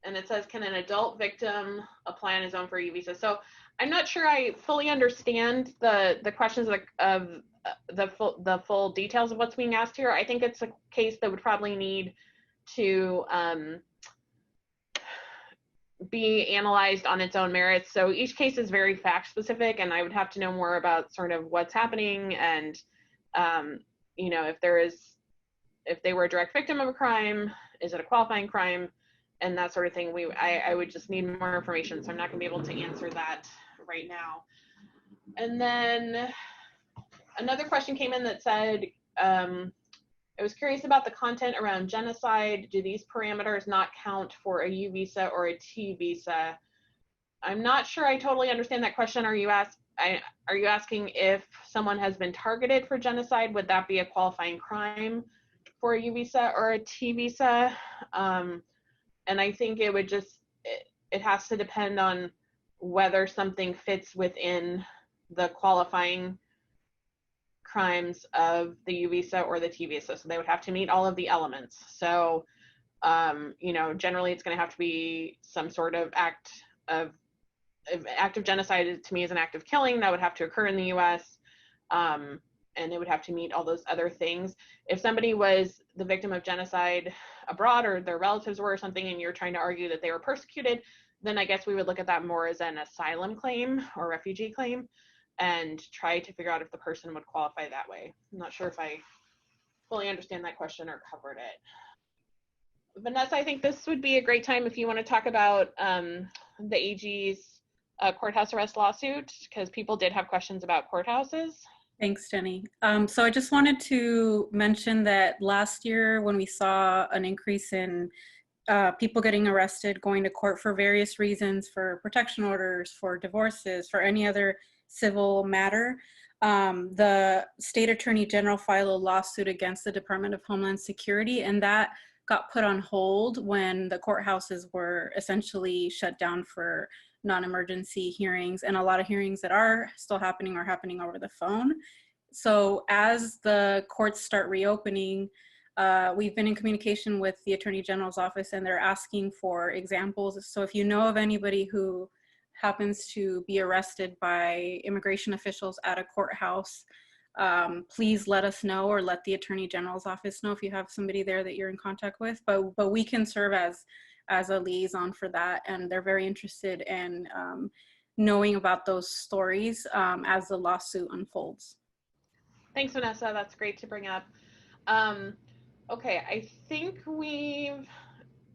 and it says, can an adult victim apply on his own for a U visa? So I'm not sure I fully understand the questions of the full details of what's being asked here. I think it's a case that would probably need to be analyzed on its own merits. So each case is very fact specific, and I would have to know more about sort of what's happening and, you know, if they were a direct victim of a crime, is it a qualifying crime, and that sort of thing. I would just need more information, so I'm not gonna be able to answer that right now. And then another question came in that said, I was curious about the content around genocide. Do these parameters not count for a U visa or a T visa? I'm not sure I totally understand that question. Are you asking if someone has been targeted for genocide, would that be a qualifying crime for a U visa or a T visa? And I think it would just, it has to depend on whether something fits within the qualifying crimes of the U visa or the T visa. So they would have to meet all of the elements. So, you know, generally it's going to have to be some sort of act of genocide. To me is an act of killing that would have to occur in the US. And it would have to meet all those other things. If somebody was the victim of genocide abroad, or their relatives were or something, and you're trying to argue that they were persecuted, then I guess we would look at that more as an asylum claim or refugee claim, and try to figure out if the person would qualify that way. I'm not sure if I fully understand that question or covered it. Vanessa, I think this would be a great time if you want to talk about the AG's courthouse arrest lawsuit, because people did have questions about courthouses. Thanks, Jenny. So I just wanted to mention that last year when we saw an increase in people getting arrested, going to court for various reasons, for protection orders, for divorces, for any other civil matter, the state attorney general filed a lawsuit against the Department of Homeland Security, and that got put on hold when the courthouses were essentially shut down for non-emergency hearings, and a lot of hearings that are still happening are happening over the phone. So as the courts start reopening, we've been in communication with the Attorney General's office, and they're asking for examples. So if you know of anybody who happens to be arrested by immigration officials at a courthouse, please let us know, or let the Attorney General's office know if you have somebody there that you're in contact with. But we can serve as a liaison for that, and they're very interested in knowing about those stories as the lawsuit unfolds. Thanks, Vanessa. That's great to bring up. Okay, I think we've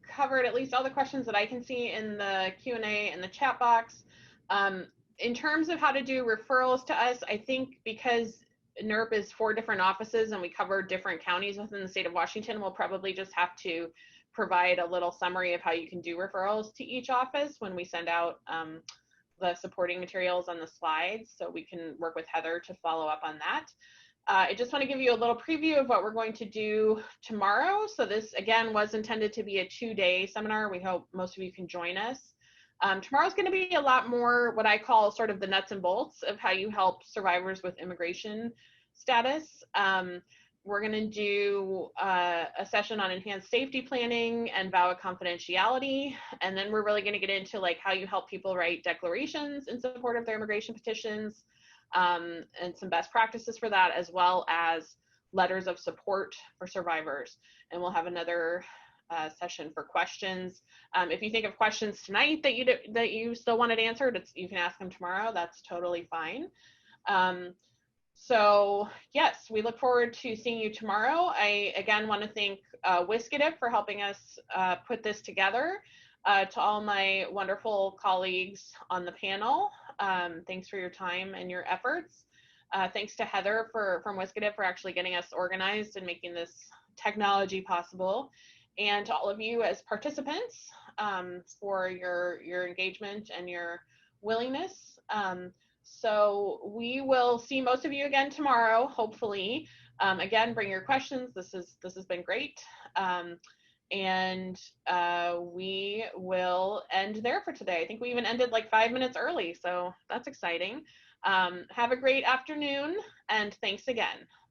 covered at least all the questions that I can see in the Q&A and the chat box. In terms of how to do referrals to us, I think because NERP is 4 different offices and we cover different counties within the state of Washington, we'll probably just have to provide a little summary of how you can do referrals to each office when we send out the supporting materials on the slides, so we can work with Heather to follow up on that. I just want to give you a little preview of what we're going to do tomorrow. So this, again, was intended to be a 2-day seminar. We hope most of you can join us. Tomorrow's going to be a lot more what I call sort of the nuts and bolts of how you help survivors with immigration status. We're going to do a session on enhanced safety planning and VAWA confidentiality. And then we're really going to get into like how you help people write declarations in support of their immigration petitions, and some best practices for that, as well as letters of support for survivors. And we'll have another session for questions. If you think of questions tonight that you still wanted answered, you can ask them tomorrow. That's totally fine. So yes, we look forward to seeing you tomorrow. I again want to thank Wiskadip for helping us put this together. To all my wonderful colleagues on the panel, thanks for your time and your efforts. Thanks to Heather from Wiskadip for actually getting us organized and making this technology possible. And to all of you as participants for your engagement and your willingness. So we will see most of you again tomorrow, hopefully. Again, bring your questions. This has been great. And we will end there for today. I think we even ended like 5 minutes early, so that's exciting. Have a great afternoon, and thanks again.